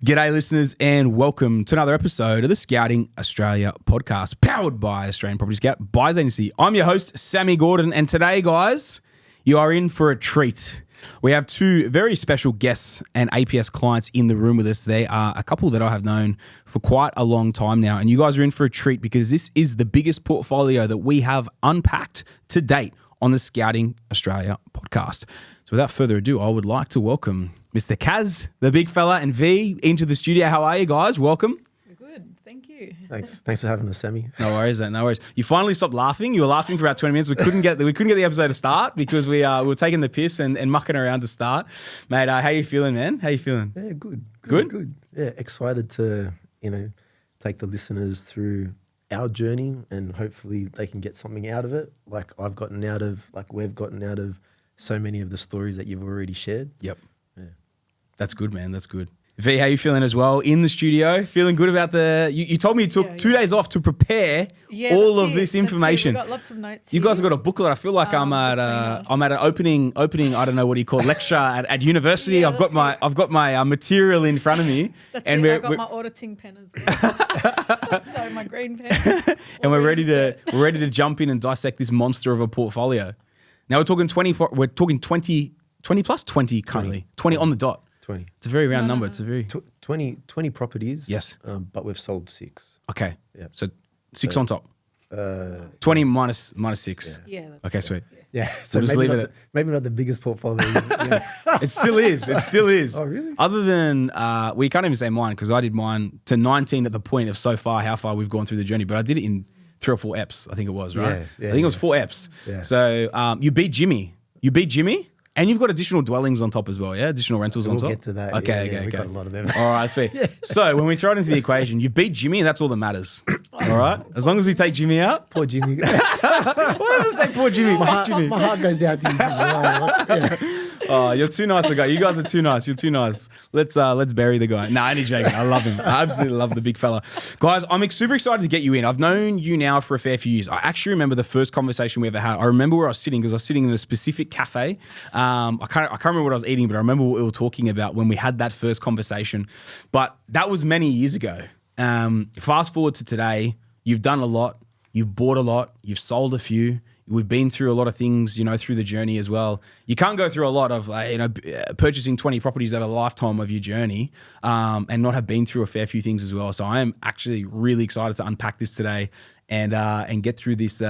G'day listeners and welcome to another episode of the Scouting Australia podcast powered by Australian Property Scout by Redundancy. I'm your host, Sammy Gordon, and today, guys, you are in for a treat. We have two very special guests and APS clients in the room with us. They are a couple that I have known for quite a long time now, and you guys are in for a treat because this is the biggest portfolio that we have unpacked to date on the Scouting Australia podcast. So without further ado, I would like to welcome Mr. Kuz, the big fella, and V into the studio. How are you guys? Welcome. Good, thank you. Thanks for having us, Sammy. No worries, mate. No worries. You finally stopped laughing. You were laughing for about 20 minutes. We couldn't get the episode to start because we were taking the piss and mucking around to start. Mate, how you feeling, man? How you feeling? Yeah, good. Good? Yeah, excited to take the listeners through our journey and hopefully they can get something out of it, like we've gotten out of so many of the stories that you've already shared. Yep. Yeah. That's good, man. That's good. V, how you feeling as well? In the studio, feeling good about you told me you took 2 days off to prepare all of this information. We've got lots of notes. You guys have got a booklet. I feel like I'm at an opening. I don't know what do you call lecture at university. Yeah, I've got my material in front of me, and I've got my auditing pen as well. So my green pen. And we're ready to jump in and dissect this monster of a portfolio. Now we're talking 20 plus 20 currently. 20 on the dot. 20. It's a very round number. It's a very 20 properties. Yes. But we've sold 6. Okay. Yeah. So 6 on top. 20 minus 6. Yeah. Okay, sweet. Yeah. So We'll just leave it maybe not the biggest portfolio. It still is. It still is. Oh, really? Other than, we can't even say mine because I did mine to 19 at the point of how far we've gone through the journey. But I did it in 3 or 4 EPs, I think it was, right? Yeah, I think it was 4 EPs. Yeah. So you beat Jimmy. And you've got additional dwellings on top as well, yeah? Additional rentals on top? We'll get to that. Okay. We got a lot of them. All right, sweet. So when we throw it into the equation, you've beat Jimmy and that's all that matters. All right? As long as we take Jimmy out. Poor Jimmy. Why does it say poor Jimmy? Fuck Jimmy. My heart goes out to you. Yeah. Oh, you're too nice, guy. You guys are too nice. You're too nice. Let's bury the guy. Nah, only joking. I love him. I absolutely love the big fella. Guys, I'm super excited to get you in. I've known you now for a fair few years. I actually remember the first conversation we ever had. I remember where I was sitting because I was sitting in a specific cafe. I can't remember what I was eating, but I remember what we were talking about when we had that first conversation. But that was many years ago. Fast forward to today, you've done a lot. You've bought a lot. You've sold a few. We've been through a lot of things, through the journey as well. You can't go through a lot of, purchasing 20 properties over the lifetime of your journey and not have been through a fair few things as well. So I am actually really excited to unpack this today and get through this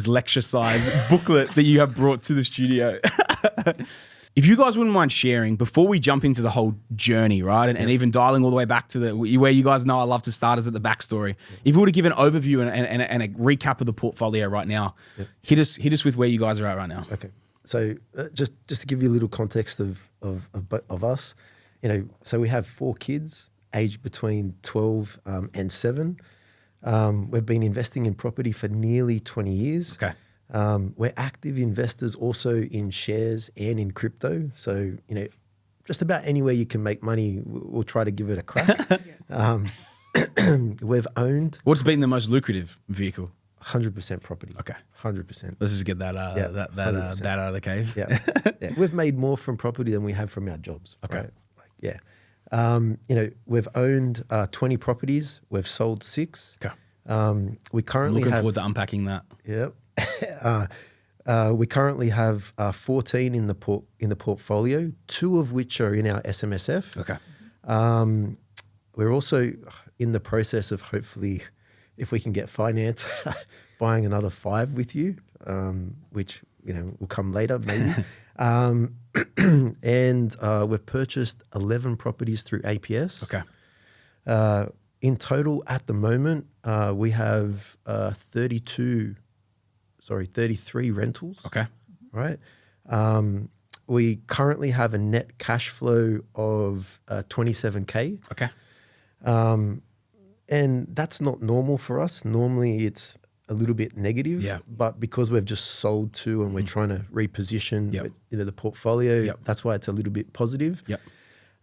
lecture size booklet that you have brought to the studio. If you guys wouldn't mind sharing before we jump into the whole journey, right? And even dialing all the way back to where you guys know I love to start is at the backstory. If you were to give an overview and a recap of the portfolio right now, hit us with where you guys are at right now. Okay. So just to give you a little context of us, so we have 4 kids aged between 12 and 7. We've been investing in property for nearly 20 years. Okay. We're active investors also in shares and in crypto. So, just about anywhere you can make money, we'll try to give it a crack. We've owned... What's been the most lucrative vehicle? 100% property. Okay. 100%. Let's just get that out of the cave. Yeah. Yeah. We've made more from property than we have from our jobs. Okay. Right? We've owned 20 properties. We've sold 6. Okay. We currently looking forward to unpacking that. Yep. We currently have 14 in the portfolio, 2 of which are in our SMSF. Okay. We're also in the process of hopefully, if we can get finance, buying another 5 with you, which will come later maybe. And we've purchased 11 properties through APS. Okay. In total, at the moment, we have 33 rentals. Okay. Right. We currently have a net cash flow of 27K. Okay. And that's not normal for us. Normally it's a little bit negative. Yeah. But because we've just sold 2 and we're trying to reposition the portfolio, that's why it's a little bit positive. Yep.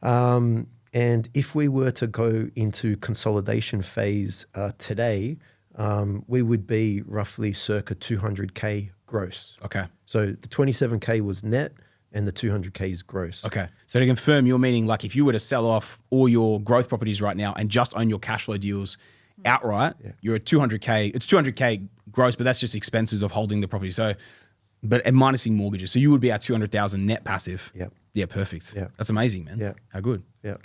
And if we were to go into consolidation phase today, we would be roughly circa 200K gross. Okay. So the 27K was net and the 200K is gross. Okay. So to confirm, you're meaning like if you were to sell off all your growth properties right now and just own your cash flow deals outright, you're at 200K. It's 200K gross, but that's just expenses of holding the property. So, but and minusing mortgages. So you would be at 200,000 net passive. Yep. Yeah, perfect. Yeah. That's amazing, man. Yeah. How good. Yeah.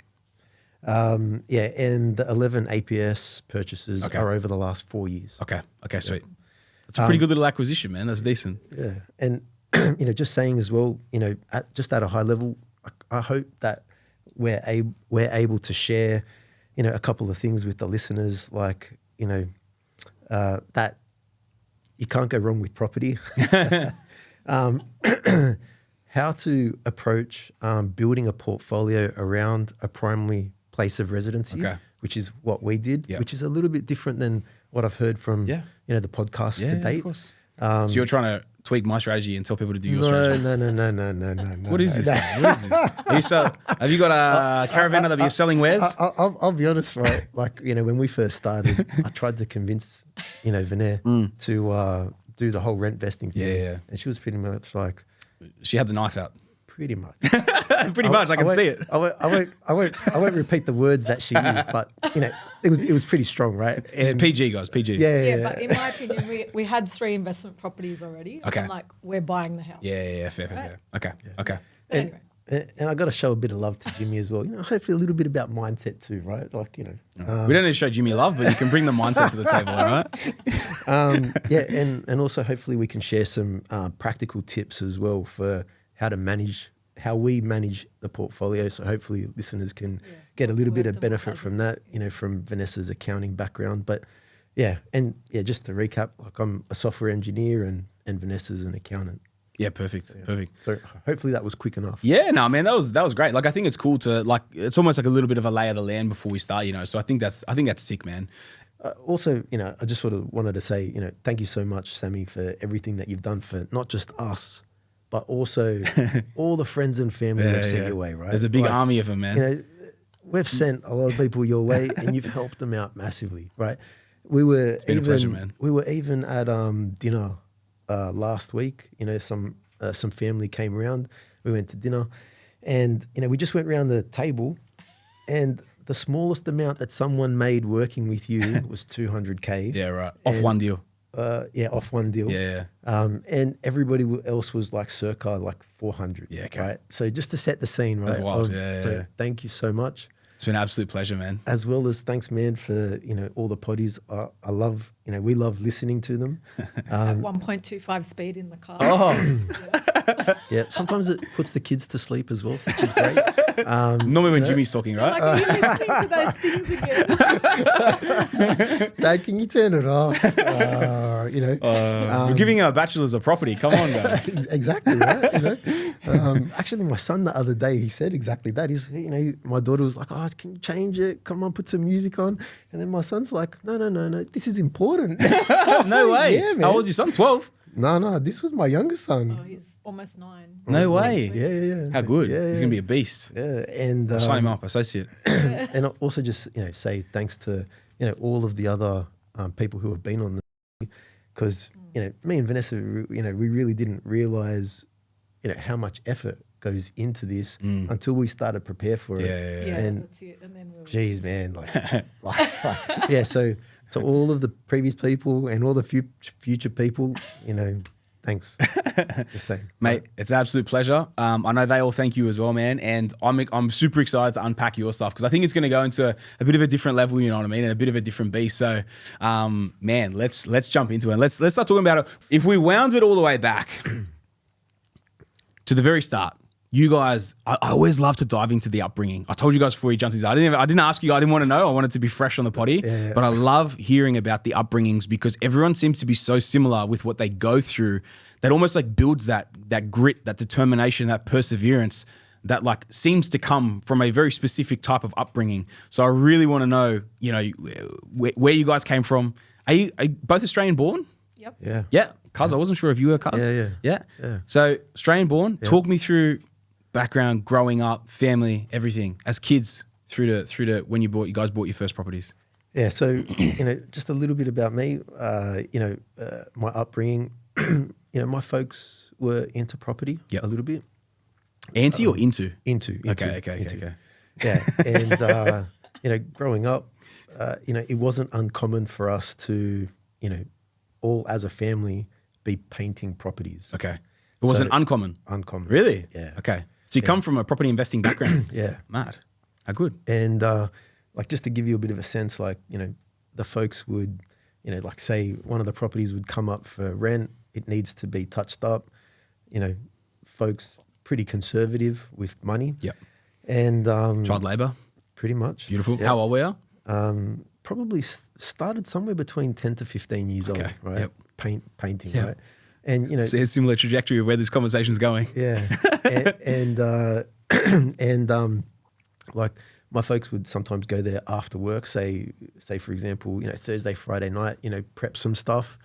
And the 11 APS purchases are over the last 4 years. Okay. Okay, sweet. That's a pretty good little acquisition, man. That's decent. Yeah. And, just saying as well, just at a high level, I hope that we're able to share, a couple of things with the listeners, like, that you can't go wrong with property. How to approach building a portfolio around a primary place of residency, which is what we did, which is a little bit different than what I've heard from the podcast to date. Of course. So you're trying to tweak my strategy and tell people to do your strategy? No. What is this, man? What is this? Have you got a caravan that you're selling wares? I'll be honest, right? Like, when we first started, I tried to convince, Vinay to do the whole rent vesting thing. Yeah. And she was pretty much like, She had the knife out. pretty much. Pretty much, I can see it. I won't repeat the words that she used, but it was pretty strong, right? It's PG, guys, PG. Yeah. But in my opinion, we had 3 investment properties already. Okay. And like we're buying the house. Yeah, fair. Okay. But anyway. And I got to show a bit of love to Jimmy as well. Hopefully a little bit about mindset too, right? Like, we don't need to show Jimmy love, but you can bring the mindset to the table, all right? and also hopefully we can share some practical tips as well for how we manage the portfolio. So hopefully listeners can get a little bit of benefit from that, from Vanessa's accounting background. But just to recap, like I'm a software engineer and Vanessa's an accountant. Yeah, perfect. So hopefully that was quick enough. Yeah, no, man, that was great. Like I think it's cool to it's almost like a little bit of a lay of the land before we start, So I think that's sick, man. Also, I just sort of wanted to say, thank you so much, Sammy, for everything that you've done for not just us, but also all the friends and family we've sent your way, right? There's a big army of them, man. We've sent a lot of people your way, and you've helped them out massively, right? It's been a pleasure, man. We were even at dinner last week. Some family came around. We went to dinner, and we just went around the table, and the smallest amount that someone made working with you was 200K. Yeah, right. Off one deal. Off one deal. Yeah. And everybody else was like circa like 400. Yeah, okay. Right. So just to set the scene, right? That's wild. So thank you so much. It's been an absolute pleasure, man. As well as thanks, man, for all the potties. I love we love listening to them. At 1.25 speed in the car. Yeah. Sometimes it puts the kids to sleep as well, which is great. Normally when Jimmy's talking, right? Like, are you listening to those things again? Dad, can you turn it off? We're giving our bachelors a property. Come on, guys. Exactly, right? Actually, my son the other day, he said exactly that. My daughter was like, "Oh, can you change it? Come on, put some music on." And then my son's like, "No, this is important." No way. Yeah, man. How old is your son? 12? No, this was my youngest son. Oh, he's almost 9. No way. Yeah. How good. Yeah, He's going to be a beast. Yeah, and I'll sign him up, associate. and also just say thanks to all of the other people who have been on the, because me and Vanessa, we really didn't realize how much effort goes into this until we started to prepare for it. Yeah. And That's it. And then geez, man, So to all of the previous people and all the future people, thanks. Just saying, mate. It's an absolute pleasure. I know they all thank you as well, man. And I'm super excited to unpack your stuff because I think it's going to go into a bit of a different level. You know what I mean, and a bit of a different beast. So, man, let's jump into it. Let's start talking about it. If we wound it all the way back to the very start. You guys, I always love to dive into the upbringing. I told you guys before we jumped into this. I didn't ask you. I didn't want to know. I wanted to be fresh on the potty. Yeah. But I love hearing about the upbringings because everyone seems to be so similar with what they go through that almost like builds that grit, that determination, that perseverance that like seems to come from a very specific type of upbringing. So I really want to know, where you guys came from. Are you both Australian born? Yep. Yeah. Yeah. Cuz, I wasn't sure if you were Cuz. Yeah. So Australian born. Yeah. Talk me through background, growing up, family, everything as kids through to when you guys bought your first properties. Yeah. So, just a little bit about me, my upbringing, my folks were into property a little bit. Anti or into? Into. Okay. Yeah, and you know, growing up, you know, it wasn't uncommon for us to, you know, all as a family be painting properties. Okay. It wasn't uncommon? Uncommon. Really? Yeah. Okay. So you come from a property investing background? Yeah. Mad. How good. And like, just to give you a bit of a sense, like, you know, the folks would, you know, like, say one of the properties would come up for rent, it needs to be touched up, you know, folks pretty conservative with money. Yep. And Child labour? pretty much. Beautiful. Yep. How old were you? Probably started somewhere between 10 to 15 years old, right? Yep. Painting, Yep. right? And, you know, So it's a similar trajectory of where this conversation's going. yeah. and like, my folks would sometimes go there after work, say for example, you know, Thursday, Friday night, you know, prep some stuff.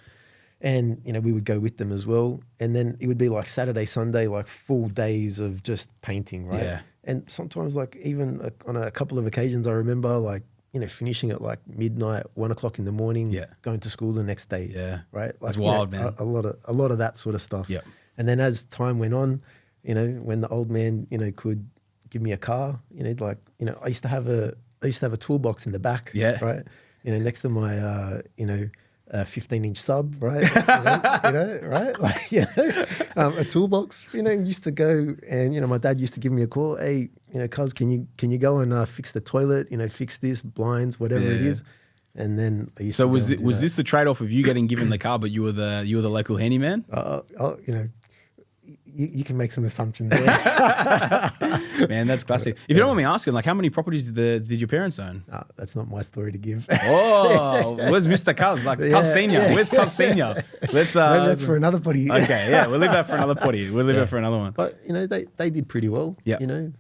And, you know, we would go with them as well. And then it would be like Saturday, Sunday, like full days of just painting, right? Yeah. And sometimes, like, even on a couple of occasions, I remember, like, you know, finishing at like midnight, 1 o'clock in the morning, Yeah. going to school the next day. Yeah. Right. Like, That's you know, wild, man. A lot of that sort of stuff. Yep. And then as time went on, you know, when the old man, you know, could give me a car, you know, like, you know, I used to have a toolbox in the back. Yeah. Right. You know, next to my, you know, 15-inch sub, right? you know, right? Like, you know, a toolbox, you know, used to go, and, you know, my dad used to give me a call. Hey, you know, cuz, can you go and fix the toilet, you know, fix this, blinds, whatever it is. And then I used So to was go and do was that. this the trade-off of you getting given the car, but you were the local handyman? You know, you can make some assumptions there. Man, that's classic. If you don't mind me asking, like, how many properties did your parents own? That's not my story to give. Oh, where's Mr. Cuz? Like, Cuz Senior. yeah. Where's Cuz Senior? Let's. Maybe that's for another potty. Okay, yeah, we'll leave that for another potty. We'll leave it for another one. But, you know, they did pretty well. Yeah. You know,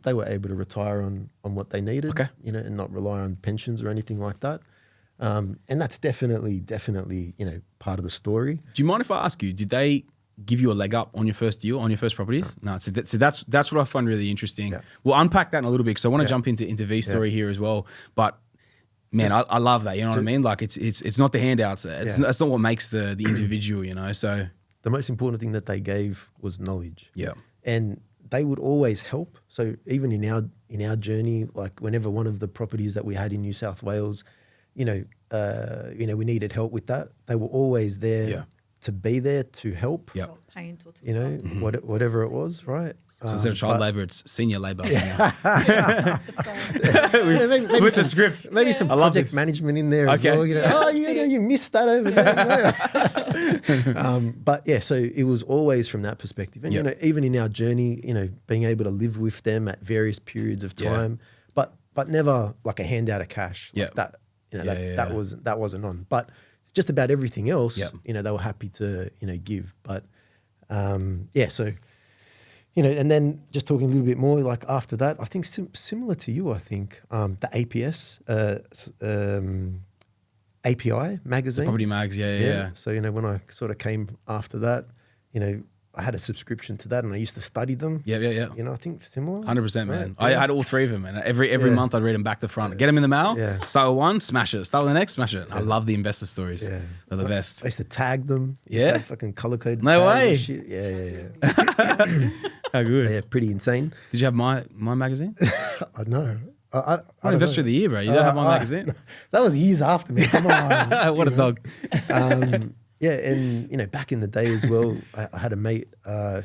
they were able to retire on what they needed. Okay. You know, and not rely on pensions or anything like that. And that's definitely, you know, part of the story. Do you mind if I ask you, did they give you a leg up on your first deal, on your first properties? No, so that's what I find really interesting. Yeah. We'll unpack that in a little bit because I want to jump into V's story here as well. But man, I love that. You know what I mean? Like, it's not the handouts. It's not what makes the individual. You know, so The most important thing that they gave was knowledge. yeah, And they would always help. So even in our journey, like, whenever one of the properties that we had in New South Wales, you know, we needed help with that, they were always there to be there to help. yeah. Or paint or to You know, whatever it was, right? So instead of child labour, it's senior labour. That's right. Flip the script. Maybe some I love project this. management in there as Okay. well. You know, you missed that over there. But yeah, so it was always from that perspective. And, you know, even in our journey, you know, being able to live with them at various periods of time, but never like a handout of cash. Like that, you know, that wasn't on. But just about everything else, you know, they were happy to, you know, give. But so, you know, and then just talking a little bit more, like, after that, I think similar to you, I think, the APS, API magazine. Property mags, yeah. So, you know, when I sort of came after that, you know, I had a subscription to that and I used to study them. Yeah. You know, I think similar. 100%, man. Right? I had all three of them, and every month I'd read them back to front. Get them in the mail. Yeah. Start with one, smash it. Start with the next, smash it. I love the investor stories. Yeah. They're the best. I used to tag them. Yeah? Fucking color coded. No tags and way. shit. Yeah. How good. So, yeah, pretty insane. Did you have my magazine? I know. I I'm don't investor know. of the year, bro. You don't have my magazine? That was years after me. Come on. What a dog. Yeah, and, you know, back in the day as well, I had a mate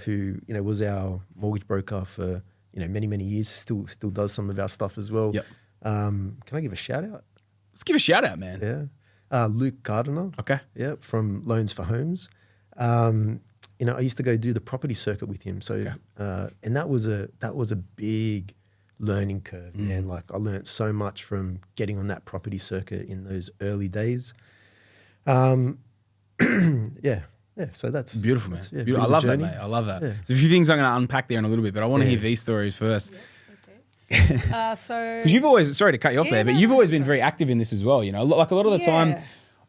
who, you know, was our mortgage broker for, you know, many years. Still does some of our stuff as well. Yep. Can I give a shout out? Let's give a shout out, man. Yeah. Luke Gardiner. Okay. Yeah, from Loans for Homes. You know, I used to go do the property circuit with him. So, and that was a big learning curve, man. Like, I learned so much from getting on that property circuit in those early days. So that's Beautiful, man. yeah, Beautiful. I love that, mate. I love that. Yeah. There's a few things I'm going to unpack there in a little bit, but I want to hear V's stories first. Okay. So Because you've always, sorry to cut you off there, but you've always been very active in this as well. You know, like a lot of the time,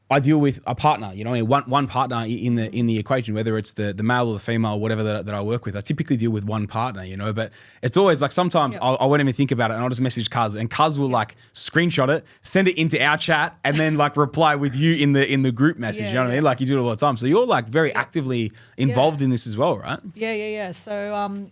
I deal with a partner. You know, one partner in the equation, whether it's the male or the female, whatever that I work with. I typically deal with one partner. You know, but it's always like sometimes I won't even think about it, and I'll just message Kuz, and Kuz will like screenshot it, send it into our chat, and then like reply with you in the group message. You know what I mean? Like, you do it all the time. So you're like very actively involved in this as well, right? Yeah. So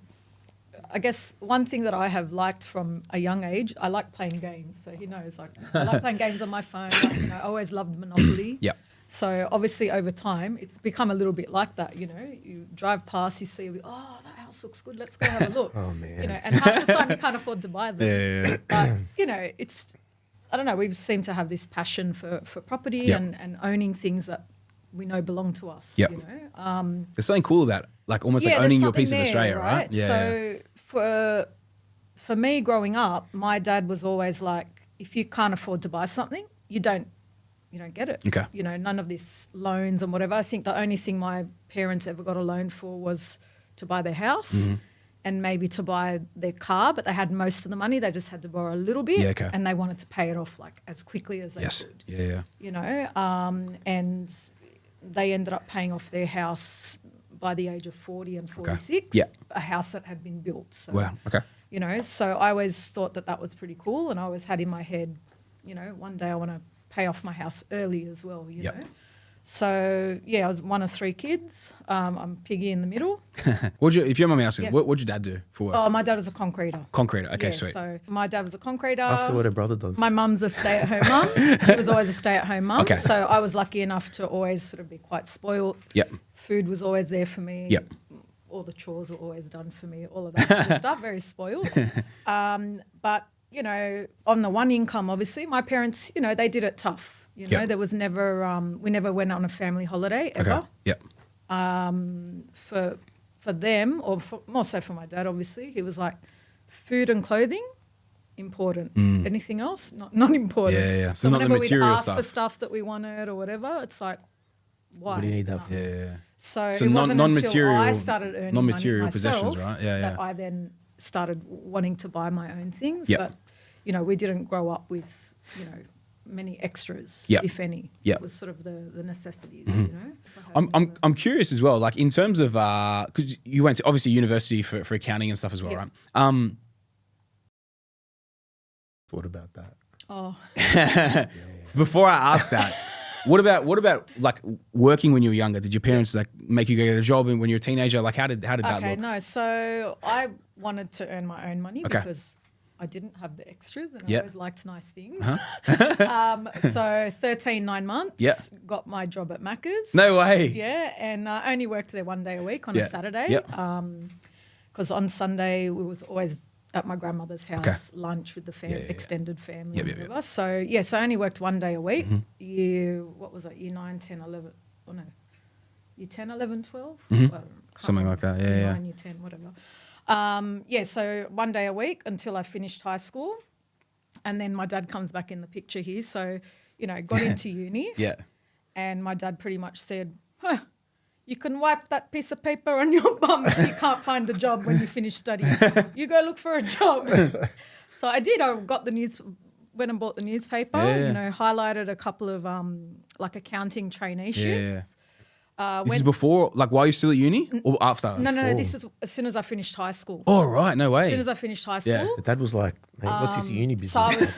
I guess one thing that I have liked from a young age, I like playing games. So he knows, like, I like playing games on my phone. Like, you know, I always loved Monopoly. Yep. So obviously over time, it's become a little bit like that. You know, you drive past, you see, oh, that house looks good. Let's go have a look. Oh, man. You know, and half the time you can't afford to buy them. Yeah. But you know, I don't know. We seem to have this passion for property Yep. and owning things that we know belong to us. Yep. You know. There's something cool about it, like almost like there's owning your something piece of there, Australia, right? Yeah. So for me growing up, my dad was always like, if you can't afford to buy something, you don't get it. Okay. You know, none of this loans and whatever. I think the only thing my parents ever got a loan for was to buy their house Mm-hmm. and maybe to buy their car, but they had most of the money. They just had to borrow a little bit, Yeah, okay. and they wanted to pay it off like as quickly as they Yes. could. Yeah. You know, and they ended up paying off their house by the age of 40 and 46, Yeah. a house that had been built. So, Wow. Okay. you know, so I always thought that was pretty cool, and I always had in my head, you know, one day I want to pay off my house early as well, you Yep. know. So, yeah, I was one of three kids. I'm Piggy in the middle. If you don't mind me asking, Yeah. what'd your dad do for work? Oh, my dad was a concreter. Concreter. Okay, Yeah, sweet. So my dad was a concreter. Ask her what her brother does. My mum's a stay-at-home mum. She was always a stay-at-home mum. Okay. So I was lucky enough to always sort of be quite spoiled. Yep. Food was always there for me. Yep. All the chores were always done for me. All of that sort of stuff. Very spoiled. But, you know, on the one income, obviously, my parents, you know, they did it tough. You know, Yep. there was never, we never went on a family holiday ever. Okay. Yep. For them, or more so for my dad, obviously, he was like, food and clothing, important. Anything else, not important. Yeah. So not the whenever material we'd ask stuff. for stuff that we wanted or whatever, it's like, why? What do you need that No. for? Yeah. So it non- wasn't non-material- until I started earning non-material money myself possessions, right? Yeah, that yeah. I then started wanting to buy my own things. Yep. But, you know, we didn't grow up with, you know, many extras, Yep. if any. Yep. It was sort of the necessities, you know. for her. I'm curious as well, like in terms of because you went to obviously university for accounting and stuff as well, Yeah. right? Thought about that. Oh, Before I ask that, what about like working when you were younger? Did your parents like make you go get a job when you were a teenager? Like how did that okay, look? no. So I wanted to earn my own money Okay. because I didn't have the extras and Yep. I always liked nice things. Uh-huh. So 9 months, Yep. got my job at Macca's. No way. Yeah, and I only worked there one day a week on Yeah. a Saturday. Yep. Because on Sunday we was always at my grandmother's house, lunch with the Yeah. extended family Yep, and yep, yep. whatever. So, yeah, so I only worked one day a week. Mm-hmm. Year 9, 10, 11, oh no, year 10, 11, 12? Mm-hmm. Well, can't Something remember. like that, yeah, Year yeah. 9, year 10, whatever. Yeah, so one day a week until I finished high school. And then my dad comes back in the picture here. So, you know, got into uni. Yeah. And my dad pretty much said, you can wipe that piece of paper on your bum if you can't find a job when you finish studying. You go look for a job. So I did. I got went and bought the newspaper, Yeah. you know, highlighted a couple of like accounting traineeships. This is before, like, while you're still at uni or after? No, Before? this is as soon as I finished high school. Oh, right. No way. As soon as I finished high school. Yeah. But Dad was like, "Mate, what's this uni business?" So I was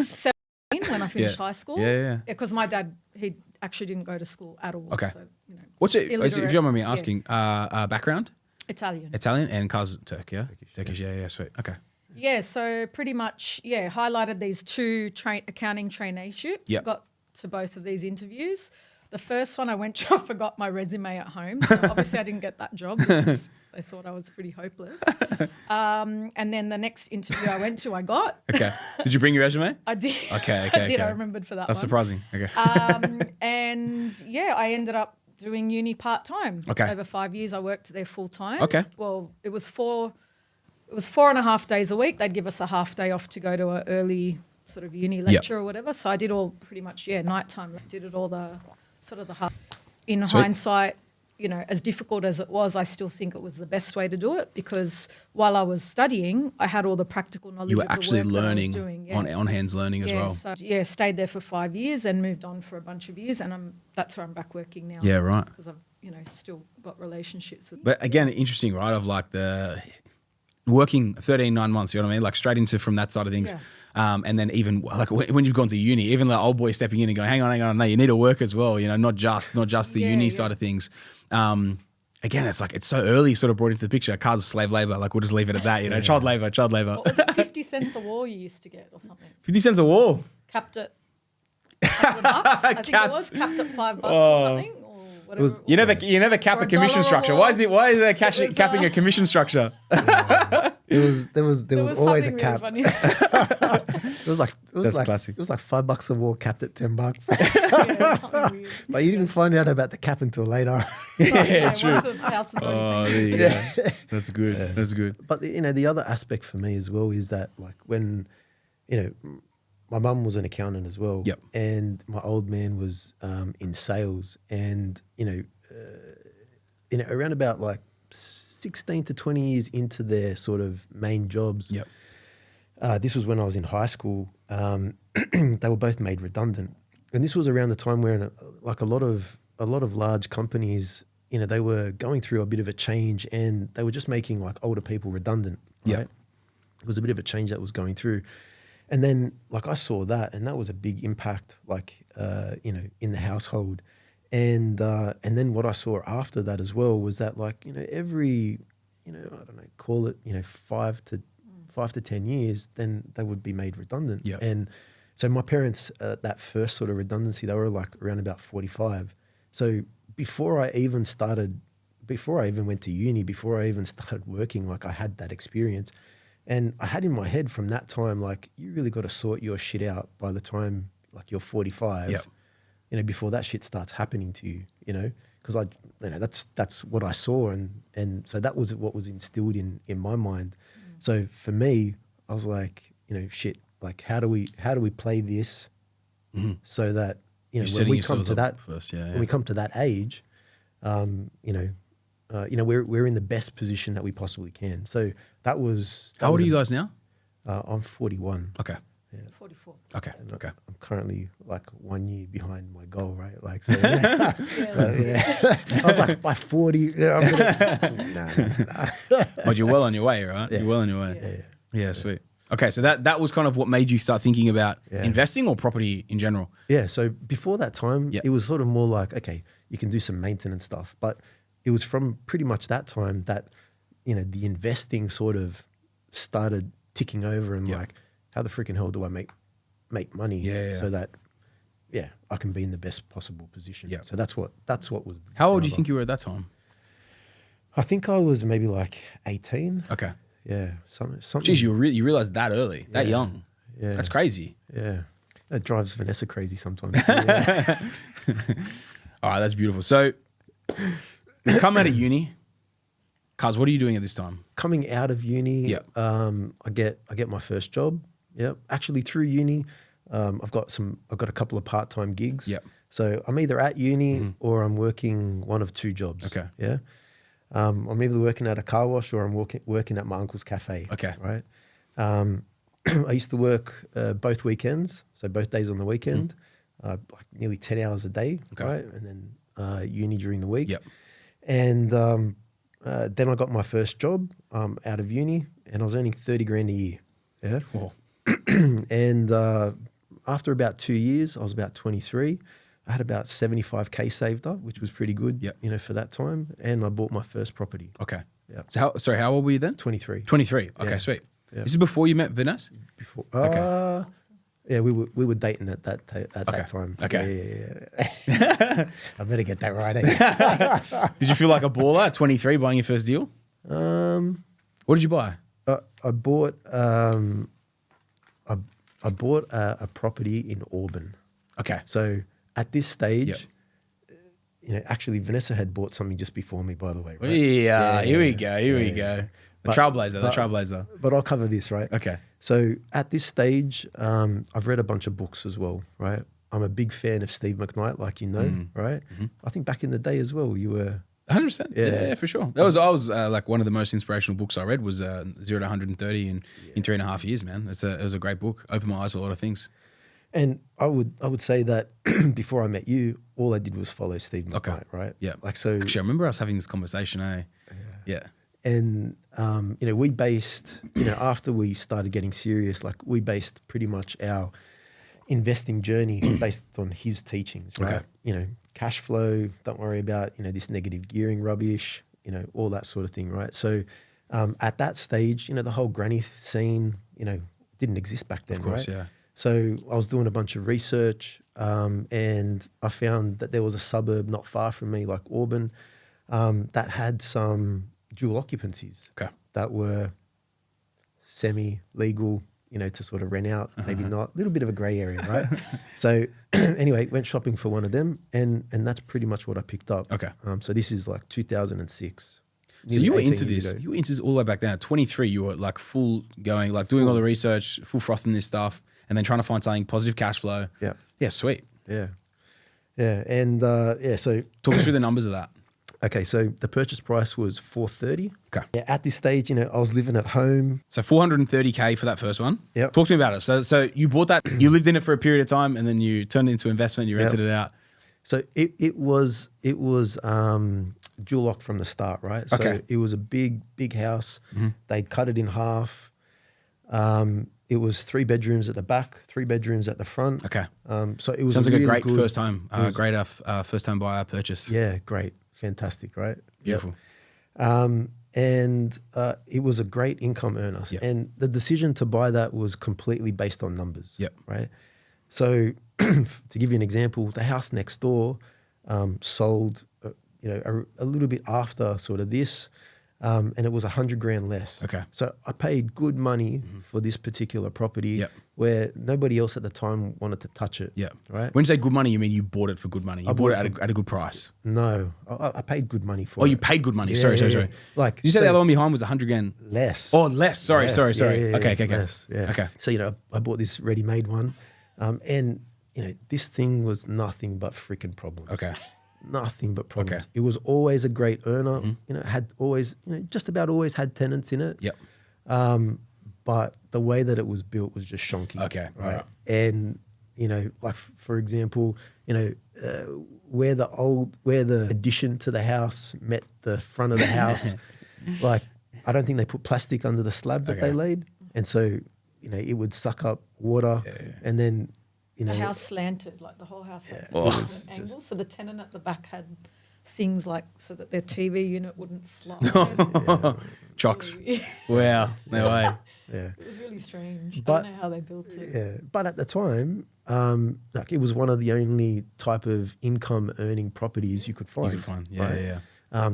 17 when I finished high school. Yeah. Because my dad, he actually didn't go to school at all. Okay. So, you know, What's it, if you illiterate, don't mind me yeah. asking, background? Italian. Italian and Kuz Turk, yeah? Turkish, yeah, sweet. Okay. Yeah, so pretty much, highlighted these two accounting traineeships. Yep. Got to both of these interviews. The first one I went to, I forgot my resume at home. So obviously I didn't get that job because they thought I was pretty hopeless. And then the next interview I went to, I got. Okay. Did you bring your resume? I did. Okay, I did. okay. I remembered for that That's one. surprising. Okay. And yeah, I ended up doing uni part-time. Okay. Over 5 years, I worked there full-time. Okay. Well, it was 4.5 days a week. They'd give us a half day off to go to an early sort of uni lecture or whatever. So I did all pretty much, nighttime. Did it all the sort of the half. In Sweet. hindsight, you know, as difficult as it was, I still think it was the best way to do it because while I was studying, I had all the practical knowledge You were of the actually work that I was learning, doing. on hands learning as well. So, stayed there for 5 years and moved on for a bunch of years, and that's where I'm back working now. Yeah, right. Because I've, you know, still got relationships with. But again, interesting, right? Of like the working 9 months, you know what I mean? Like straight into from that side of things. Yeah. And then even like when you've gone to uni, even like old boy stepping in and going, hang on, no, you need to work as well, you know, not just the uni side of things. again, it's like, it's so early sort of brought into the picture. Cars are slave labor. Like, we'll just leave it at that, you know, child labor. What was it, 50 cents a war you used to get or something? 50 cents a wall. Capped at $100, I think it was. Capped at $5 or something. Or whatever. was- You never cap Or a commission $1 a structure. wall. Why is there It was, capping a commission structure? There was always a something cap. really It was That's like classic. It was like $5 a wall, capped at $10. funny. Yeah, something weird. But you didn't find out about the cap until later. Yeah, true. Once the house is Oh, already there you go. That's good. That's good. But the other aspect for me as well is that like when, my mum was an accountant as well. Yep. And my old man was in sales, and around about like 16 to 20 years into their sort of main jobs. Yep. This was when I was in high school. They were both made redundant, and this was around the time where like a lot of large companies, they were going through a bit of a change, and they were just making like older people redundant. Right? Yep. It was a bit of a change that was going through, and then like I saw that, and that was a big impact, like in the household, and then what I saw after that as well was that like every I don't know, call it 5 to 10 years, then they would be made redundant. Yep. And so my parents, that first sort of redundancy, they were like around about 45. So before I even went to uni, before I even started working, like I had that experience. And I had in my head from that time, like, you really got to sort your shit out by the time like you're 45, Yep. before that shit starts happening to you, because that's what I saw. And so that was what was instilled in my mind. So for me, I was like, shit, like how do we play this so that, when setting we come yourselves to up that, first, when we come to that age, we're in the best position that we possibly can. So that was. How old are you guys now? I'm 41. Okay. 44. Okay. Okay. I'm currently like 1 year behind my goal, right? Like, so yeah. I was like, by 40, I'm gonna. But you're well on your way, right? Yeah. You're well on your way. Yeah, sweet. Okay, so that was kind of what made you start thinking about investing or property in general? Yeah. So before that time, Yeah. it was sort of more like, okay, you can do some maintenance stuff, but it was from pretty much that time that, the investing sort of started ticking over, and like, how the freaking hell do I make money so that, I can be in the best possible position. Yeah. So that's what was. How old do you think you were at that time? I think I was maybe like 18. Okay. Yeah. Something. Geez, you realized that early, that young. Yeah. That's crazy. Yeah. That drives Vanessa crazy sometimes. Yeah. All right, that's beautiful. So you come out of uni. Kuz, what are you doing at this time? Coming out of uni, Yep. I get my first job. Yeah. Actually through uni, I've got a couple of part-time gigs. Yep. So I'm either at uni or I'm working one of two jobs. Okay. Yeah. I'm either working at a car wash or I'm working at my uncle's cafe. Okay. Right. I used to work both weekends, so both days on the weekend, like nearly 10 hours a day. Okay. Right. And then uni during the week. Yep. And then I got my first job out of uni, and I was earning 30 grand a year. Yeah. Whoa. And after about 2 years, I was about 23. I had about 75K saved up, which was pretty good, Yep. for that time. And I bought my first property. Okay. Yeah. So how old were you then? 23. 23. Okay, Yeah. sweet. Yeah. This is before you met Vanessa? Before. Okay. Yeah, we were dating at that time. Okay. Yeah. I better get that right. Eh? Did you feel like a baller at 23 buying your first deal? What did you buy? I bought a property in Auburn. Okay. So at this stage, actually Vanessa had bought something just before me, by the way. Right? Yeah, here we go. Here we go. The trailblazer. But I'll cover this, right? Okay. So at this stage, I've read a bunch of books as well, right? I'm a big fan of Steve McKnight, like right? I think back in the day as well, you were 100%. Yeah, for sure. I was like one of the most inspirational books I read was 0 to 130 in 3.5 years, man. It was a great book. Opened my eyes to a lot of things. And I would say that before I met you, all I did was follow Steve McKnight, right? Yeah. Like so. Actually, I remember us having this conversation. Yeah. And we based, after we started getting serious, like we based pretty much our investing journey based on his teachings, right? Okay. Cash flow. Don't worry about this negative gearing rubbish. all that sort of thing, right? So at that stage, the whole granny scene, didn't exist back then, Of course, right? yeah. So I was doing a bunch of research, and I found that there was a suburb not far from me, like Auburn, that had some dual occupancies Okay. that were semi-legal, to sort of rent out, maybe not, a little bit of a grey area, right? So anyway, went shopping for one of them, and that's pretty much what I picked up. Okay. So this is like 2006. So you were nearly into 18 years this. ago. You were into this all the way back down. At 23, you were like full going, like doing all the research, full frothing this stuff, and then trying to find something positive cash flow. Yeah. Yeah, sweet. Yeah. Yeah. And so Talk us through the numbers of that. okay, so the purchase price was $430. Okay. Yeah, at this stage, I was living at home. So 430K for that first one. Yep. Talk to me about it. So you bought that, you lived in it for a period of time, and then you turned it into investment. You rented it out. So it was dual locked from the start, right? So Okay. it was a big house. They'd cut it in half. It was 3 bedrooms at the back, 3 bedrooms at the front. Okay. So it was Sounds like really a great good, first time, first time buyer purchase. Yeah, great, fantastic, right? Beautiful. And it was a great income earner. Yep. And the decision to buy that was completely based on numbers. Yep. Right. So to give you an example, the house next door sold, a little bit after sort of this, and it was $100,000 less. Okay. So I paid good money for this particular property Yep. where nobody else at the time wanted to touch it. Yeah. Right. When you say good money, you mean you bought it for good money. You bought it at a good price. No, I paid good money for Oh, it. you paid good money. Yeah, Sorry. yeah. Like, Did you say so- the other one behind was 100,000? Less. Oh, less. Sorry. Less. Sorry. Yeah, Okay. less, yeah. Okay. So, I bought this ready-made one, and, this thing was nothing but freaking problems. Okay. Nothing but problems. Okay. It was always a great earner, had always, just about always had tenants in it. Yep. But the way that it was built was just shonky. Okay, alright. And, like for example, where the addition to the house met the front of the house, like I don't think they put plastic under the slab that they Okay. laid. And so, it would suck up water and then, The house slanted, like the whole house had Oh. an angle. So the tenant at the back had things like so that their TV unit wouldn't slide. Chocks. Wow. No way. yeah. It was really strange. But- I don't know how they built it. Yeah, but at the time, like it was one of the only type of income earning properties you could find. You could find. Yeah.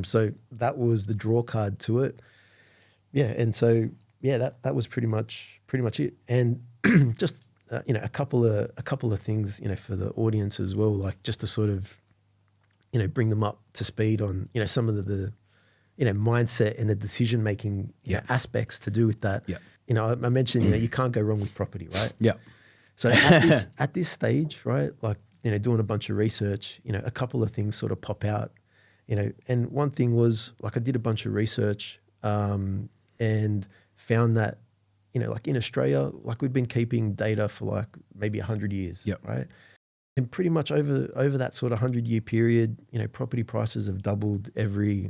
So that was the draw card to it. Yeah, and so that was pretty much it. And just a couple of things for the audience as well, like just to sort of bring them up to speed on some of the mindset and the decision making aspects to do with that. Yeah. I mentioned you can't go wrong with property, right? Yeah. So at this stage, right, like doing a bunch of research, a couple of things sort of pop out, and one thing was like I did a bunch of research and found that like in Australia, like we've been keeping data for like maybe 100 years, Yep. right? And pretty much over that sort of 100-year period, property prices have doubled every,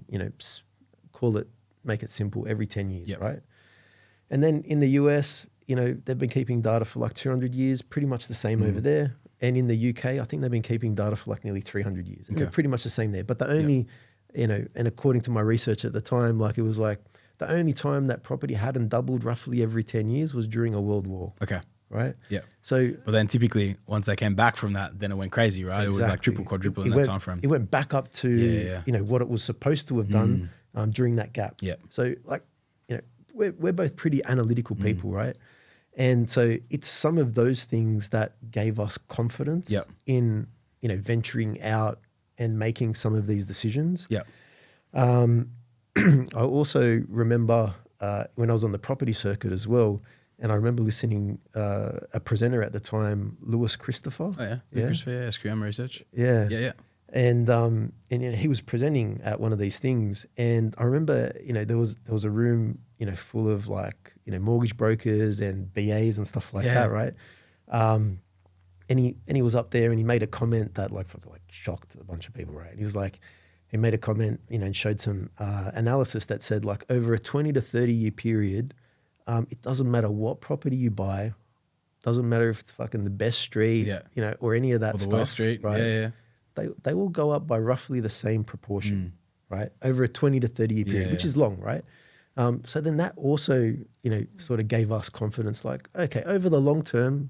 make it simple, every 10 years, Yep. right? And then in the US, they've been keeping data for like 200 years, pretty much the same over there. And in the UK, I think they've been keeping data for like nearly 300 years. And they're pretty much the same there. But the only, and according to my research at the time, like it was like the only time that property hadn't doubled roughly every 10 years was during a world war, Okay. right? Yeah. So But then typically once they came back from that, then it went crazy, right? It was like triple, quadruple in that time frame. It went back up to, Yeah. what it was supposed to have done during that gap. Yeah. So like, we're both pretty analytical people, right? And so it's some of those things that gave us confidence Yep. in, venturing out and making some of these decisions. Yeah. I also remember when I was on the property circuit as well, and I remember listening a presenter at the time, Lewis Christopher. Oh yeah. Yeah. Christopher, SQM research. Yeah. Yeah. And he was presenting at one of these things, and I remember there was a room full of like mortgage brokers and BAs and stuff like that, right? And he was up there and he made a comment that like shocked a bunch of people, right? He was like, he made a comment, and showed some analysis that said like over a 20 to 30 year period, it doesn't matter what property you buy, doesn't matter if it's fucking the best street, or any of that Or the stuff, worst street. right? Yeah. They will go up by roughly the same proportion, right? Over a 20 to 30 year period, which is long, right? So then that also, sort of gave us confidence, like, okay, over the long term,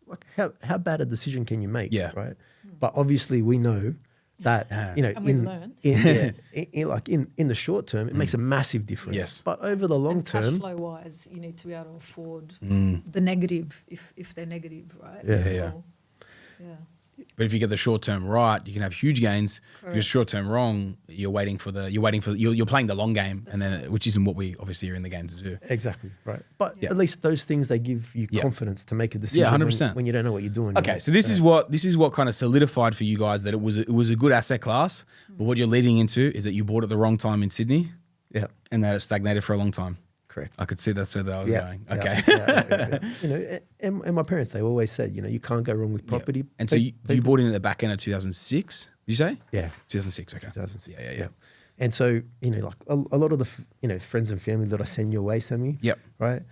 like how bad a decision can you make? Yeah. Right. But obviously we know that, And we've learned. in the short term, it makes a massive difference. Yes. But over the long And cash term, flow wise, you need to be able to afford the negative if they're negative, right? Yeah. As Yeah. well. Yeah. But if you get the short term right, you can have huge gains. If you're short term wrong, you're playing the long game, and then which isn't what we obviously are in the game to do. exactly, right. But at least those things, they give you confidence to make a decision. Yeah, 100%. When you don't know what you're doing. Okay, right? so this is what kind of solidified for you guys that it was a good asset class. But what you're leading into is that you bought at the wrong time in Sydney, Yeah. and that it stagnated for a long time. Correct. I could see that's where I was going. Okay. Yeah. And my parents, they always said, you can't go wrong with property. And so you bought in at the back end of 2006, did you say? Yeah. 2006, okay. 2006. Yeah. And so, like a lot of the, friends and family that I send your way, Sammy. Yep. Right.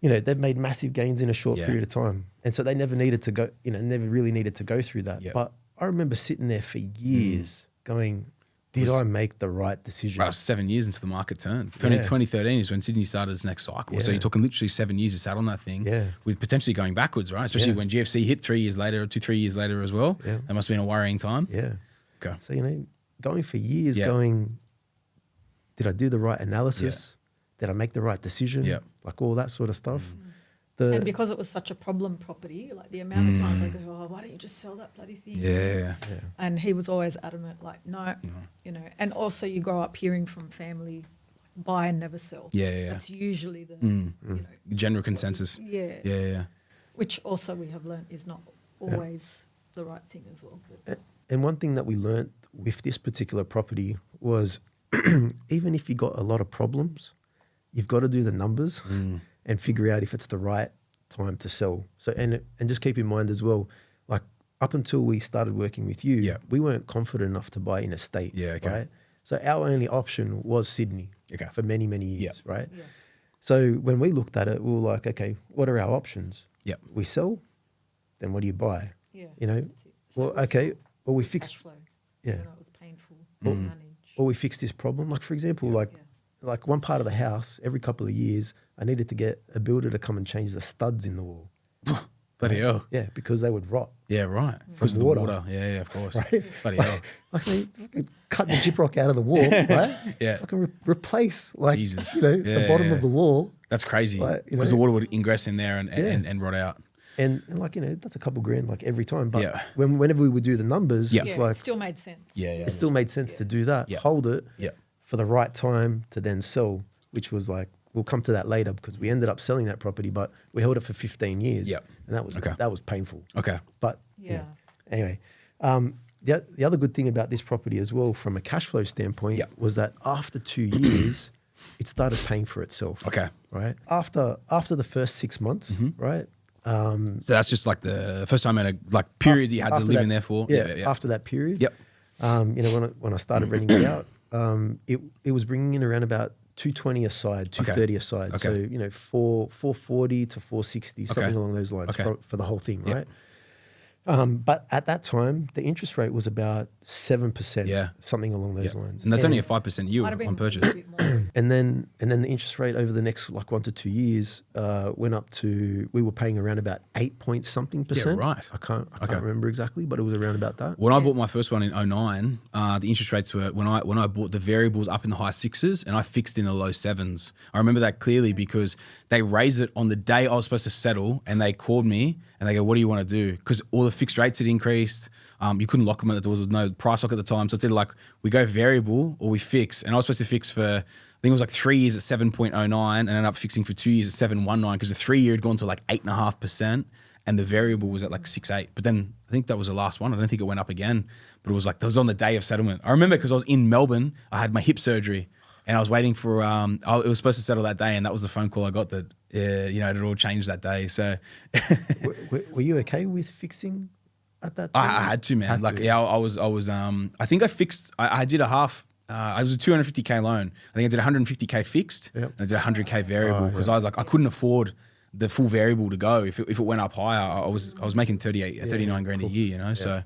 They've made massive gains in a short period of time. And so they never needed to go, never really needed to go through that. Yep. But I remember sitting there for years going, did I make the right decision? Right, 7 years into the market turn. 2013 is when Sydney started its next cycle. So you're talking literally 7 years you sat on that thing with potentially going backwards, right? Especially when GFC hit 3 years later, 3 years later as well. Yeah. That must have been a worrying time. Yeah. Okay. So, going for years going, did I do the right analysis? Did I make the right decision? Yeah. Like all that sort of stuff. And because it was such a problem property, like the amount of times I go, oh, why don't you just sell that bloody thing? Yeah. And he was always adamant, like, no, And also you grow up hearing from family, buy and never sell. Yeah. That's usually the, General consensus. Yeah. Which also we have learned is not always the right thing as well. But And one thing that we learnt with this particular property was even if you got a lot of problems, you've got to do the numbers and figure out if it's the right time to sell. So and just keep in mind as well, like up until we started working with you, we weren't confident enough to buy in a state. Yeah, okay. Right. So our only option was Sydney for many, many years. Right. Yeah. So when we looked at it, we were like, okay, what are our options? Yep. We sell, then what do you buy? Yeah. Well, So it was okay. still Well, we cash fixed. flow. Yeah. It was painful to manage. Or we fixed this problem. Like for example, like one part of the house, every couple of years, I needed to get a builder to come and change the studs in the wall. Bloody hell. Yeah, because they would rot. Yeah, right. From the water. Yeah, of course. Right? Bloody hell. Like say, fucking cut the gyprock out of the wall, right? Yeah. Fucking replace Jesus. the bottom of the wall. That's crazy. Like, Because the water would ingress in there and rot out. And like, that's a couple grand like every time. But whenever we would do the numbers, it's like it still made sense. it still made sense to do that. Yeah. Hold it Yeah. for the right time to then sell, which was like, we'll come to that later because we ended up selling that property, but we held it for 15 years. Yep. And that was painful. Okay. But anyway, the other good thing about this property as well, from a cash flow standpoint, was that after 2 years, it started paying for itself. Okay. Right. After the first 6 months, right. So that's just like the first time in a period you had to live in there for. Yeah. After that period. Yep. When I started renting it out, it was bringing in around about 220 a side, 230 a side. Okay. So 440 to 460, something along those lines for the whole thing, right? But at that time, the interest rate was about 7%, something along those lines. And that's only a 5% yield Might have been on a purchase. little bit more. And then the interest rate over the next 1 to 2 years went up to, we were paying around about 8 point something percent. Yeah, right. I can't remember exactly, but it was around about that. When I bought my first one in 2009, the interest rates were, when I bought the variables up in the high sixes and I fixed in the low sevens. I remember that clearly because they raised it on the day I was supposed to settle and they called me and they go, what do you want to do? Because all the fixed rates had increased. You couldn't lock them at the doors. There was no price lock at the time. So it's either like we go variable or we fix. And I was supposed to fix for, I think it was like 3 years at 7.09 and ended up fixing for 2 years at 7.19 because the 3 year had gone to like 8.5% and the variable was at like 6.8. But then I think that was the last one. I don't think it went up again, but it was like, that was on the day of settlement. I remember because I was in Melbourne, I had my hip surgery and I was waiting for, it was supposed to settle that day and that was the phone call I got that, it had all changed that day. So. Were you okay with fixing at that time? I had to, man. I was. I think I fixed. I did a half. I was a 250K loan. I think I did 150K fixed. Yep. And I did 100K variable because I was like, I couldn't afford the full variable to go. If it went up higher, I was making 39 grand a year. So.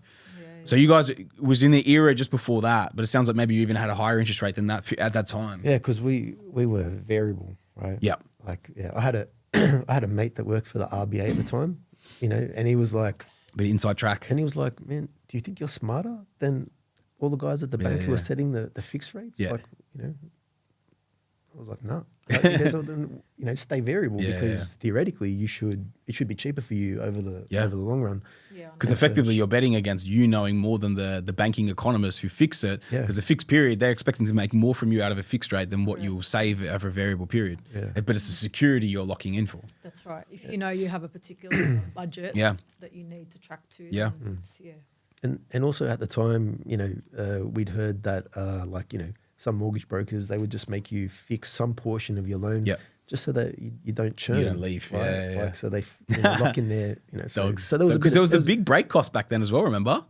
So you guys was in the era just before that, but it sounds like maybe you even had a higher interest rate than that at that time. Yeah, because we were variable, right? Yep. Like, yeah, I had a I had a mate that worked for the RBA at the time, you know, and he was like, The inside track. man, do you think you're smarter than all the guys at the bank who are setting the fixed rates? Yeah. Like, you know, I was like, no, like, you guys all then, you know, stay variable because theoretically it should be cheaper for you over the long run. Yeah. Because effectively you're betting against you knowing more than the banking economists who fix it. Yeah. Because the fixed period, they're expecting to make more from you out of a fixed rate than what you'll save over a variable period. Yeah. But it's the security you're locking in for. That's right. If you know you have a particular budget that you need to track to. Yeah. then it's, And also at the time, you know, we'd heard that like, you know, some mortgage brokers, they would just make you fix some portion of your loan just so that you don't churn. You don't leave. Right? Yeah. Like, so they lock in their, you know. Dogs. So there was Because there was a big break cost back then as well, remember?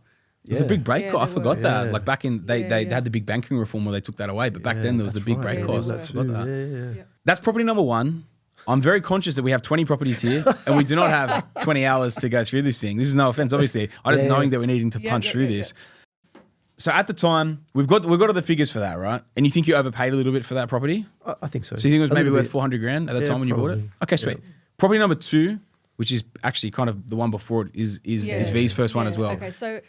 There was a big break Yeah, cost. I there forgot were. that. Yeah. Like back in, they had the big banking reform where they took that away. But back then there was the big break right. cost. Yeah, I there forgot that. Yeah. That's property number one. I'm very conscious that we have 20 properties here and we do not have 20 hours to go through this thing. This is no offense, obviously. I just knowing that we're needing to punch through this. So at the time, we've got all the figures for that, right? And you think you overpaid a little bit for that property? I think so. So you think it was A maybe little worth bit. 400 grand at the time when you bought it? probably. Okay, sweet. Property number two, which is actually kind of the one before it, is V's first one as well. Okay, so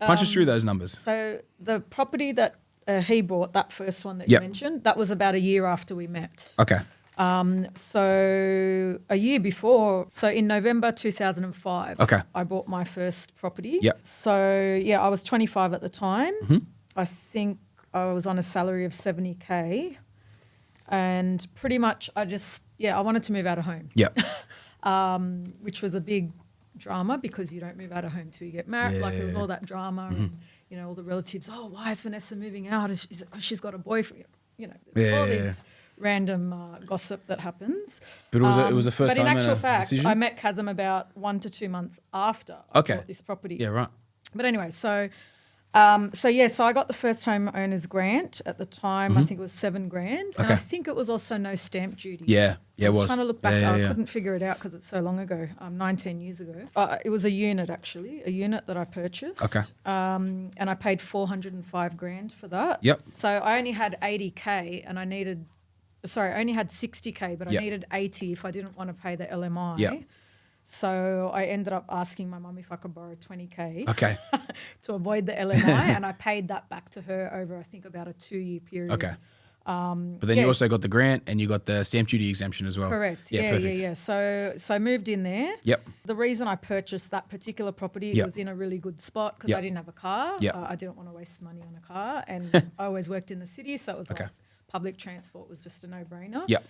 Punch us through those numbers. So the property that he bought, that first one that you mentioned, that was about a year after we met. Okay. So a year before, so in November 2005, I bought my first property. Yep. So I was 25 at the time. I think I was on a salary of 70K, and pretty much I wanted to move out of home. Yep. Which was a big drama because you don't move out of home till you get married. Like it was all that drama and, you know, all the relatives, oh, why is Vanessa moving out? Is it because she's got a boyfriend? You know, there's all this random gossip that happens. But it was a first time But in actual fact, decision? I met Kazim about 1 to 2 months after I bought this property. Yeah, right. But anyway, so I got the first home owners grant at the time. I think it was $7,000, and I think it was also no stamp duty. Yeah, it was. I was trying to look back. Yeah, I couldn't figure it out because it's so long ago. 19 years ago. It was a unit actually, a unit that I purchased. Okay. And I paid $405,000 for that. Yep. So I only had 80K, and I only had 60K, but I needed 80 if I didn't want to pay the LMI. Yep. So I ended up asking my mum if I could borrow 20K to avoid the LMI, and I paid that back to her over, I think, about a 2-year period. Okay. But then you also got the grant and you got the stamp duty exemption as well. Correct. Perfect. Yeah. So I moved in there. Yep. The reason I purchased that particular property was in a really good spot because I didn't have a car. Yep. I didn't want to waste money on a car, and I always worked in the city, so it was like public transport was just a no-brainer. Yep.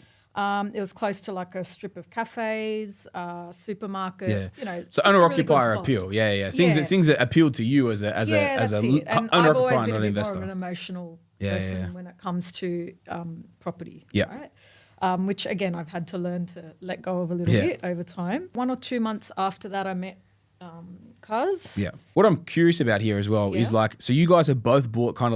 It was close to like a strip of cafes, supermarket. Yeah. You know, so just a owner really good occupier spot. appeal. Yeah. Things that appeal to you as a that's it. And owner I've always occupier, been not a an bit investor. more of an emotional person when it comes to property. Yeah. Right? Which again I've had to learn to let go of a little bit over time. 1 or 2 months after that, I met Kuz. Yeah. What I'm curious about here as well is like, so you guys have both bought kind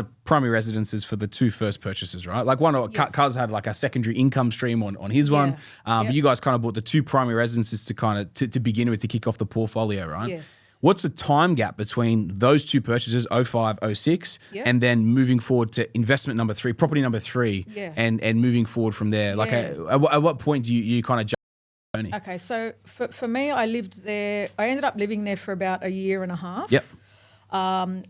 of primary residences for the two first purchases, right? Like Kuz had like a secondary income stream on his one. But you guys kind of bought the two primary residences to begin with, to kick off the portfolio, right? Yes. What's the time gap between those two purchases, 05, 06, and then moving forward to investment number 3, property number 3, and moving forward from there? Like at what point do you kind of jump? Okay, so for me, I ended up living there for about a year and a half. Yep.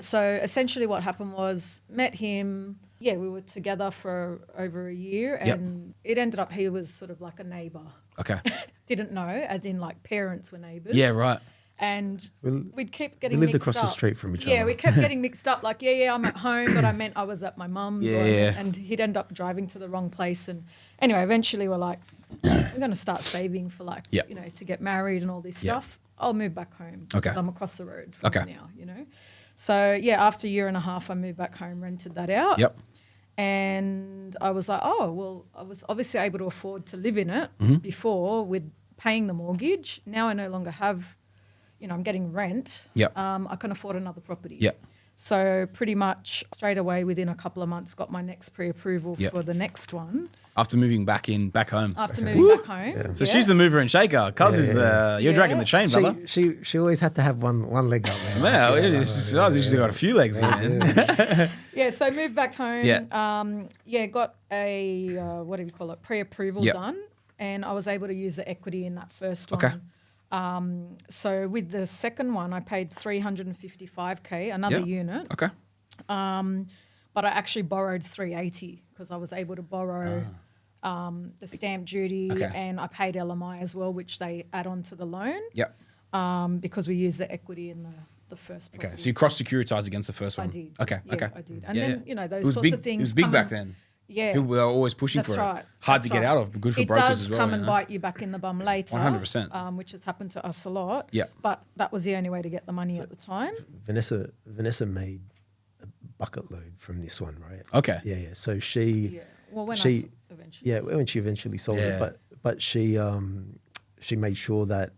So essentially what happened was, met him, we were together for over a year, and it ended up he was sort of like a neighbour. Okay. Didn't know, as in like parents were neighbours. Yeah, right. And we'd keep getting We lived mixed across the up. street from each other. Yeah, we kept getting mixed up. Like, I'm at home, but I meant I was at my mum's. And he'd end up driving to the wrong place. And anyway, eventually we're like, we're going to start saving for to get married and all this stuff. I'll move back home because I'm across the road from now, So, after a year and a half, I moved back home, rented that out. Yep. And I was like, I was obviously able to afford to live in it before with paying the mortgage. Now I no longer have, I'm getting rent. Yep. I can afford another property. Yep. So pretty much straight away within a couple of months got my next pre-approval for the next one. After moving back home. After moving back home. So she's the mover and shaker. Kuz is you're dragging the chain, brother. She always had to have one leg up, man. Well, she's got a few legs, man. Yeah, so moved back home. Yeah. Got a, what do you call it, pre-approval done. And I was able to use the equity in that first one. Okay. So with the second one, I paid $355K, another unit. Okay. But I actually borrowed 380 because I was able to borrow the stamp duty and I paid LMI as well, which they add on to the loan. Yep. Because we used the equity in the first property. Okay, so you cross-securitized against the first one. I did. Okay, Yeah, I did. And then, those sorts of things. It was big back then. Yeah. People were always pushing for it. Hard to get out of, but good for brokers as well. It does come and bite you back in the bum later. 100%. Which has happened to us a lot. Yeah. But that was the only way to get the money at the time. Vanessa made a bucket load from this one, right? Okay. Yeah. So she. Yeah. Well, when she, eventually. Yeah, when she eventually sold it, but she made sure that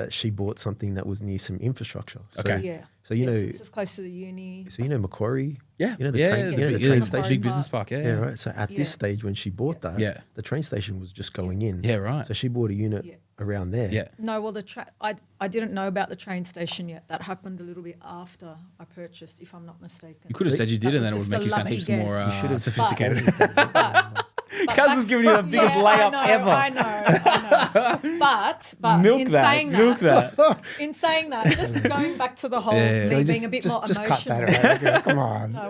she bought something that was near some infrastructure. So, Okay. Yeah. So you know, this is close to the uni. So Macquarie. Yeah. You know the the train station. big business park. Yeah. Yeah, right. So at this stage, when she bought that, the train station was just going in. Yeah, right. So she bought a unit around there. Yeah. No, well, I didn't know about the train station yet. That happened a little bit after I purchased, if I'm not mistaken. You could have said you did, and then it would make you sound heaps more sophisticated. Kuz was giving you the biggest layup ever. I know. But milk that. In saying that, just going back to the whole me being a bit more emotional. Just cut that out. Come on. No.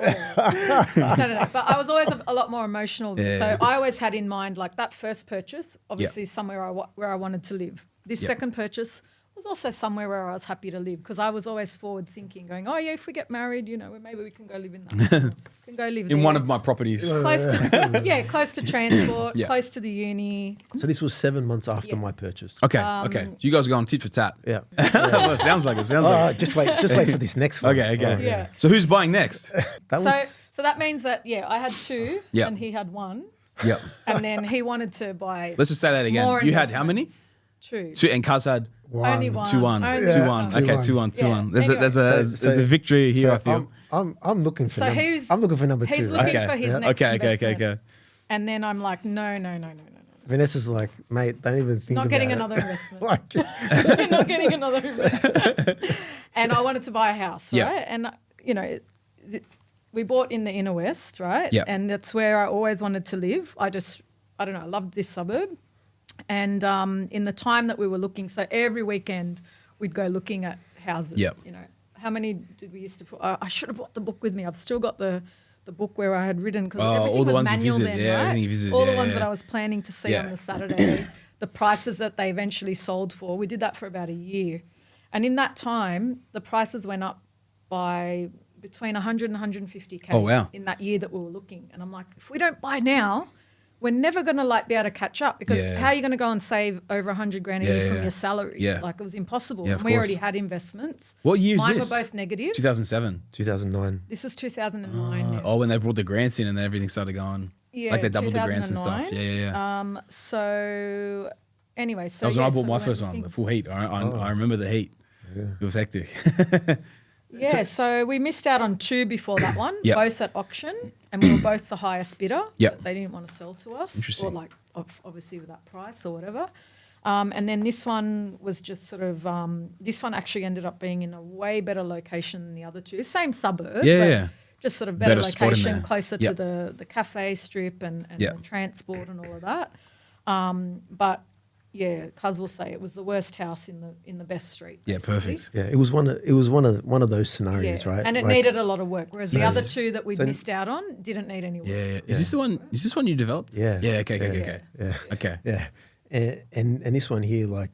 But I was always a lot more emotional. Yeah. So I always had in mind, like, that first purchase, obviously somewhere where I wanted to live. This second purchase was also somewhere where I was happy to live because I was always forward thinking, going, oh yeah, if we get married, maybe we can go live in that. Can go live in there. one of my properties. Close to transport, close to the uni. So this was 7 months after my purchase. Okay. So you guys are going tit for tat. Yeah. Well, it sounds like it. Just wait for this next one. Okay. Yeah. So who's buying next? So that means that I had two and he had one. Yep. And then he wanted to buy. Let's just say that again. You had how many? Two. Two, and Kuz had only one. 2-1. Only 2-1. Okay, 2-1. 2-1. There's a victory here. I feel. I'm looking for. I'm looking for number two. He's looking for his next investment. Okay. And then I'm like, no. Vanessa's like, mate, don't even think about it. Not getting another investment. Not getting another investment. And I wanted to buy a house, right? And we bought in the inner west, right? Yeah. And that's where I always wanted to live. I don't know, I loved this suburb. And in the time that we were looking, so every weekend we'd go looking at houses. Yep. How many did we used to put? I should have brought the book with me. I've still got the book where I had written because everything all the was ones manual you then, visited, right? everything you visited, all the ones that I was planning to see on Yeah. the Saturday, the prices that they eventually sold for. We did that for about a year. And in that time, the prices went up by between 100 and 150K Oh, wow. in that year that we were looking. And I'm like, if we don't buy now, we're never going to be able to catch up because how are you going to go and save over 100 grand a year from your salary? Yeah. Like, it was impossible. Yeah, and of we course. already had investments. What year is Mine this? were both negative. 2007. 2009. This was 2009. Oh, when they brought the grants in and then everything started going. Yeah, like they doubled the grants and stuff. 2009. Yeah. So anyway, That was when I bought my we first went one, looking. the full heat. I remember the heat. Yeah. It was hectic. Yeah, so we missed out on two before that one, Yep. both at auction, and we were both the highest bidder. Yep. But they didn't want to sell to us, Interesting. or like obviously with that price or whatever. And then this one was just sort of this one actually ended up being in a way better location than the other two. Same suburb, Yeah. just sort of better spot in location, there. closer Yep. to the cafe strip and Yep. the transport and all of that. But yeah, Kuz will say it was the worst house in the best street. Yeah, basically. perfect. Yeah, it was one of those scenarios, right? And it Like- needed a lot of work, whereas the Yes. other two that we So- missed out on didn't need any work. Yeah. Is this the one? Is this one you developed? Yeah. Yeah. Okay. Yeah. Okay. Yeah, and this one here, like,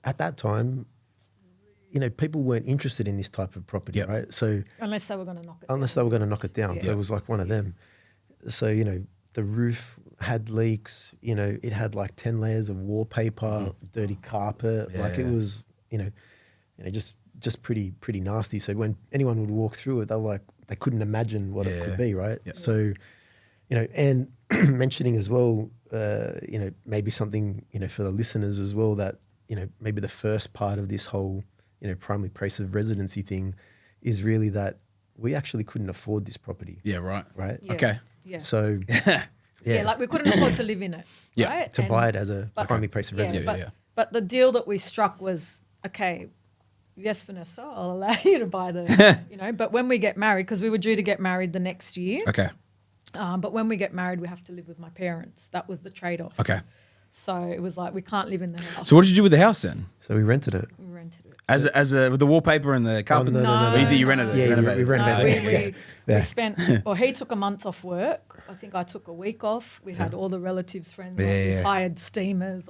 at that time, people weren't interested in this type of property, Yep. right? So Unless they were going to knock it unless they were going to knock it down, so Yeah. it was like one of them. So the roof had leaks. It had like 10 layers of wallpaper, dirty carpet. Yeah, like it yeah. was, just pretty nasty. So when anyone would walk through it, they couldn't imagine what it could be, right? Yep. So, and mentioning as well, maybe something, for the listeners as well, that, maybe the first part of this whole, primary place of residency thing is really that we actually couldn't afford this property. Yeah. Right. Right. Yeah. Okay. Yeah. So Yeah, like we couldn't afford to live in it. Yeah, right? To buy it as a primary place of Yeah, residence. but the deal that we struck was, okay, yes, Vanessa, I'll allow you to buy the, but when we get married, because we were due to get married the next year. Okay. But when we get married, we have to live with my parents. That was the trade-off. Okay. So it was like, we can't live in the house. So what did you do with the house then? So we rented it. We rented it. With the wallpaper and the carpets? no. You rented it? Yeah, renovated we it. renovated. We spent, he took a month off work. I think I took a week off. We had all the relatives, friends. We hired steamers.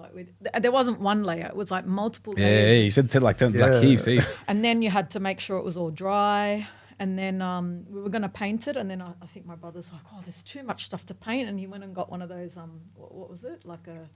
There wasn't one layer. It was like multiple Yeah, layers. you said like heaves. And then you had to make sure it was all dry. And then we were going to paint it. And then I think my brother's like, oh, there's too much stuff to paint. And he went and got one of those, what was it? Like a...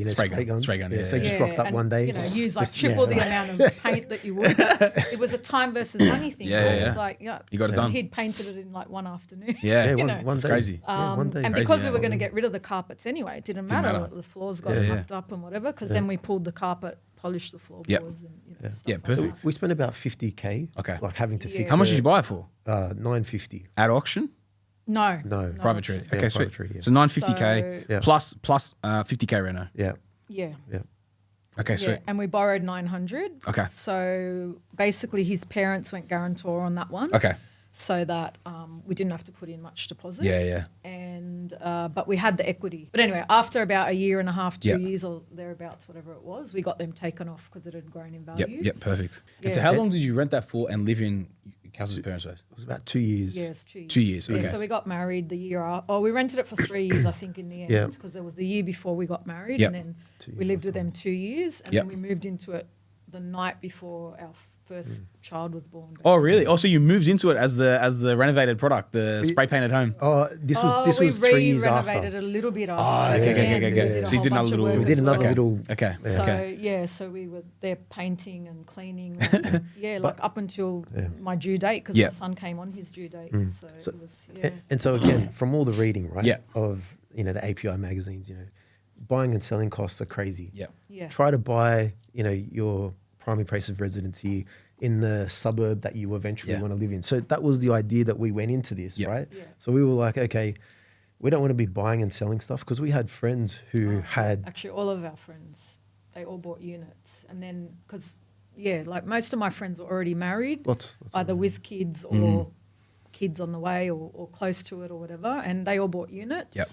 spray gun. Spray gun, So he just rocked up one day. Use like triple the amount of paint that you would. But it was a time versus money thing. It was like, you got it done. He'd painted it in like one afternoon. Yeah, one day. Crazy. One day. And because we were going to get rid of the carpets anyway, it didn't matter. The floors got mucked up and whatever, because then we pulled the carpet, polished the floorboards and stuff like perfect. So we spent about 50K. Okay. Like having to fix How much it. did you buy it for? 950. At auction? No. Private trade. Yeah, Okay, sweet. private trade, yeah. So 950K So- plus 50K Reno. Yeah. Yeah. Yeah. Okay, sweet. Yeah, and we borrowed 900. Okay. So basically his parents went guarantor on that one. Okay. So that we didn't have to put in much deposit. Yeah. And but we had the equity. But anyway, after about a year and a half, 2 Yeah. years or thereabouts, whatever it was, we got them taken off because it had grown in value. Yep, perfect. And so Yeah. how long did you rent that for and live in Kuz's parents' place? It was about 2 years. Yes, 2 years. 2 years, Yeah, okay. so we got married the year after. Oh, we rented it for 3 years, I think, in the end, Yeah. because there was the year before we got married, Yep. and then 2 we years lived with them 2 years, and Yep. then we moved into it the night before our first child was born. Oh, really? Oh, so you moved into it as the renovated product, the spray painted home. Oh, this was we 3 years renovated after. a little bit after. okay. And we did a So you whole did another bunch of little- work We We did as another well. little. Okay. So Okay. so we were there painting and cleaning, and, like up until my due date, because Yeah. my son came on his due date. So it was And so again, from all the reading, right? Yeah. Of the API magazines, buying and selling costs are crazy. Yeah. yeah. Try to buy, your primary place of residency in the suburb that you eventually Yeah. want to live in. So that was the idea that we went into this, Yeah. right? Yeah. So we were like, okay, we don't want to be buying and selling stuff, because we had friends who had Actually, all of our friends, they all bought units, and then because like most of my friends were already married, what's either with kids or kids on the way or close to it or whatever, and they all bought units. Yep.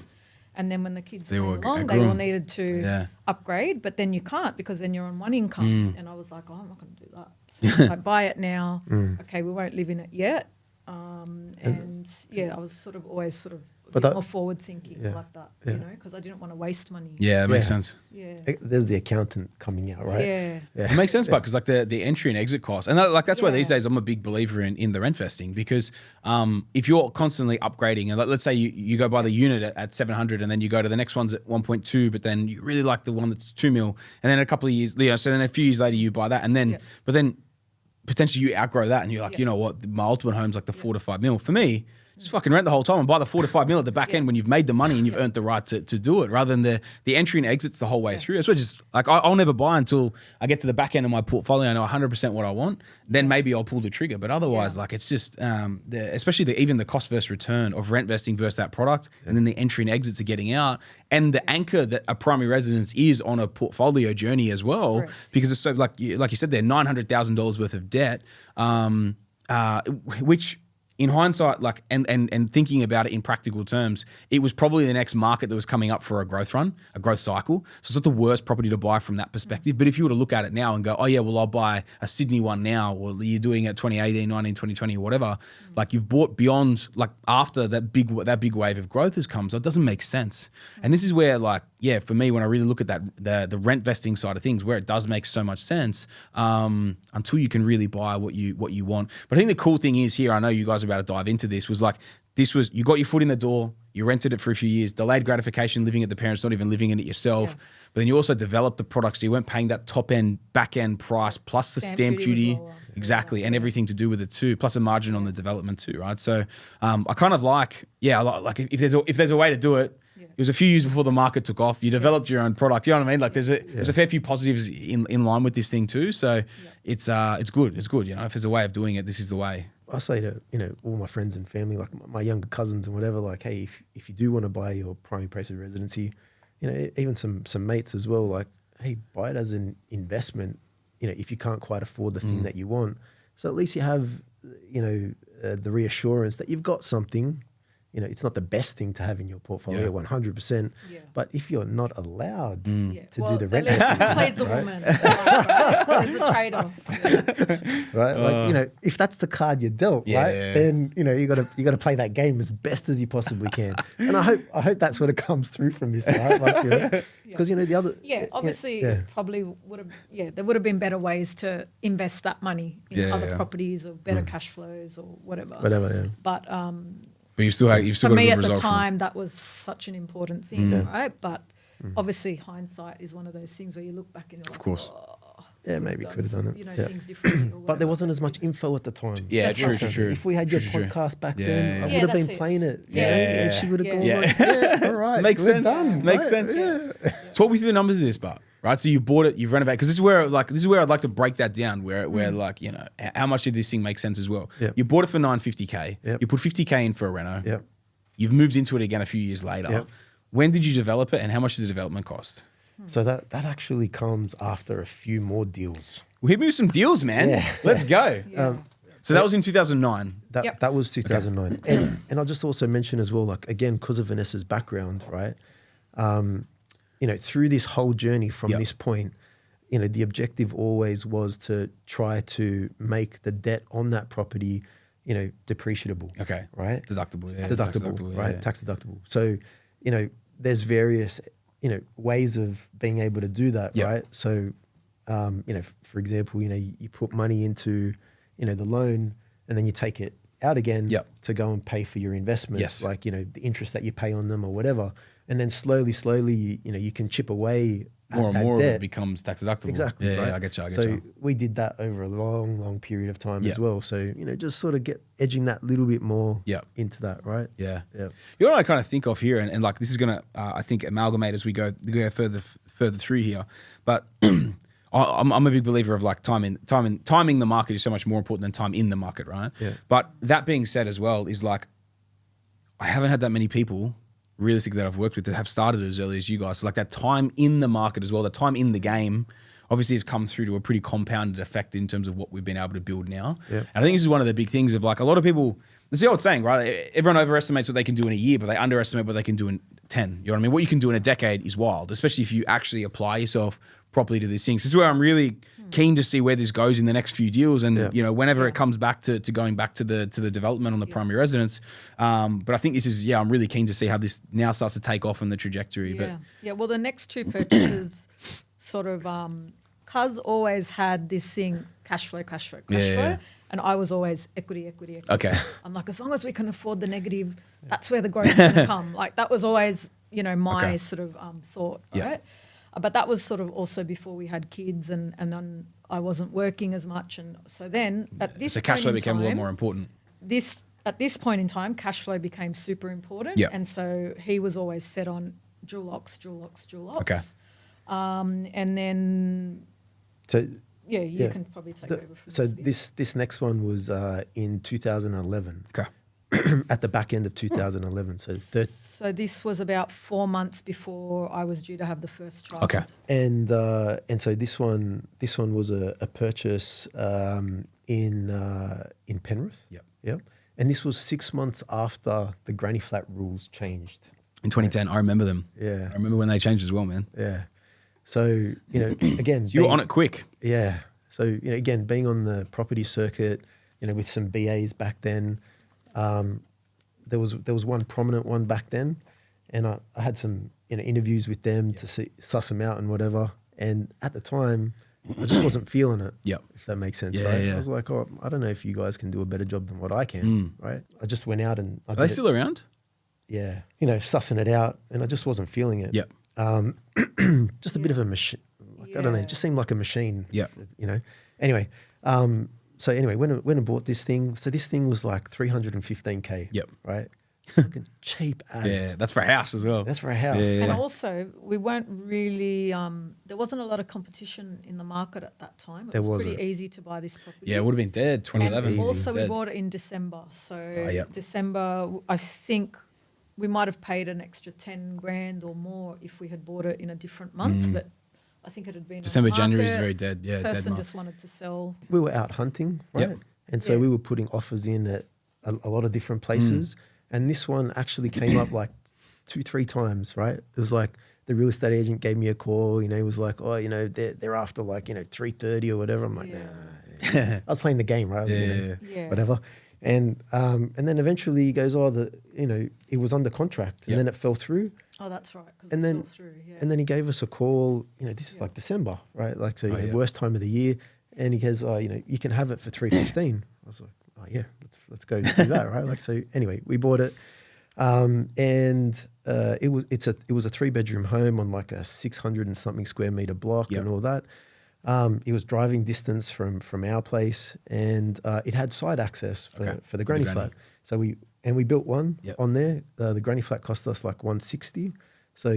And then when the kids They came all along, grew they all 'em. needed to Yeah. upgrade, but then you can't, because then you're on one income. And I was like, I'm not going to do that. So I was like, buy it now. Okay, we won't live in it yet. And I was sort of always sort of a But bit that- more forward thinking like that, Yeah. because I didn't want to waste money. Yeah, that makes Yeah. sense. Yeah. there's the accountant coming out, right? Yeah. It makes sense, but because like the entry and exit costs, and that's why these Yeah. days I'm a big believer in the rentvesting, because if you're constantly upgrading, and let's say you go buy the unit at 700, and then you go to the next one's at 1.2, but then you really like the one that's 2 mil, and then a couple of years, so then a few years later you buy that, and then but then potentially you outgrow that, and you're like, you know what, my ultimate home's like the 4 to 5 mil. For me, just fucking rent the whole time and buy the 4 to 5 mil at the back end when you've made the money and you've earned the right to do it, rather than the entry and exits the whole way through. So just like I'll never buy until I get to the back end of my portfolio. I know 100% what I want. Then maybe I'll pull the trigger. But otherwise, like it's just especially even the cost versus return of rent vesting versus that product, and then the entry and exits are getting out, and the anchor that a primary residence is on a portfolio journey as well, Correct. because it's so like you said there, $900,000 worth of debt, which. In hindsight, like and thinking about it in practical terms, it was probably the next market that was coming up for a growth run, a growth cycle. So it's not the worst property to buy from that perspective. But if you were to look at it now and go, oh yeah, well I'll buy a Sydney one now, or you're doing it 2018, 19, 2020 or whatever, like you've bought beyond, like after that big wave of growth has come. So it doesn't make sense. And this is where for me, when I really look at that, the rent vesting side of things, where it does make so much sense, until you can really buy what you want. But I think the cool thing is here, I know you guys are about to dive into this, was you got your foot in the door, you rented it for a few years, delayed gratification, living at the parents, not even living in it yourself. Yeah. But then you also developed the product, so you weren't paying that top end, back end price plus the stamp duty. was lower. Exactly, and everything to do with it too, plus a margin on the development too, right? So I kind of like if there's a way to do it, It was a few years before the market took off. You developed your own product. You know what I mean? Like there's a fair few positives in line with this thing too. So it's good. It's good. You know, if there's a way of doing it, this is the way. I say to, all my friends and family, like my younger cousins and whatever, like, hey, if you do want to buy your primary place of residency, even some mates as well, like, hey, buy it as an investment, if you can't quite afford the thing that you want. So at least you have, the reassurance that you've got something. It's not the best thing to have in your portfolio, 100%. Yeah. But if you're not allowed to do the rent, plays the woman. There's a trade-off, right? Like if that's the card you're dealt, right? Then you got to play that game as best as you possibly can. And I hope that's what it comes through from this, right? Like, because the other, obviously, it probably would have, there would have been better ways to invest that money in other properties or better cash flows or whatever. But you've still got a good result. For me at the time, that was such an important thing, right? But obviously, hindsight is one of those things where you look back and you're like, of course. Maybe could have done it. Things differently. But there wasn't as much info at the time. Yeah, true. If we had your podcast back then, I would have been playing it. And she would have gone, all right. Makes sense. Done, Makes sense. Talk me through the numbers of this, but. Right, so you bought it, you've renovated, because this is where I'd like to break that down. Where like how much did this thing make sense as well? Yep. You bought it for $950K. Yep. You put $50K in for a reno. Yep. You've moved into it again a few years later. Yep. When did you develop it, and how much did the development cost? So that actually comes after a few more deals. Well, hit me with some deals, man. Yeah. Let's go. Yeah. So that was in 2009. That was 2009, and I'll just also mention as well, like again, because of Vanessa's background, right? Through this whole journey from this point, the objective always was to try to make the debt on that property, depreciable. Okay. Right? Deductible. Yeah. Deductible, right? Yeah. Tax deductible. So, there's various, ways of being able to do that, right? So, for example, you put money into, the loan and then you take it out again to go and pay for your investments, Yes. like, the interest that you pay on them or whatever. And then slowly, you can chip away More and at more debt. of it becomes tax deductible. Exactly. Yeah, right? I get you. So we did that over a long, long period of time as well. So, just sort of edging that little bit more into that, right? Yeah. Yeah. You know what I kind of think of here, and like this is going to, I think, amalgamate as we go further through here. But I'm a big believer of like timing the market is so much more important than time in the market, right? Yeah. But that being said as well is like, I haven't had that many people realistically that I've worked with that have started as early as you guys. So like that time in the market as well, the time in the game, obviously has come through to a pretty compounded effect in terms of what we've been able to build now. Yeah. And I think this is one of the big things of like a lot of people, it's the old saying, right? Everyone overestimates what they can do in a year, but they underestimate what they can do in 10. You know what I mean? What you can do in a decade is wild, especially if you actually apply yourself properly to these things. This is where I'm really keen to see where this goes in the next few deals, and whenever it comes back to going back to the development on the primary residence. But I think this is I'm really keen to see how this now starts to take off on the trajectory. Well, the next two purchases sort of Kuz always had this thing cash flow, and I was always equity. Okay. I'm like, as long as we can afford the negative, that's where the growth is going to come. Like that was always my sort of thought, right? But that was sort of also before we had kids, and then I wasn't working as much, and so then at this cash flow became a lot more important. At this point in time, cash flow became super important, and so he was always set on dual locks. Okay. And then you can probably take over from so this next one was in 2011. Okay. At the back end of 2011. So this was about 4 months before I was due to have the first child. Okay. And so this one was a purchase in Penrith. Yep. And this was 6 months after the granny flat rules changed. In 2010, I remember them. Yeah. I remember when they changed as well, man. Yeah. So, again. You were on it quick. Yeah. So, again, being on the property circuit, with some BAs back then, there was one prominent one back then, and I had some interviews with them to suss them out and whatever. And at the time, I just wasn't feeling it. If that makes sense, right? Yeah. I was like, I don't know if you guys can do a better job than what I can, right? I just went out and Are they still around? Yeah, sussing it out, and I just wasn't feeling it. Just a bit of a machine. I don't know, it just seemed like a machine. Anyway. So anyway, when I bought this thing, so this thing was like $315K. Yep. Right. fucking cheap as. Yeah, that's for a house as well. That's for a house. Yeah. And also, we weren't really, there wasn't a lot of competition in the market at that time. It There was wasn't. pretty easy to buy this property. Yeah, it would have been dead, 2011. And easy. also, we Dead. bought it in December. So, yep. December, I think we might have paid an extra 10 grand or more if we had bought it in a different month. But I think it had been December, on the January is market. very dead. Yeah, dead Person month. just wanted to sell. We were out hunting, right? Yep. And so Yeah. we were putting offers in at a lot of different places. And this one actually came up like 2-3 times, right? It was like the real estate agent gave me a call, he was like, oh, they're after like, 3:30 or whatever. I'm like, Yeah. nah. I was playing the game, right? Yeah. Whatever. And then eventually he goes, it was under contract and Yep. then it fell through. Oh, that's right. Because And it then- fell through. Yeah. And then he gave us a call, this is like December, right? Like, so, yeah. worst time of the year. And he goes, you can have it for 315. I was like, oh yeah, let's go do that, right? Like, so anyway, we bought it. It was a 3-bedroom home on like a 600 and something square meter block Yep. and all that. It was driving distance from our place, and it had side access for the granny granny. flat. So we built one Yep. on there. The granny flat cost us like 160. So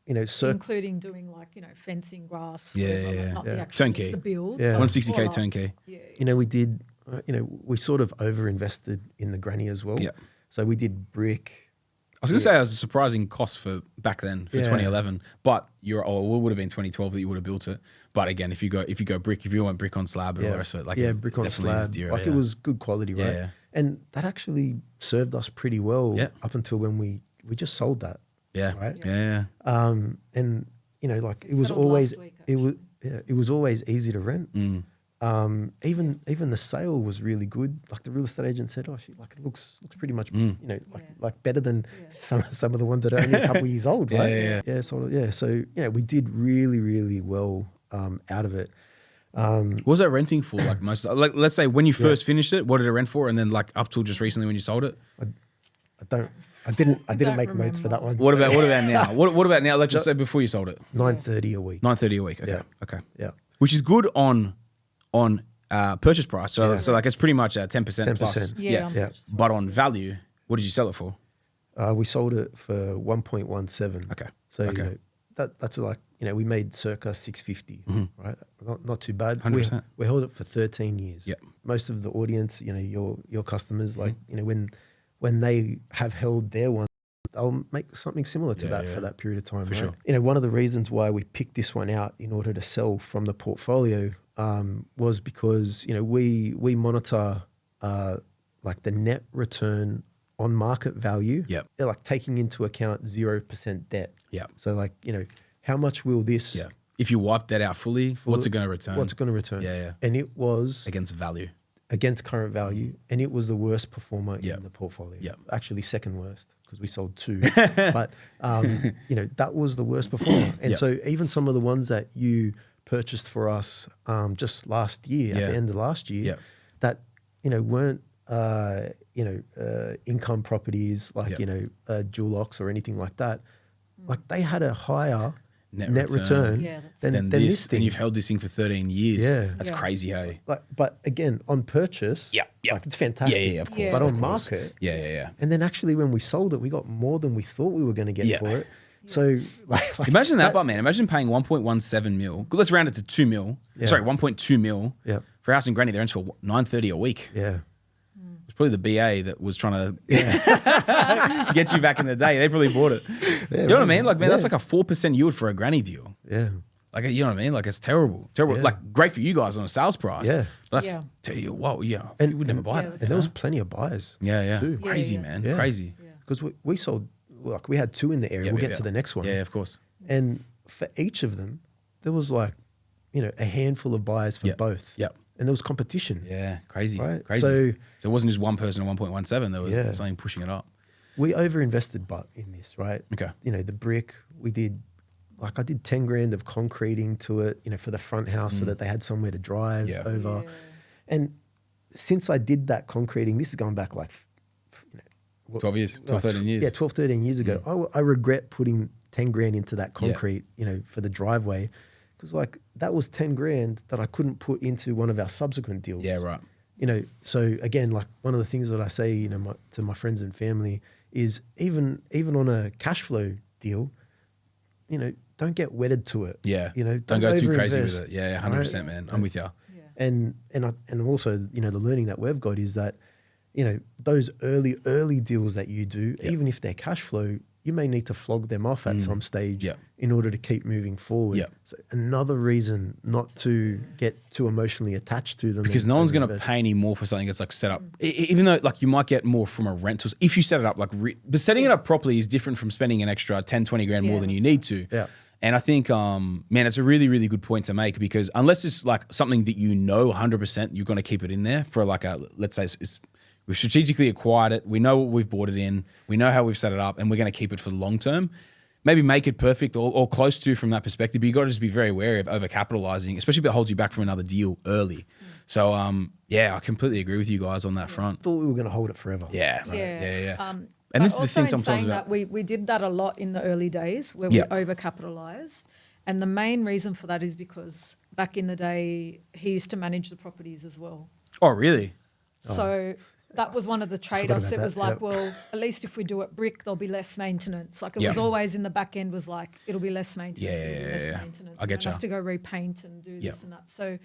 Including doing like, fencing, grass, Yeah, whatever, yeah, like not yeah. the actual, Turnkey. just the build. Yeah. like, 160K more like- turnkey. Yeah. we did, we sort of over invested in the granny as well. Yep. So we did brick. I was going to say it was a surprising cost for back then for Yeah. 2011, but it would have been 2012 that you would have built it. But again, if you go brick, if you want brick on slab and all the rest of it, like brick on definitely is slab. dearer, Like yeah. it was good quality, right? Yeah. And that actually served us pretty well Yeah. up until when we just sold that. Yeah, Right? yeah. And like it It was settled always last week, it was always easy to rent. Mm. Even the sale was really good. Like the real estate agent said, oh, it looks pretty much like better than some of the ones that are only a couple of years old, right? Yeah. So we did really, really well out of it. What was that renting for? Like let's say when you first finished it, what did it rent for? And then like up till just recently when you sold it? I didn't don't make notes for that one. What about now? What about now? Let's just say before you sold it, $930 a week. $930 a week. Okay, Yeah. okay, Yeah. which is good on purchase price. So Yeah. so like it's pretty much 10% plus. 10%. Yeah. Yeah. But on value, what did you sell it for? We sold it for 1.17. Okay. So Okay. that's like we made circa 650, right? Not too bad. 100%. We held it for 13 years. Yep. Most of the audience, your customers, like when they have held their one, they'll make something similar to that for that period of time. For right? sure. One of the reasons why we picked this one out in order to sell from the portfolio was because we monitor like the net return on market value. Yep. They're like taking into account 0% debt. Yep. So like how much will this? Yeah. If you wipe that out fully, what's it going to return? What's it going to return? Yeah. And it was Against value. against current value, and it was the worst performer Yep. in the portfolio. Yep. Actually, second worst because we sold 2. But that was the worst performer. And Yep. so even some of the ones that you purchased for us just last year, at Yeah. the end of last year, Yep. that weren't income properties like Dulux or anything like that. Like they had a higher net return Yeah, that's than this thing. And you've held this thing for 13 years. Yeah. That's Yeah. crazy, hey? Like, but again, on purchase, Yeah, yeah. like it's fantastic. Yeah, of course. Yeah. But of on course. market, Yeah. and then actually when we sold it, we got more than we thought we were going to get Yeah. for it. So like Imagine that, but man, imagine paying 1.17 mil. Let's round it to 2 mil. Yeah. Sorry, 1.2 mil. Yeah. For House and Granny, they're for $930 a week. yeah, It's probably the BA that was trying to get you back in the day. They probably bought it. You know what I mean? Like, man, that's like a 4% yield for a granny deal. yeah, Like, you know what I mean? Like, it's terrible. Terrible. Yeah. Like, great for you guys on a sales price. Yeah. But that's, Yeah. tell you, whoa, yeah. And- You would never buy yeah, that. that's and there was plenty of buyers. Yeah. too. Yeah, Crazy, yeah. man. Yeah. Crazy. Because we sold, like we had 2 in the area. We'll get to the next one. Yeah, of course. And for each of them, there was like, a handful of buyers for Yep. both. Yep. And there was competition. Yeah, crazy. Right. Crazy. So So it wasn't just one person at 1.17. There was Yeah. something pushing it up. we overinvested in this, right? Okay. The brick, we did, like I did 10 grand of concreting to it, for the front house so that they had somewhere to drive Yeah. over. Yeah. And since I did that concreting, this is going back like, 12 years, 12, 13 years. Yeah, 12, 13 years ago. I regret putting 10 grand into that concrete, for the driveway. Because like that was 10 grand that I couldn't put into one of our subsequent deals. Yeah, right. So again, like one of the things that I say, to my friends and family is even on a cash flow deal, don't get wedded to it. Yeah. Don't go too crazy with overinvest, it. Yeah, 100%, right? man. I'm with you. And also, the learning that we've got is that, those early deals that you do, even if they're cash flow, you may need to flog them off at some stage in order to keep moving forward. Yep. So another reason not to get too emotionally attached to them. Because no one's going to pay any more for something that's like set up, even though like you might get more from a rental if you set it up like, but setting it up properly is different from spending an extra 10, 20 grand more than you need to. Yeah. And I think, man, it's a really, really good point to make because unless it's like something that 100% you're going to keep it in there for like let's say we've strategically acquired it. We know what we've bought it in. We know how we've set it up and we're going to keep it for the long term. Maybe make it perfect or close to from that perspective. But you got to just be very wary of overcapitalizing, especially if it holds you back from another deal early. So, I completely agree with you guys on that front. Thought we were going to hold it forever. Yeah. And this is the thing sometimes about we did that a lot in the early days where we overcapitalized. And the main reason for that is because back in the day, he used to manage the properties as well. Oh, really? So that was one of the trade-offs. It was like, Yep. well, at least if we do it brick, there'll be less maintenance. Like it was always in the back end was like, it'll be less maintenance. It'll be less maintenance. I get you. Don't have to go repaint and do this and that. So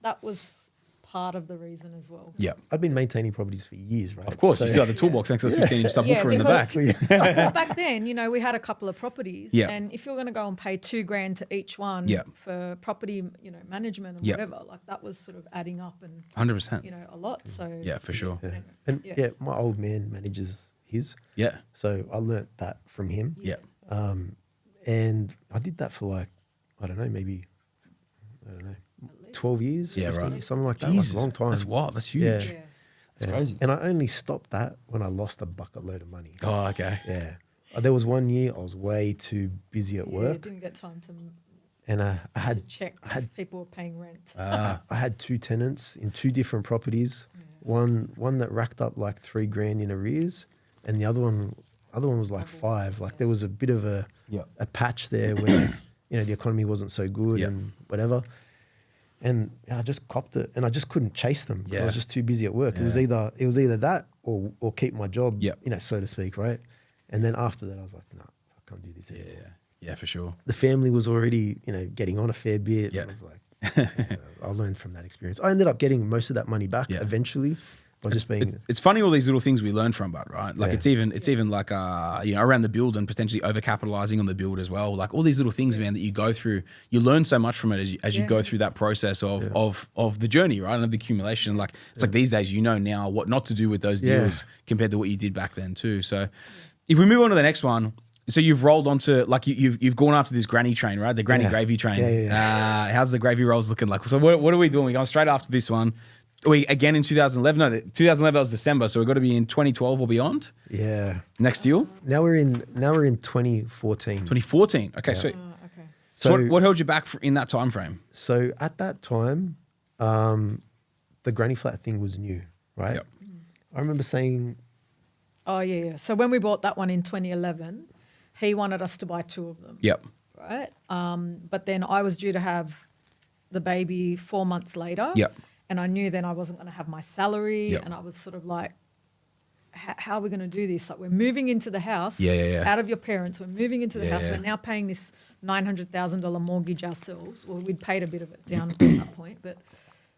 that was part of the reason as well. Yeah. I've been maintaining properties for years, right? Of course, you still have the toolbox next to the 15-inch subwoofer in the back. Because back then, we had a couple of properties, Yeah. and if you're going to go and pay $2,000 to each one for property, management and whatever, like that was sort of adding up and 100%. A lot. So Yeah, for sure. Yeah. And my old man manages his. Yeah. So I learnt that from him. Yeah. And I did that for maybe 12 years. Yeah, 15 right. years, something like that. Jesus, Like a long time. That's wild. That's huge. Yeah. That's crazy. And I only stopped that when I lost a bucket load of money. Oh, okay. Yeah. There was one year I was way too busy at work. didn't get time to And I had check if people were paying rent. I had 2 tenants in 2 different properties. One that racked up like $3,000 in arrears, and the other one was like 5. Like there was a bit of a patch there where the economy wasn't so good and whatever. And I just copped it, and I just couldn't chase them. I was just too busy at work. It was either that or keep my job, so to speak, right? And then after that, I was like, no, I can't do this anymore. Yeah, for sure. The family was already, getting on a fair bit. Yeah. And I was like, I learned from that experience. I ended up getting most of that money back eventually by just being. It's funny all these little things we learn from, but right, like it's even like around the build and potentially overcapitalizing on the build as well. Like all these little things, man, that you go through, you learn so much from it as you go through that process of the journey, right, and of the accumulation. Like it's like these days, now what not to do with those deals compared to what you did back then too. So if we move on to the next one. So you've rolled onto you've gone after this granny train, right? The granny gravy train. Yeah. How's the gravy rolls looking like? So what are we doing? We're going straight after this one. We again in 2011. No, 2011 was December, so we've got to be in 2012 or beyond. Yeah. Next deal. Now we're in 2014. 2014. Okay, sweet. Okay. So what held you back in that time frame? So at that time, the granny flat thing was new, right? Yep. I remember saying, Oh yeah. So when we bought that one in 2011, he wanted us to buy 2 of them. Yep. Right. But then I was due to have the baby 4 months later. Yep. And I knew then I wasn't going to have my salary. Yep. And I was sort of like, how are we going to do this? Like we're moving into the house out of your parents. We're moving into the house. We're now paying this $900,000 mortgage ourselves. Well, we'd paid a bit of it down at that point, but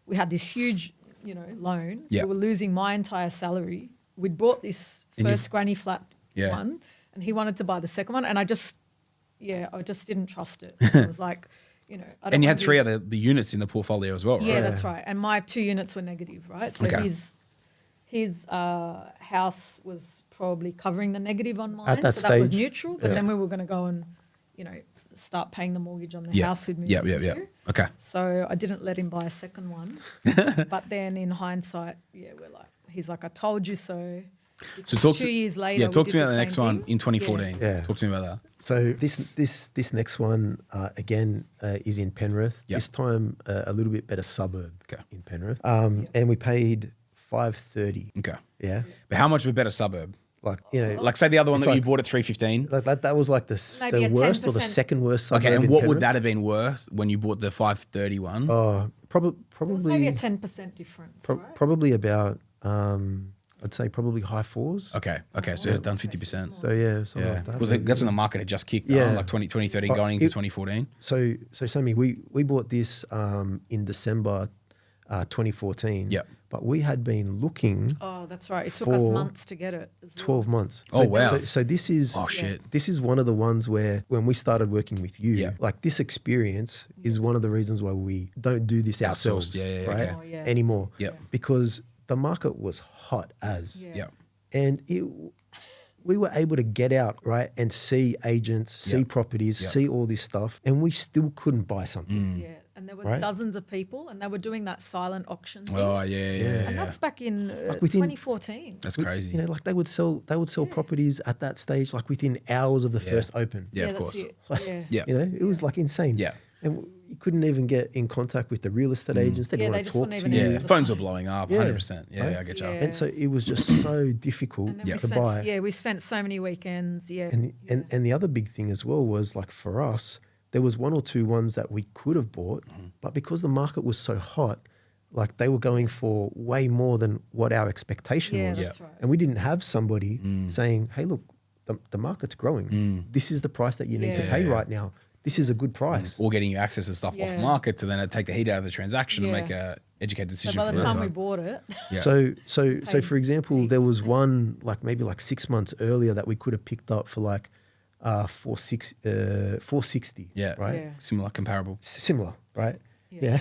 we had this huge, loan. Yep. We were losing my entire salary. We'd bought this first granny flat one, and he wanted to buy the second one, and I just didn't trust it. I was like, I don't And you had wanna 3 other the units in the portfolio as well, right? Yeah, that's right. And my 2 units were negative, right? So his house was probably covering the negative on mine, At that so that was stage, neutral. But then we were going to go and, start paying the mortgage on the house we'd moved into. Okay. So I didn't let him buy a second one. But then in hindsight, he's like, I told you so. So talk 2 years later. Yeah, talk we to me did about the next one thing. in 2014. Yeah. Talk to me about that. so this next one again is in Penrith. Yep. This time a little bit better suburb in Penrith. And we paid $530. Okay. Yeah. But how much of a better suburb? Like, Like say the other one It's that you like- bought at 315. like that was like Maybe the a worst or the 10%. second worst suburb. Okay, and in what would Penrith. that have been worth when you bought the 531? Oh, It was maybe probably a 10% difference, right? probably about I'd say probably high 4s. Okay. So you've done 50%. So yeah, something like that. Because that's when the market had just kicked. Yeah. Like 2013 going into 2014. So Sammy, we bought this in December 2014. Yep. But we had been looking. Oh, that's right. It took us months to get it. As well. 12 months. Oh, wow. So this is. Oh, shit. This is one of the ones where when we started working with you, like this experience is one of the reasons why we don't do this ourselves, Yeah, right? okay. Oh, yeah. Anymore. Yep. Because the market was hot as. Yeah. Yeah. And we were able to get out, right, and see agents, see properties, see all this stuff, and we still couldn't buy something. Yeah. And there were dozens of people, and they were doing that silent auction thing. Oh, yeah. And that's back in within- 2014. That's crazy. You know, like they would sell properties at that stage, like within hours of the first open. Yeah, of that's course. it. Yeah. Yeah. You know, it was like insane. Yeah. And you couldn't even get in contact with the real estate agents. They didn't Yeah, want they to just talk wouldn't to even you. answer Yeah, the phones were phone. blowing up, Yeah. 100%. Yeah, Right? I get you. Yeah. And so it was just so difficult And then to we spent, buy. we spent so many weekends. Yeah. And the other big thing as well was like for us, there was one or two ones that we could have bought, but because the market was so hot, like they were going for way more than what our expectation Yeah, was. that's right. And we didn't have somebody saying, hey, look, the market's growing. This is the price that you need to pay right now. This is a good price. Or getting you access to stuff off Yeah. market to then take the heat out of the transaction and Yeah. make a educated So decision by for the the time we side. bought it, Yeah. So for example, there was one like maybe like 6 months earlier that we could have picked up for like 460. Yeah. Right. Yeah. Similar, comparable. Similar, right? Yeah. Yeah.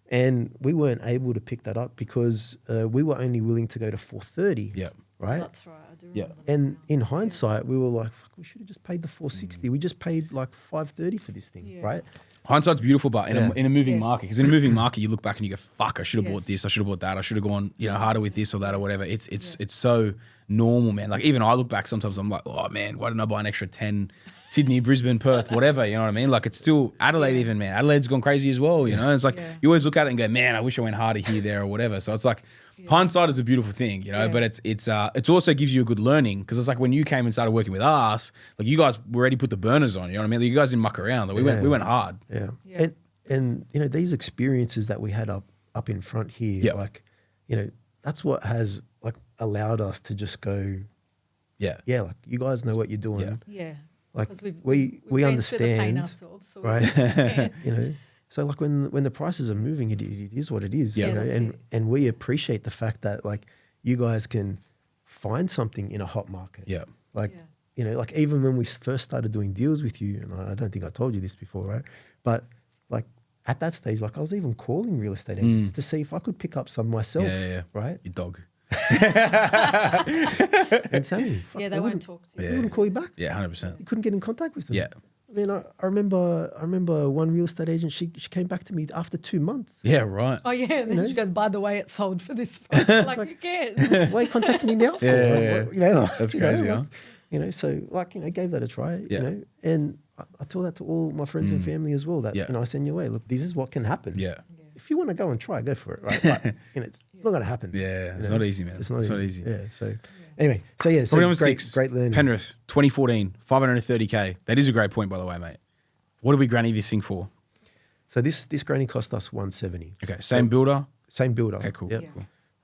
And we weren't able to pick that up because we were only willing to go to 430. Yeah. Right. that's right. I do Yeah. remember that And now. in hindsight, we were like, fuck, we should have just paid the 460. We just paid like 530 for this thing, Yeah. right? Hindsight's beautiful, but in a moving Yes. market, because in a moving market, you look back and you go, "Fuck, I should have bought Yes. this. I should have bought that. I should have gone, harder with this or that or whatever." It's so normal, man. Like even I look back sometimes, I'm like, "Oh man, why didn't I buy an extra 10 Sydney, Brisbane, Perth, whatever?" You know what I mean? Like it's still Adelaide, even man. Adelaide's gone crazy as well. It's like Yeah. you always look at it and go, "Man, I wish I went harder here, there, or whatever." So it's like. Hindsight is a beautiful thing, Yeah. but it's also gives you a good learning because it's like when you came and started working with us, like you guys already put the burners on, you know what I mean? Like you guys didn't muck around. Like we went hard. Yeah. Yeah. And these experiences that we had up in front here, Yeah. like, that's what has like allowed us to just go, Yeah. like you guys know what you're doing. Yeah. Like 'Cause we been through the pain understand, ourselves, so we right? understand. So like when the prices are moving, it is what it is. Yeah, that's it. And we appreciate the fact that like you guys can find something in a hot market. Yeah. Like Yeah. like even when we first started doing deals with you, and I don't think I told you this before, right? But like at that stage, like I was even calling real estate agents to see if I could pick up some myself. Yeah. Right? Your dog. And Sammy, Yeah, they won't talk to you. They wouldn't call you back. Yeah, 100%. You couldn't get in contact with them. Yeah. I mean, I remember one real estate agent. She came back to me after 2 months. Yeah, right. Oh yeah, and then she goes, by the way, it sold for this price. Like, who cares? Why are you contacting me now for? Yeah. That's crazy, huh? So like, gave that a try, Yeah. and I tell that to all my friends and family as well, that, Yeah. I send you away, look, this is what can happen. Yeah. If you want to go and try, go for it, right? But, it's not going to happen. Yeah, it's you know? not easy, man. It's not easy. easy. Yeah. So anyway, so Probably number great, 6. great learning. Penrith, 2014, 530K. That is a great point, by the way, mate. What did we granny this thing for? So this granny cost us 170. Okay, same builder. Same builder. Okay, cool. Yep. Yeah.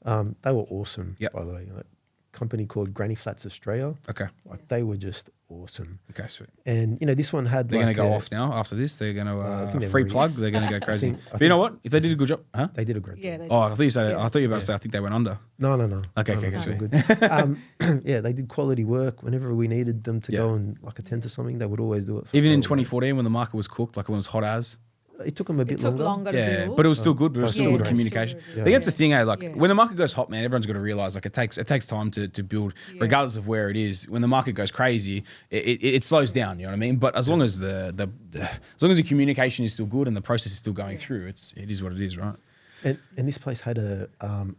Cool. They were awesome, Yep. by the way. Like, company called Granny Flats Australia. Okay. Like they were just awesome. Okay, sweet. And this one had They're like going to go off now after this. They're going I think to they've free already- plug. They're going to go crazy. I But you know what? If they did a good job, huh? They did a great Yeah, job. they Oh, I thought you said. Yeah. I thought you were about to say. I think they went under. No. Okay, No, okay, it's sweet. all good. Yeah, they did quality work. Whenever we needed them to Yeah. go and like attend to something, they would always do it. Even in Well, 2014 when the market was cooked, like when it was hot as. it took them a bit It took longer. longer to Yeah, build. but it was still good. But it was Yeah, still good it's communication. still I really think that's the good. thing. Like Yeah. when the market goes hot, man, everyone's got to realize like it takes time to build, Yeah. regardless of where it is. When the market goes crazy, it slows down. You know what I mean? But as long as as long as the communication is still good and the process is still going through, it is what it is, right? And this place had a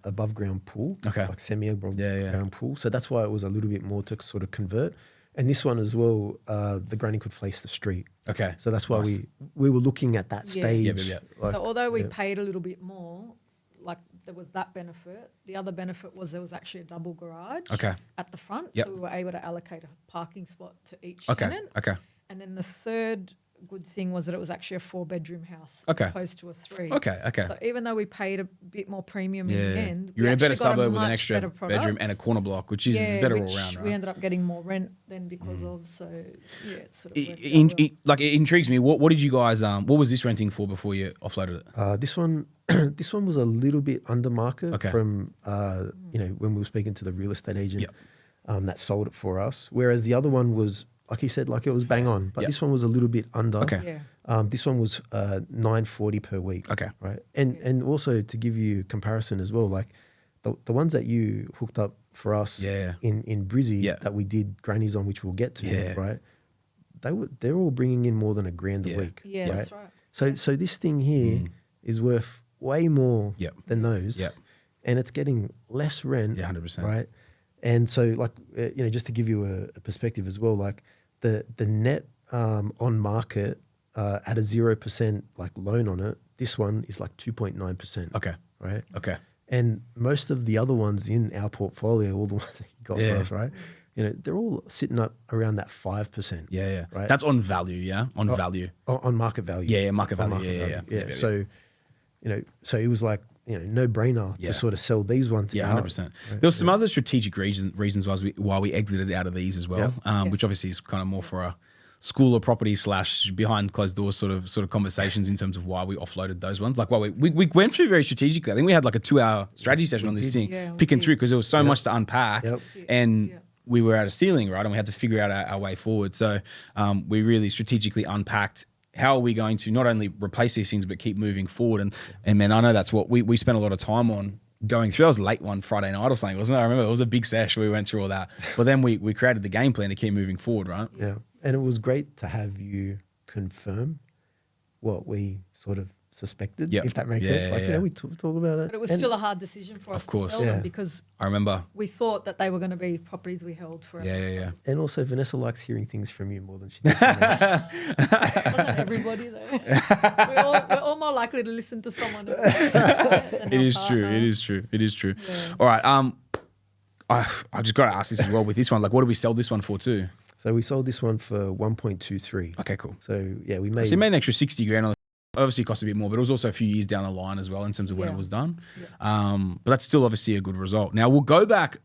above ground pool, Okay. like semi above Yeah. ground pool. So that's why it was a little bit more to sort of convert. And this one as well, the granny could face the street. Okay. So that's why Nice. we were looking at that Yeah. stage. Yeah. Like, So although we yeah. paid a little bit more, like there was that benefit. The other benefit was there was actually a double garage Okay. at the front. Yep. So we were able to allocate a parking spot to each Okay. tenant. Okay. And then the third good thing was that it was actually a 4-bedroom house Okay. as opposed to a 3. Okay. So even though we paid a bit more premium in the end, You're we in a better actually got suburb with an much extra better bedroom product. and a corner block, which is better all which around, right? we ended up getting more rent than because of. So yeah, it sort of worked out well. Like it intrigues me. What did you guys? What was this renting for before you offloaded it? This one, this one was a little bit under market Okay. from when we were speaking to the real estate agent Yep. that sold it for us. Whereas the other one was, like he said, like it was bang on. But Yep. this one was a little bit under. Okay. Yeah. This one was $940 per week. Okay. Right. And also to give you comparison as well, like the ones that you hooked up for us Yeah. in Brizzy Yeah. that we did grannies on, which we'll get to, Yeah. right? They're all bringing in more than $1,000 Yeah. a week. Yeah, that's right. So this thing here is worth way more Yep. than those. Yep. And it's getting less rent. Yeah, 100%. Right. And so like, just to give you a perspective as well, like the net on market at a 0% like loan on it, this one is like 2.9%. Okay. Right. Okay. And most of the other ones in our portfolio, all the ones that you got Yeah. for us, right? They're all sitting up around that 5%. Yeah. Right. That's on value. Yeah. On value. On market value. Yeah. Market On value. market Yeah. value. So, so it was like, no brainer Yeah. to sort of sell these ones. Yeah, out. 100%. There was some other strategic reasons why we exited out of these as well, which Yes. obviously is kind of more for a school of property / behind closed doors sort of conversations in terms of why we offloaded those ones. Like why we went through very strategically. I think we had like a 2-hour strategy session on this thing, Yeah, we picking did. through because there was so much to unpack, Yep. and Yeah. we were at a ceiling, right? And we had to figure out our way forward. So we really strategically unpacked how are we going to not only replace these things but keep moving forward. And man, I know that's what we spent a lot of time on going through. That was late one Friday night or something, wasn't it? I remember it was a big sesh. We went through all that. But then we created the game plan to keep moving forward, right? Yeah. And it was great to have you confirm what we sort of suspected, Yep. if that makes Yeah, sense. Like, yeah. we talk about it. But it was And- still a hard decision for us course. to sell Yeah. them because I remember. we thought that they were going to be properties we held forever. Yeah. And also, Vanessa likes hearing things from you more than she does from me. Wasn't everybody though? we're all more likely to listen to someone else than It our is true. partner. It is true. Yeah. All right. I just got to ask this as well with this one. Like, what do we sell this one for too? So we sold this one for 1.23. Okay, cool. So yeah, we made. So you made an extra 60 grand on it. Obviously it cost a bit more, but it was also a few years down the line as well in terms of when it Yeah. was done. But that's still obviously a good result. Now we'll go back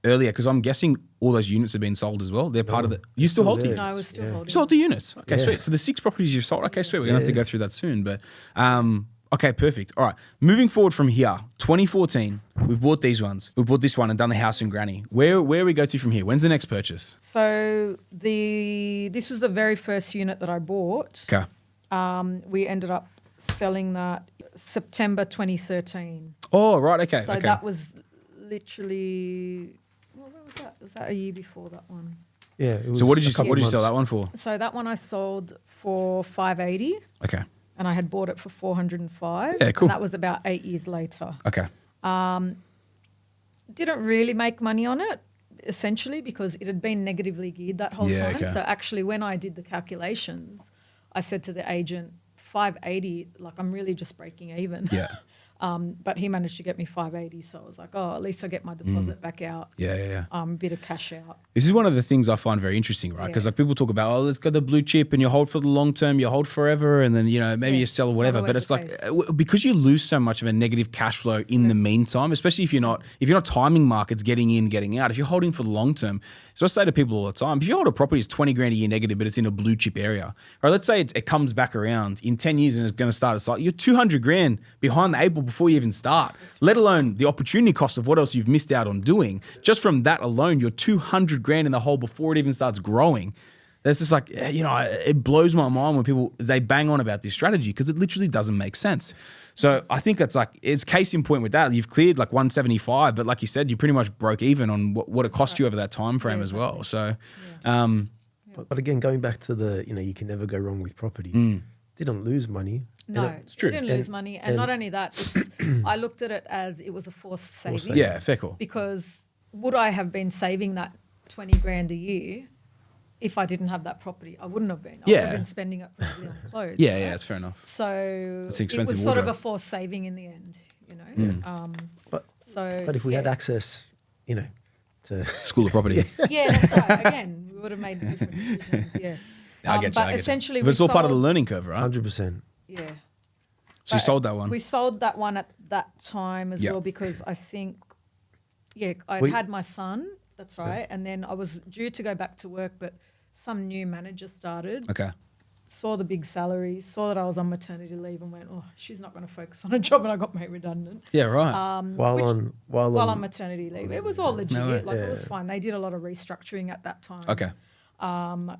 earlier because I'm guessing all those units have been sold as well. They're part of the. You still still hold the there. units? No, I was still Yeah. holding. You sold the units. Okay, Yeah. sweet. So the 6 properties you've sold. Okay, sweet. We're gonna have to Yeah. go through that soon. But okay, perfect. All right. Moving forward from here, 2014, we've bought these ones. We bought this one and done the house in Granny. Where we go to from here? When's the next purchase? So this was the very first unit that I bought. Okay. We ended up selling that September 2013. Oh, right. Okay. So okay. that was literally, when was that? Was that a year before that one? Yeah. It was So what did a you couple what did you sell months. that one for? So that one I sold for 580 Okay. and I had bought it for 405. Yeah, cool. And that was about 8 years later. Okay. Didn't really make money on it, essentially, because it had been negatively geared that whole Yeah, time. okay. So actually, when I did the calculations, I said to the agent, 580, like I'm really just breaking even. Yeah. But he managed to get me 580, so I was like, oh, at least I get my deposit back out. Yeah. Bit of cash out. This is one of the things I find very interesting, right? Because Yeah. like people talk about, oh, let's go the blue chip and you hold for the long term, you hold forever, and then maybe Yeah, you sell or it's not whatever. But always it's the like case. because you lose so much of a negative cash flow in the meantime, especially if you're not timing markets, getting in, getting out. If you're holding for the long term, so I say to people all the time, if you hold a property that's 20 grand a year negative, but it's in a blue chip area, or let's say it comes back around in 10 years and it's going to start a cycle, you're 200 grand behind the eight ball before you even start, let alone the opportunity cost of what else you've missed out on doing. Just from that alone, you're 200 grand in the hole before it even starts growing. That's just like, it blows my mind when people, they bang on about this strategy because it literally doesn't make sense. So I think it's case in point with that. You've cleared like 175, but like you said, you pretty much broke even on what it cost you over that time frame as well. So, But again, going back to the, you can never go wrong with property. Didn't lose money. No, it's true. we didn't lose money. And not only that, I looked at it as it was a forced saving. saving. yeah, fair call. Because would I have been saving that 20 grand a year if I didn't have that property? I wouldn't have been. I would Yeah. have been spending it probably on clothes. Yeah, right? yeah, it's fair enough. So It's an it expensive was sort of a wardrobe. forced saving in the end, But So but if we had access, to School of property. yeah, that's right. Again, we would have made different decisions. Yeah. I get you. But I get essentially, you. But it's all part of the sold- learning curve, right? 100%. Yeah. So you But sold that one. We sold that one at that time as Yeah. well because I think, I We- had my son. That's right. And then I was due to go back to work, but some new manager started. Okay. Saw the big salary, saw that I was on maternity leave, and went, "Oh, she's not going to focus on a job," and I got made redundant. Yeah, right. While While on on maternity leave, it was all legit. way. It was fine. They did a lot of restructuring at that time. Okay.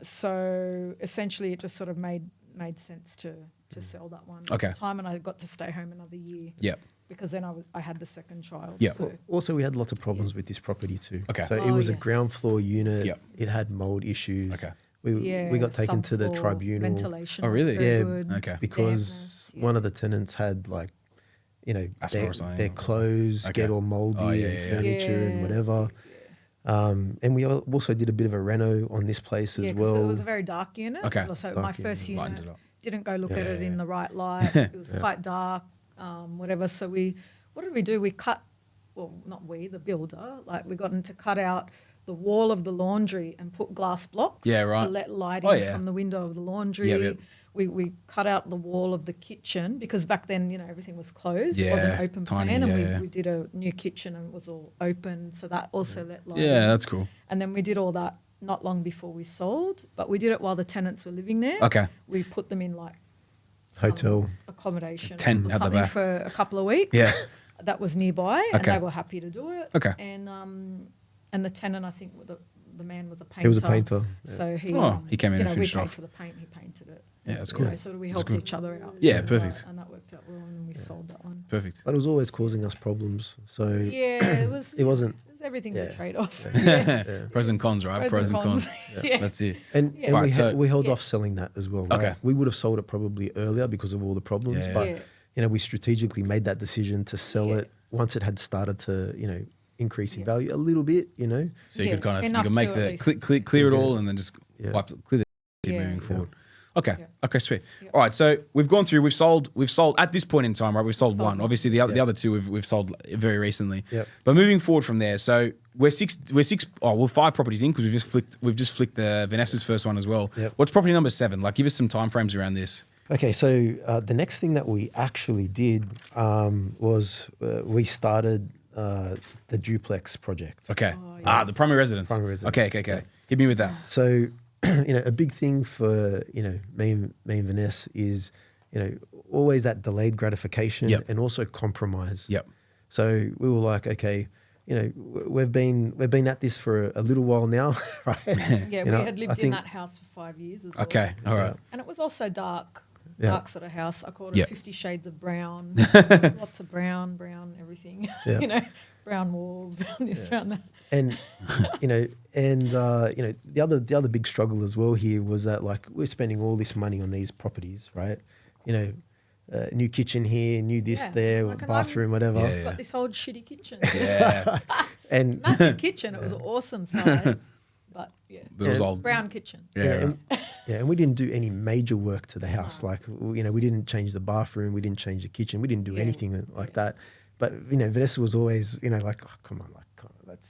So essentially, it just sort of made sense to sell that one Okay. at the time, and I got to stay home another year. Yep. Because then I had the second child. Yeah. So. Also, we had lots of problems with this property too. Okay. So it Oh, was a yes. ground floor unit. Yep. It had mold issues. Okay. We got taken to the subfloor, tribunal Ventilation. Oh, was really? very Yeah, good, Okay. because dampness, one of the tenants had Asthma or something. their clothes Okay. get all moldy Oh, yeah, and yeah, yeah. furniture and Yeah, whatever. And we also did a bit of a reno on this place as Yeah, because well. it was a very dark unit. Okay. So Dark my first Lightened unit it up. didn't go look at it Yeah. in the right light. It was quite dark, whatever. So what did we do? We cut, not we, the builder, we got him to cut out the wall of the laundry and put glass blocks Yeah, right. to let light Oh, in yeah. from the window of the laundry. Yep, yep. We cut out the wall of the kitchen because back then, everything was closed. It Yeah, wasn't open tiny, plan. And yeah. we did a new kitchen and it was all open. So that also let light Yeah, in. that's cool. And then we did all that not long before we sold, but we did it while the tenants were living there. Okay. We put them in Hotel. some accommodation Tent or at the something back. for a couple of weeks. Yeah. That was nearby and Okay. they were happy to do it. Okay. And the tenant, I think the man was a painter. He was a painter. Yeah. So he He came in and we finished paid off. for the paint, he painted it. Yeah, that's You cool. know, so we That's helped good. each other out. Yeah, And, perfect. and that worked out well and we sold that one. Perfect. But it was always causing us problems. So Yeah, it was. It wasn't- Everything's yeah. a trade-off. Pros and cons, right? Pros and cons. Yeah. That's it. And Yeah. we, Right, so- we held Yeah. off selling that as well. Right? Okay. We would have sold it probably earlier because of all the problems. Yeah. But Yeah. we strategically made that decision to sell Yeah. it once it had started to increase in Yeah. value a little bit. So you Yeah, could kind of enough make to at the least- clear it all and then just Yeah. clear the keep Yeah. moving Yeah. forward. Okay. Yeah. Okay, sweet. Yeah. All right. So we've gone through, we've sold at this point in time, right? We've sold Sold one. one. Obviously the Yeah. other two we've sold very recently. Yep. But moving forward from there, so we're 5 properties in because we've just flicked the Vanessa's first one as well. Yep. What's property number 7? Give us some timeframes around this. Okay, so the next thing that we actually did was we started the duplex project. Okay. Oh, yes. The primary residence. Primary residence. Okay. Hit me with that. So, a big thing for me and Vanessa is always that delayed gratification Yep. and also compromise. Yep. So we were like, okay, we've been at this for a little while now, right? Yeah, we had I lived in think- that house for 5 years as well. Okay. All right. And it was also dark. Yeah. Dark sort of house. I called it Yep. 50 Shades of Brown. There's lots of brown everything. Yeah. Brown walls, brown this, brown that. And the other big struggle as well here was that we're spending all this money on these properties, right? New kitchen here, new this Yeah, there, like an bathroom, whatever. Yeah, I've yeah. got this old shitty kitchen. Yeah. And Massive kitchen. It was awesome size. But yeah. But it was Yeah. old. Brown kitchen. Yeah. and, and we didn't do any major work to the house. We didn't change the bathroom, we didn't change the kitchen, we didn't do Yeah. anything like that. But Vanessa was always, oh, come on,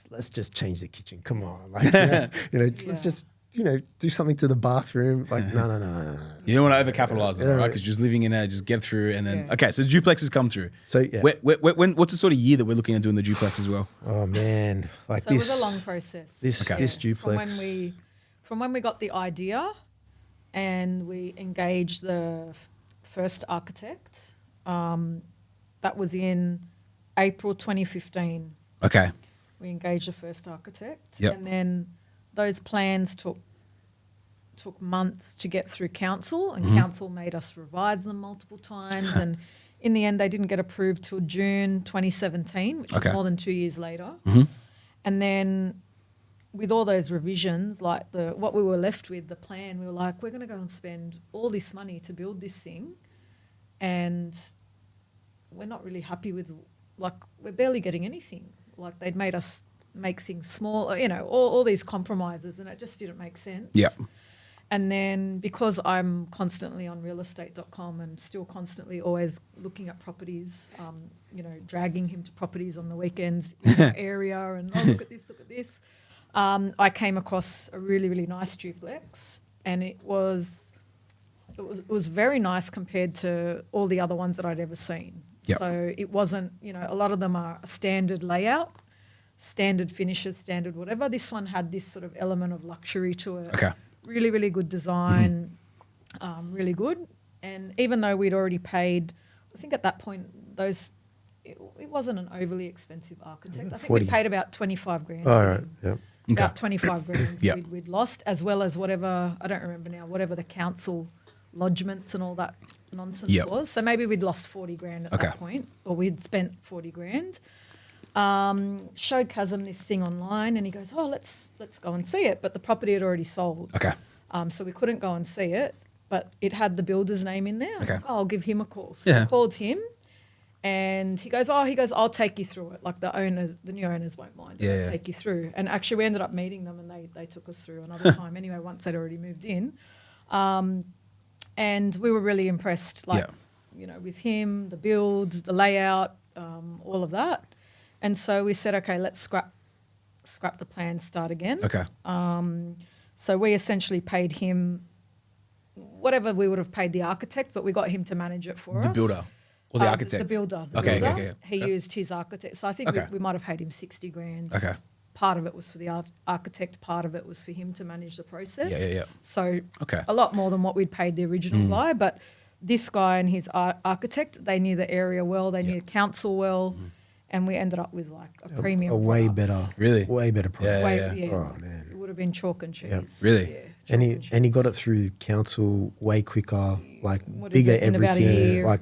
let's just change the kitchen. Come on, let's just do something to the bathroom. No. You don't want to overcapitalize it, Yeah, right? right. Because just living in it, just get through, and then Yeah. okay. So the duplexes come through. So yeah. What's the sort of year that we're looking at doing the duplex as well? Oh man, So it was a long process. this Okay. this duplex. From when we got the idea and we engaged the first architect, that was in April 2015. Okay. We engaged the first architect, Yep. and then those plans took months to get through council, and Mm-hmm. council made us revise them multiple times, and in the end they didn't get approved till June 2017, which Okay. was more than 2 years later. Mhm. And then with all those revisions, what we were left with, the plan, we were like, we're going to go and spend all this money to build this thing, and we're not really happy with, we're barely getting anything. They'd made us make things small, all these compromises, and it just didn't make sense. Yeah. And then because I'm constantly on realestate.com and still constantly always looking at properties, dragging him to properties on the weekends in the area and, look at this. I came across a really, really nice duplex and it was very nice compared to all the other ones that I'd ever seen. Yep. So it wasn't, a lot of them are a standard layout, standard finishes, standard whatever. This one had this sort of element of luxury to it. Okay. Really, really good design, really good. And even though we'd already paid, I think at that point, it wasn't an overly expensive architect. I think 40. we paid about 25 grand. All right. Yeah. About 25 grand Yep. we'd lost, as well as whatever, I don't remember now, whatever the council lodgements and all that nonsense Yep. was. So maybe we'd lost 40 grand at Okay. that point, or we'd spent 40 grand. Showed Kazim this thing online, and he goes, "Oh, let's go and see it." But the property had already sold. Okay. So we couldn't go and see it, but it had the builder's name in there. I'm Okay. like, "Oh, I'll give him a call." So Yeah. I called him, and he goes, "I'll take you through it. Like the new owners won't mind. Yeah, I'll yeah. take you through." And actually, we ended up meeting them, and they took us through another time anyway. Once they'd already moved in, and we were really impressed. Like, with him, the build, the layout, all of that. And so we said, okay, let's scrap the plan, start again. Okay. So we essentially paid him whatever we would have paid the architect, but we got him to manage it for us. The builder or the architect? The builder. Okay, builder. okay. He used his architect. So I think Okay. we might have paid him 60 grand. Okay. Part of it was for the architect, part of it was for him to manage the process. Yeah. So Okay. a lot more than what we'd paid the original guy. But this guy and his architect, they knew the area well, they knew council well, and we ended up with like a premium A way product. better. Really? Way better product. Yeah. Oh, man. It would have been chalk and cheese. Yep. Really? Yeah, And chalk he cheese. got it through council way quicker, like What is bigger it, in about a everything. year? Like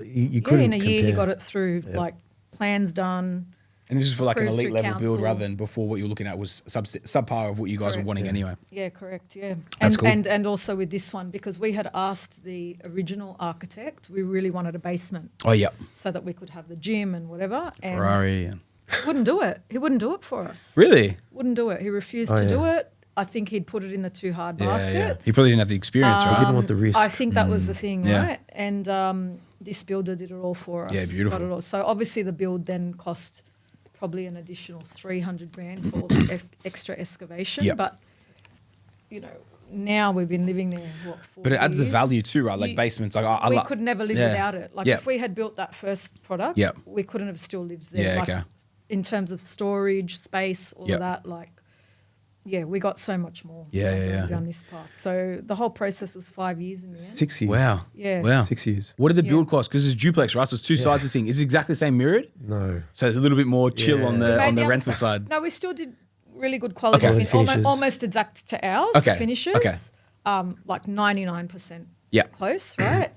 you couldn't in a year he compare. got it through, like plans done. And this is for like an Approved elite through level build council. rather than before what you were looking at was subpar of what you guys were Correct. wanting anyway. Yeah, correct. Yeah, That's and, cool. and also with this one, because we had asked the original architect, we really wanted a basement Oh, yeah. so that we could have the gym and whatever. And Ferrari. And... he wouldn't do it. He wouldn't do it for us. Really? Wouldn't do it. He refused Oh, to yeah. do it. I think he'd put it in the too hard basket. Yeah. He probably didn't have the experience, He right? didn't want the risk. I think that was the thing, Yeah. right? And this builder did it all for us. Yeah, beautiful. Got it all. So obviously the build then cost probably an additional 300 grand for all the extra excavation. Yep. But, now we've been living there, what, 4 But it adds the years? value too, right? Like You- basements. Like, we could never live Yeah. without it. Like Yep. if we had built that first product, Yep. we couldn't have still lived there. Yeah, like, okay. in terms of storage, space, all Yep. of that, like, yeah, we got so much more Yeah. down this path. So the whole process was 5 years in the end. 6 years. Wow. Yeah. Wow. 6 years. What did the Yeah. build cost? Because it's duplex, right? So it's two sides of this thing. Is it exactly the same mirrored? No. So it's a little bit more chill Yeah. on We the made on the other rental stuff. side. No, we still did really good quality, Okay. Finishes. almost exact to ours, Okay. finishes. Okay. Like 99% Yeah. close, right?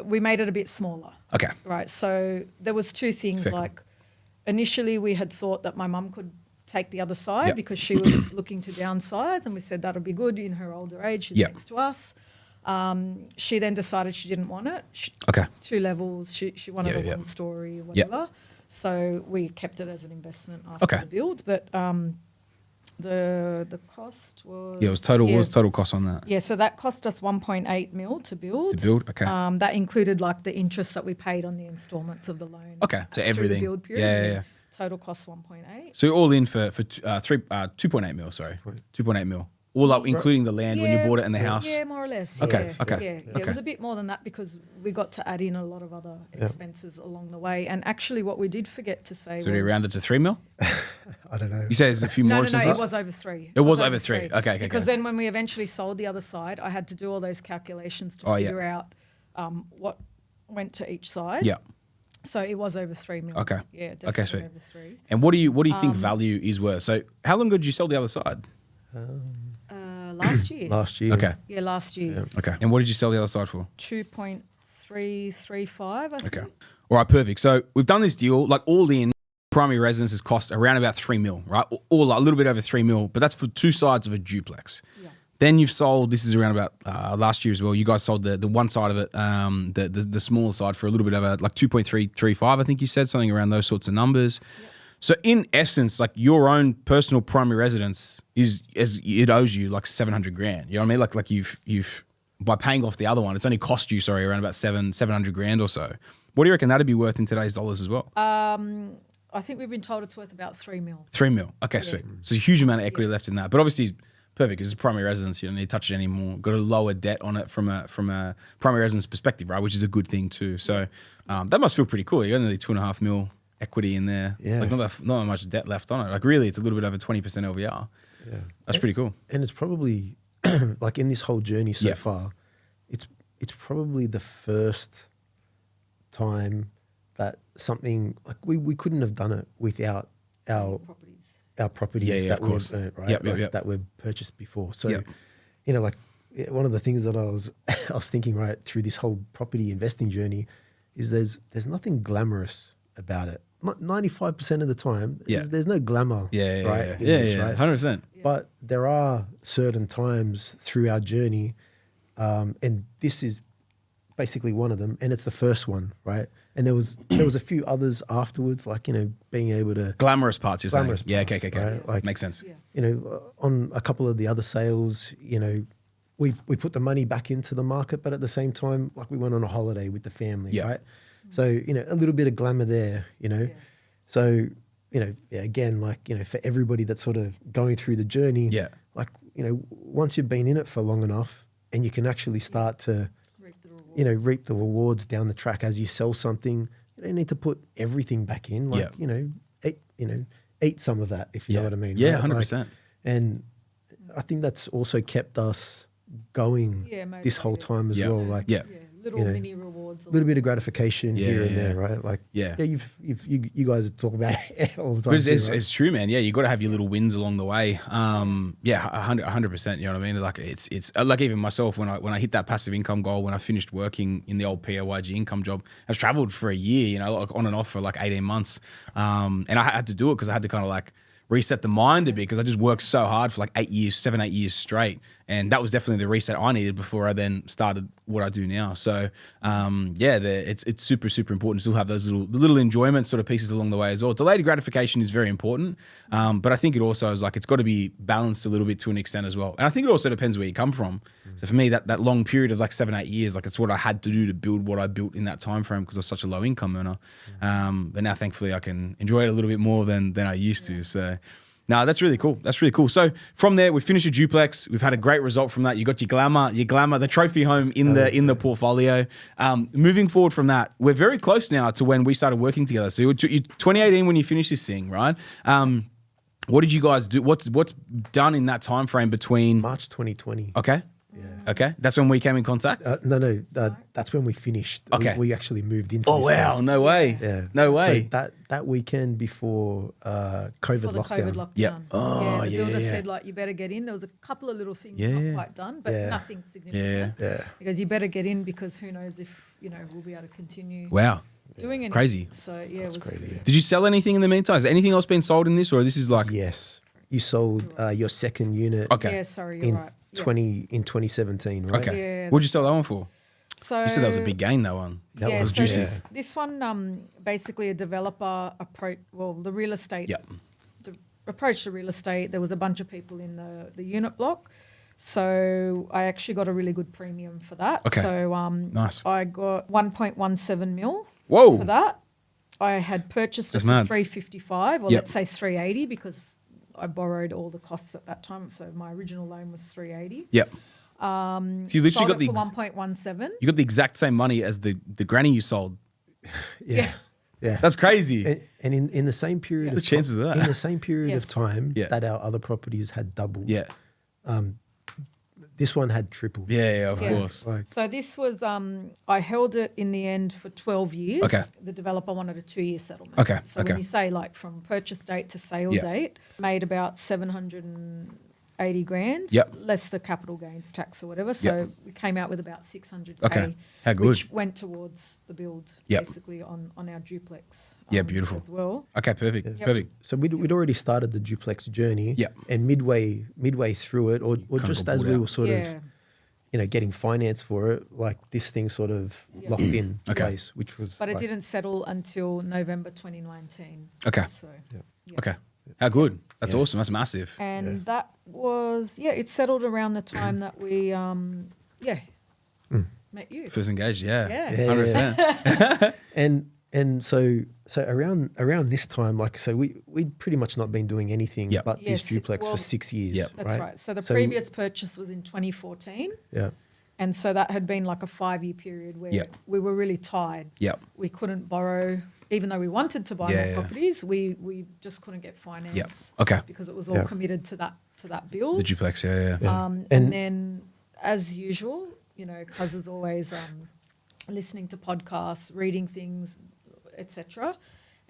We made it a bit smaller. Okay. Right. So there was two things. Fair. Like initially we had thought that my mum could take the other side Yep. because she was looking to downsize, and we said that'll be good in her older age. She's Yep. next to us. She then decided she didn't want it. Okay. 2 levels. She wanted Yeah, a yeah. 1-story, whatever. So we kept it as an investment after Okay. the build. But the cost was Yeah, it was total. What was total cost on that? Yeah, so that cost us 1.8 mil to build. To build? Okay. That included like the interest that we paid on the installments of the loan. Okay, so through the everything. build period. Yeah. Total cost 1.8. So you're all in for 2.8 mil. Sorry, 2.8 mil. All up, including the land when you bought it and the house. Yeah, more or less. Okay, Yeah, okay, Yeah, okay. it was a bit more than that because we got to add in a lot of other expenses along the way. And actually, what we did forget to say So was we rounded to 3 mil. I don't know. You say there's a few more no, expenses. it was over 3. It was over 3. Okay. Because then when we eventually sold the other side, I had to do all those calculations to Oh, yeah. figure out what went to each side. Yeah. So it was over 3 million. Okay. Yeah, definitely Okay, sweet. over 3. And what do you think value is worth? So how long ago did you sell the other side? Last year. Last year. Okay. Yeah, last year. Okay. And what did you sell the other side for? 2.335, I think. Okay. All right, perfect. So we've done this deal, like all in, primary residences cost around about 3 mil, right? Or a little bit over 3 mil, but that's for 2 sides of a duplex. Yeah. Then you've sold, this is around about last year as well, you guys sold the one side of it, the smaller side for a little bit over like 2.335, I think you said, something around those sorts of numbers. Yeah. So in essence, like your own personal primary residence it owes you like 700 grand. You know what I mean? Like you've by paying off the other one, it's only cost you, around about 700 grand or so. What do you reckon that'd be worth in today's dollars as well? I think we've been told it's worth about 3 mil. 3 mil. Okay, sweet. So a huge amount of equity left in that. But obviously Perfect. Because it's primary residence. You don't need to touch it anymore. Got a lower debt on it from a primary residence perspective, right? Which is a good thing too. So that must feel pretty cool. You got nearly 2.5 mil equity in there. Yeah. Like not that much debt left on it. Like really, it's a little bit over 20% LVR. Yeah. That's pretty cool. And it's probably like in this whole journey so Yeah. far, it's probably the first time that something like we couldn't have done it without our properties Yeah, that of course. we've earned, right? Yep, like yep. that we've purchased before. So, Yep. you know, like one of the things that I was thinking right through this whole property investing journey is there's nothing glamorous about it. 95% of the time, Yeah. there's no glamour, right? in this, right? 100%. But there are certain times through our journey, and this is basically one of them, and it's the first one, right? And there was a few others afterwards, like, you know, being able to Glamorous parts, you're Glamorous saying. Yeah, parts, okay. right? Like- Makes sense. Yeah. you know, on a couple of the other sales, you know, we put the money back into the market, but at the same time, like we went on a holiday with the family, Yeah. right? So, you know, a little bit of glamour there, you know. Yeah. So, you know, yeah, again, like, you know, for everybody that's sort of going through the journey, Yeah. like, you know, once you've been in it for long enough and you can actually start to, Reap the reward. you know, reap the rewards down the track as you sell something, you don't need to put everything back in. Like, Yeah. eat some of that, if you know what I mean. Yeah, right? 100%. Like, and I think that's also kept us going Yeah, this whole motivated. time as Yeah. well. Like, Yeah. Little you know, mini rewards. a little bit of gratification Yeah, here and yeah. there, right? Like, Yeah. you guys talk about it all the time. But it's, too, right? it's true, man. Yeah, you got to have your little wins along the way. Yeah, 100%. You know what I mean? Like it's like even myself when I hit that passive income goal, when I finished working in the old PAYG income job, I traveled for a year, you know, like on and off for like 18 months. And I had to do it because I had to kind of like reset the mind a bit because I just worked so hard for like 8 years straight. And that was definitely the reset I needed before I then started what I do now. So, it's super, super important to still have those little enjoyment sort of pieces along the way as well. Delayed gratification is very important. But I think it also is like, it's got to be balanced a little bit to an extent as well. And I think it also depends where you come from. So for me, that long period of like 7-8 years, like it's what I had to do to build what I built in that time frame because I was such a low income earner. But now thankfully I can enjoy it a little bit more than I used to. So no, that's really cool. That's really cool. So from there, we finished a duplex. We've had a great result from that. You got your glamour, the trophy home in the portfolio. Moving forward from that, we're very close now to when we started working together. So you 2018 when you finished this thing, right? What did you guys do? What's done in that time frame between March 2020. Okay. Yeah. Okay. That's when we came in contact? No, that's when we finished. Okay. We actually moved into Oh, this wow. house. No way. Yeah. No way. So that weekend before COVID For the lockdown. COVID lockdown. Yep. Oh, the yeah, builder yeah. said like you better get in. There was a couple of little things Yeah. not quite done, but Yeah. nothing significant. Yeah. Because you better get in because who knows if we'll be able to continue Wow. doing anything. Crazy. So yeah, it was crazy. pretty. Did you sell anything in the meantime? Has anything else been sold in this or this is like Yes. You sold your second unit Okay. Yeah, sorry, you're in right. Yeah. 2017, right? Okay. Yeah. What'd you sell that one for? So You said that was a big gain, that one. That was so juicy. this one basically a developer the real estate Yep. approached the real estate. There was a bunch of people in the unit block. So I actually got a really good premium for that. Okay. So Nice. I got 1.17 mil Whoa. for that. I had purchased That's it for mad. 355 or Yep. let's say 380 because I borrowed all the costs at that time. So my original loan was 380. Yep. So you literally Sold got it the for 1.17. you got the exact same money as the granny you sold. Yeah. Yeah. That's crazy. And in the same period The of chances of that. in the same period of Yes. time Yeah. that our other properties had doubled. Yeah. This one had tripled. Yeah, of Yeah. course. Like, So this was, I held it in the end for 12 years. Okay. The developer wanted a 2-year settlement. Okay, So okay. when you say like from purchase date to sale Yeah. date, made about 780 grand. Yep. Less the capital gains tax or whatever. So Yep. we came out with about 600K. Okay. How good. Which went towards the build Yep. basically on our duplex. Yeah, beautiful. As well. Okay, perfect. Yep. Perfect. so we'd already started the duplex journey. Yep. And midway through it, or of just got as bought we out. were sort Yeah. of, getting finance for it, like this thing sort of locked in Okay. place, which was. But it like, didn't settle until November 2019. Okay. So. yeah. Okay. How good. That's Yeah. awesome. That's massive. And that was, it settled around the time that we, met you. First engaged, yeah. Yeah. Yeah. 100%. And so So around this time, like, so we'd pretty much not been doing anything Yep. but Yes, this duplex well, for 6 years. Yep. That's right. So the previous purchase was in 2014. Yeah. And so that had been like a 5-year period where Yep. we were really tied. Yep. We couldn't borrow, even though we wanted to buy Yeah, more yeah. properties, we just couldn't get finance. Yep. Okay. Because it was all Yeah. committed to that build. The duplex, yeah. Yeah. And then, as usual, you know, Kuz is always listening to podcasts, reading things, etc.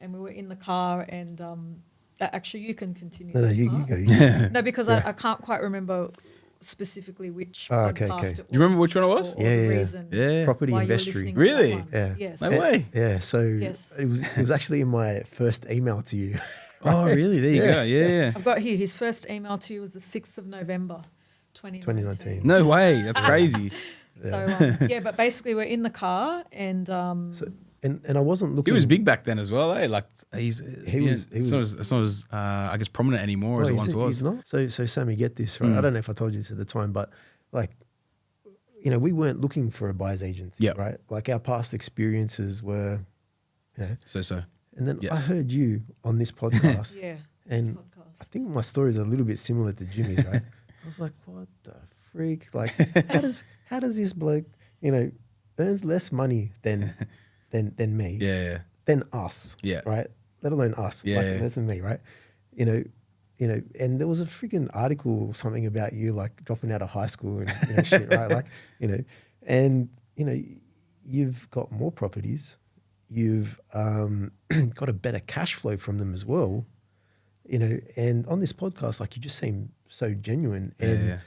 And we were in the car, and actually, you can continue. No, this you part. go. You go. No, because I can't quite remember specifically which Oh, okay, podcast okay. it was. You remember which one it was? Or the Yeah. reason Yeah. Property why you were investory. listening to Really? that one. Yeah. Yes. No way. Yeah. So Yes. it was actually in my first email to you. Oh, really? There you go. Yeah. I've got here, his first email to you was the 6th of November, 2019. 2019. No way. That's crazy. So, but basically we're in the car and So, and I wasn't He looking. was big back then as well, eh? Like He was- it's not as I guess prominent anymore as it Well, once he's was. not. So Sammy, get this right. I don't know if I told you this at the time, but like, you know, we weren't looking for a buyer's agency, Yep. right? Like our past experiences were, you know. So. And then Yeah. I heard you on this podcast, yeah, and podcast. I think my story is a little bit similar to Jimmy's, right? I was like, what the freak? Like, how does this bloke, you know, earns less money than me, Yeah. than us, Yeah. right? Let alone us, Yeah, like yeah. less than me, right? You know, and there was a freaking article or something about you like dropping out of high school and shit, right? Like, and you've got more properties, you've got a better cash flow from them as well, and on this podcast, like, you just seem so genuine, and Yeah.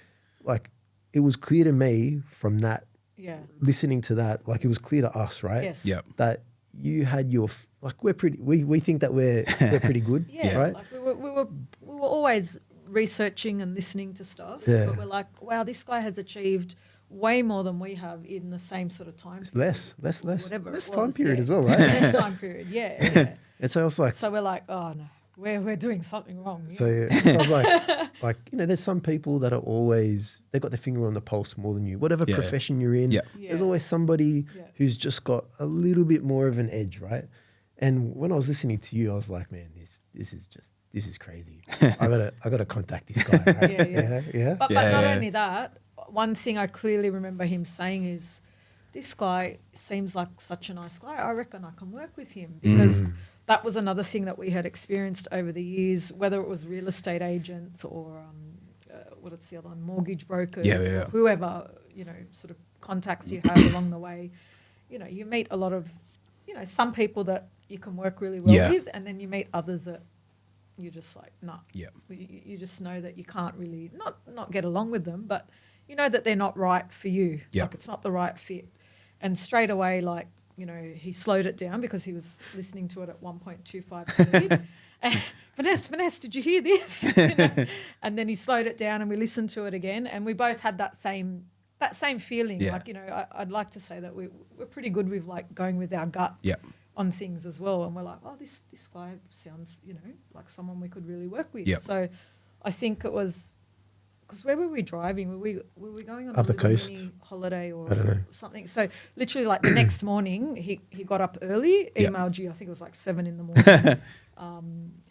like, it was clear to me from that, Yeah. listening to that, like, it was clear to us, right? Yes. Yep. That you had like, we're pretty, we think that we're pretty good, Yeah. right? Like we were always researching and listening to stuff. Yeah. But we're like, wow, this guy has achieved way more than we have in the same sort of time. Less Whatever less it time was, period yeah. as well, right? Less time period, yeah. And so I was like, So we're like, oh no, we're doing something wrong. here. so I was like, there's some people that are always, they've got their finger on the pulse more than you. Whatever Yeah. profession you're in, Yeah. there's Yeah. always somebody Yeah. who's just got a little bit more of an edge, right? And when I was listening to you, I was like, man, this is crazy. I gotta contact this guy. Right? Yeah. But Yeah. not only that, one thing I clearly remember him saying is, this guy seems like such a nice guy. I reckon I can work with him, because that was another thing that we had experienced over the years, whether it was real estate agents or what's the other one, mortgage brokers, Yeah. or whoever, sort of contacts you have along the way. You meet a lot of, some people that you can work really well Yeah. with, and then you meet others that you're just like, nah. Yeah. You just know that you can't really not get along with them, but you know that they're not right for you. Yeah. Like, it's not the right fit. And straight away, like, he slowed it down because he was listening to it at 1.25 speed. And, Vanessa, did you hear this? And then he slowed it down and we listened to it again, and we both had that same feeling. Yeah. Like, I'd like to say that we're pretty good with like going with our gut Yeah. on things as well, and we're like, oh, this guy sounds, like someone we could really work with. Yep. So I think it was, because where were we driving? Were we going on Up a the little coast. mini holiday or I don't know. something? So literally, like, the next morning, he got up early, Yep. emailed you. I think it was like 7 a.m.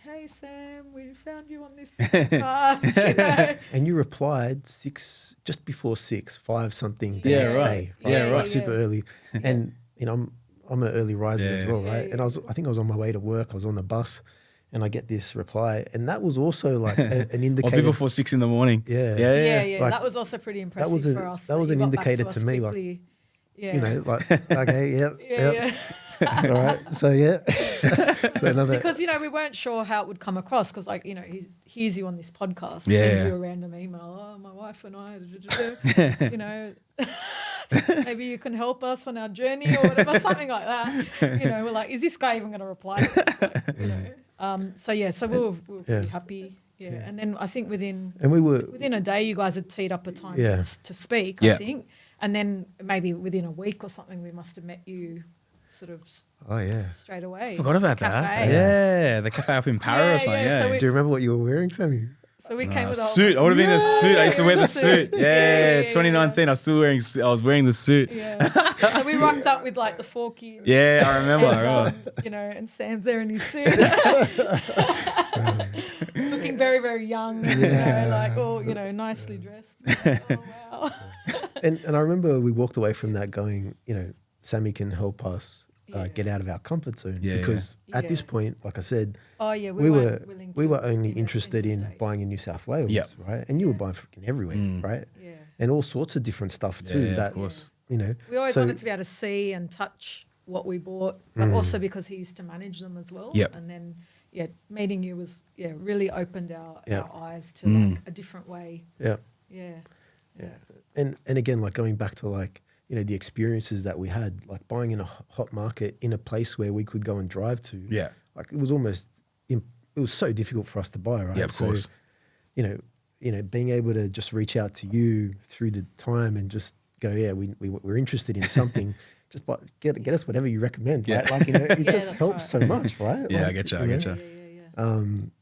Hey Sam, we found you on this podcast. And you replied just before 6, 5 something the Yeah, next right. day. Yeah, right. Like super early. And I'm an early riser Yeah, as well, yeah. right? Yeah, And I think I was on my way to work. I was on the bus, and I get this reply, and that was also like an Or indicator. be before 6 in the morning. Yeah. Yeah. Like, that was also pretty impressive was a- for us. that was you an got back indicator us to me, like, quickly. Yeah. Like, okay, yep. Yeah. All right. So yeah. So another. Because, we weren't sure how it would come across, because, like, he hears you on this podcast, Yeah. sends you a random email, oh, my wife and I, maybe you can help us on our journey or whatever, something like that. We're like, is this guy even going to reply to us? Like, so we were pretty happy. Yeah. And then I think within a day, you guys had teed up a time to speak, Yeah. I think. And then maybe within a week or something, we must have met you sort of Oh yeah. straight away. Forgot about that. Cafe. Yeah. The cafe up in Para or something. yeah, Yeah. so Do you remember what you were wearing, Sammy? So we came with a whole suit. I would have been in a suit. I used to wear the Yeah. suit. Yeah, Yeah. 2019. I was wearing the suit. Yeah. So we rocked up with like the 4 kids. Yeah, I remember. And, and Sam's there in his suit. Looking very, very young, nicely dressed. Oh, wow. And I remember we walked away from that going, Sammy can help us get out of our comfort zone because at this point, like I said, we were only interested in buying in New South Wales, right? And you were buying freaking everywhere, right? Yeah. And all sorts of different stuff too. Of course. We always wanted to be able to see and touch what we bought, but also because he used to manage them as well. Yep. And then, meeting you was really opened our eyes to like a different way. Yeah. Yeah. Yeah. And again, like going back to like, the experiences that we had, like buying in a hot market in a place where we could go and drive to. Yeah. Like it was almost, it was so difficult for us to buy, right? Yeah, of course. Being able to just reach out to you through the time and just go, we're interested in something. Just get us whatever you recommend, right? Like, it just helps so much, right? Yeah, like, I get you. I get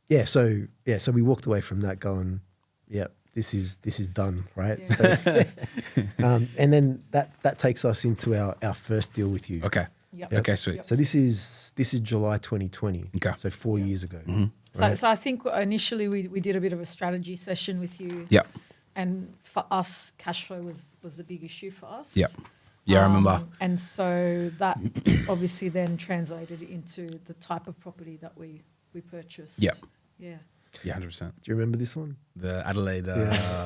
you. So we walked away from that going, this is done, right? Yeah. So, and then that takes us into our first deal with you. Okay. Yep. Okay, sweet. Yep. So this is July 2020. Okay. So 4 years ago. So I think initially we did a bit of a strategy session with you. Yep. And for us, cash flow was the big issue for us. Yep. Yeah, I remember. And so that obviously then translated into the type of property that we purchased. Yep. Yeah. Yeah, 100%. Do you remember this one? The Adelaide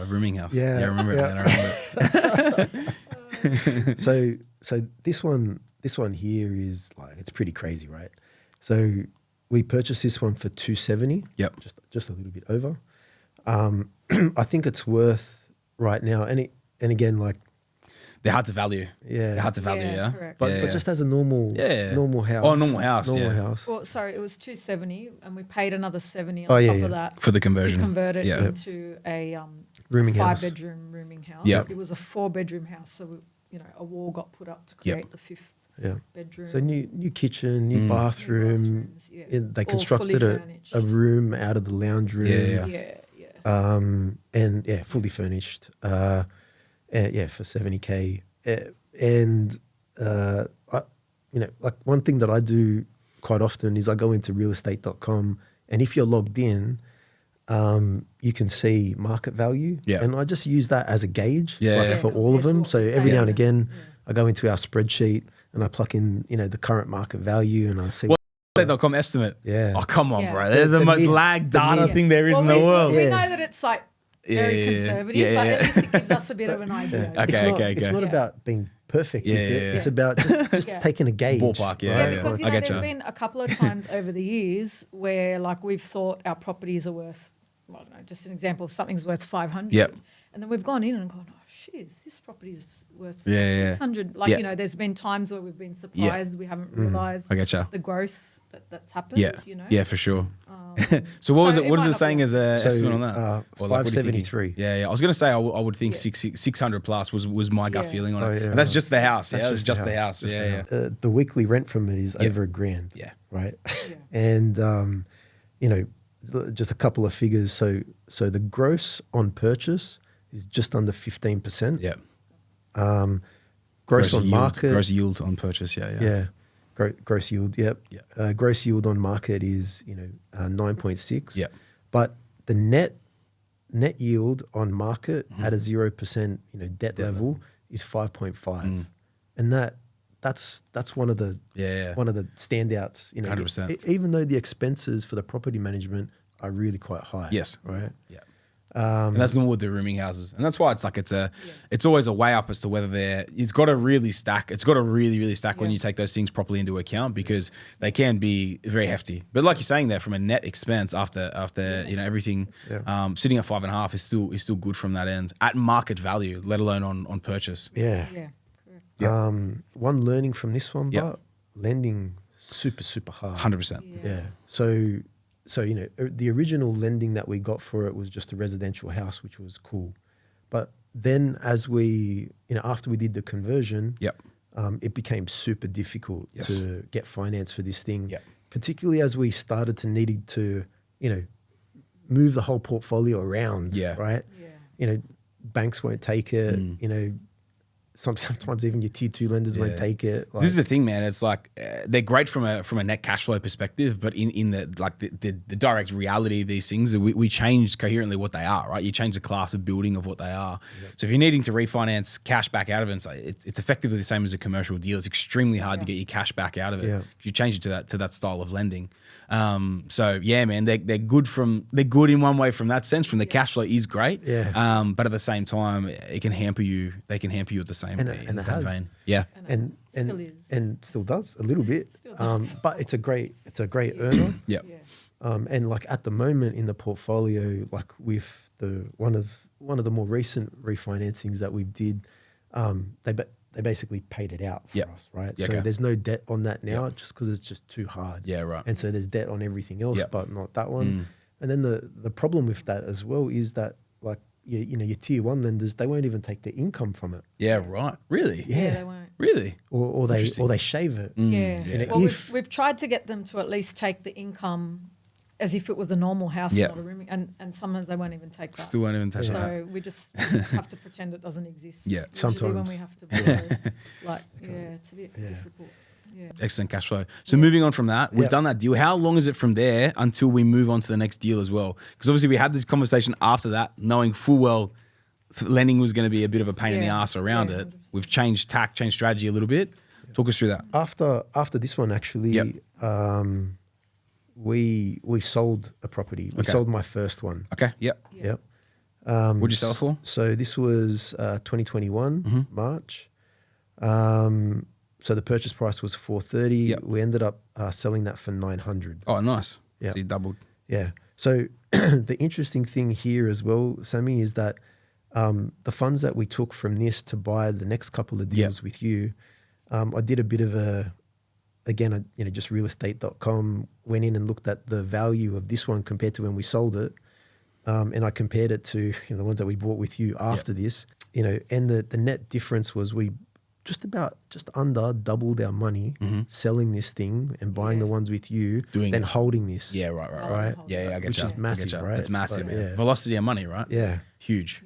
rooming house. Yeah. I remember it. Yeah. Man, I remember it. So this one here is like, it's pretty crazy, right? So we purchased this one for 270. Yep. Just a little bit over. I think it's worth right now, and again, like, They're hard to value. Yeah. They're hard to value, yeah? Correct. but just as a normal house. Oh, normal house, Normal yeah. house. Well, sorry, it was 270, and we paid another 70 on Oh, top yeah. of that For the conversion. to convert it Yeah. into a Rooming house. 5-bedroom rooming house. Yep. It was a 4-bedroom house, so a wall got put up to create the 5th Yeah. bedroom. So new kitchen, new bathroom. bathrooms, yeah. They All constructed fully a furnished. room out of the lounge room. Yeah. Yeah. Fully furnished. For 70K. Like one thing that I do quite often is I go into realestate.com, and if you're logged in, you can see market value. Yeah. And I just use that as a gauge for all of It's them. all- So every now and yeah. again, I go into our spreadsheet and I pluck in, the current market value, and I see. .com estimate. Yeah. Oh, come on, Yeah. bro. They're the The most mid- lag the data mid- thing there is in the we world. know Yeah. that it's like Yeah, very yeah, yeah. conservative, Yeah, but yeah. at least it gives us a bit of an idea. Okay. It's not Yeah. about being perfect with Yeah, it. yeah, yeah. It's about just Yeah. taking a gauge. Ballpark, yeah, Yeah, right? because I get there's you. been a couple of times over the years where like we've thought our properties are worth, I don't know, just an example, something's worth 500. Yep. And then we've gone in and gone, oh, shiz, this property's worth Yeah, yeah. 600. Like, Yeah. there's been times where we've been surprised. We haven't realised I get you. the growth that's happened, Yeah. Yeah, for sure. So what was so it? it What is might it not saying be- as a So, estimate on that? Or like, what are you thinking? 573. Yeah. I was gonna say I would think Yeah. 600 plus was my gut Yeah. feeling on Oh, it. yeah, And that's right. just the house. That's Yeah, that's just the house. Just Yeah, the yeah. house. The weekly rent from it is Yeah. over $1,000. Yeah. Right. Yeah. And just a couple of figures. So the gross on purchase is just under 15%. Yeah. Gross on yield, market. gross yield on purchase. Yeah. Yeah. Gross yield. Yep. Yeah. Gross yield on market is 9.6. Yeah. But the net yield on market at a 0% debt level is 5.5, and that's one of the one of the standouts. 100%. Even though the expenses for the property management are really quite high. Yes. Right. Yeah. And that's normal with the rooming houses, and that's why it's like it's always a way up as to whether it's got to really stack. It's got to really stack when Yeah. you take those things properly into account, because they can be very hefty. But like you're saying there, from a net expense after everything, sitting at 5.5 is still good from that end at market value, let alone on purchase. Yeah. Yeah, correct. One learning from this one, Yep. but lending super hard. 100%. Yeah. So the original lending that we got for it was just a residential house, which was cool. But then as we, after we did the conversion, Yep. it became super difficult Yes. to get finance for this thing. Yep. Particularly as we started to needing to, move the whole portfolio around. Yeah. Right. Yeah. You know, banks won't take it. You know, sometimes even your tier 2 lenders won't take it. Like, This is the thing, man. It's like they're great from a net cash flow perspective, but in the like the direct reality of these things, we change coherently what they are, right? You change the class of building of what they are. So if you're needing to refinance cash back out of it, it's effectively the same as a commercial deal. It's extremely hard to get your cash back out of it. You change it to that style of lending. So yeah, man, they're good in one way from that sense. From the cash flow is great. But at the same time, it can hamper you. They can hamper you at the same vein. Yeah. And still does a little bit. But it's a great earner. Yeah. And like at the moment in the portfolio, like with one of the more recent refinancings that we did, they basically paid it out for us, right? Yeah, so there's no debt on that now, just because it's just too hard. Yeah, right. And so there's debt on everything else, but not that one. And then the problem with that as well is that like you know your tier 1 lenders, they won't even take the income from it. Yeah, right. Really? Yeah, they won't. Really? Or they shave it. Yeah. You know, Well, we've tried to get them to at least take the income as if it was a normal house, not a rooming, and sometimes they won't even take that. Still won't even take that. So we just have to pretend it doesn't exist. Yeah. Usually when Sometimes. we have to borrow, like, it's a bit difficult. Yeah. Excellent cash flow. So moving on from that, we've done that deal. How long is it from there until we move on to the next deal as well? Because obviously we had this conversation after that, knowing full well lending was going to be a bit of a pain in the ass around it. 100%. We've changed strategy a little bit. Talk us through that. After this one, actually, we sold a property. We sold my first one. Okay. Yep. Yep. What'd you sell it for? So this was 2021 March. So the purchase price was 430. Yep. We ended up selling that for 900. Oh, nice. Yeah. So you doubled. Yeah. So the interesting thing here as well, Sammy, is that the funds that we took from this to buy the next couple of deals with you, I did a bit of just realestate.com, went in and looked at the value of this one compared to when we sold it. And I compared it to the ones that we bought with you after this, and the net difference was we just under doubled our money selling this thing and buying the ones with you than holding this. Yeah, right. Yeah, I get Which you. is massive, right? It's massive, Like, man. Velocity of money, right? Yeah. Huge.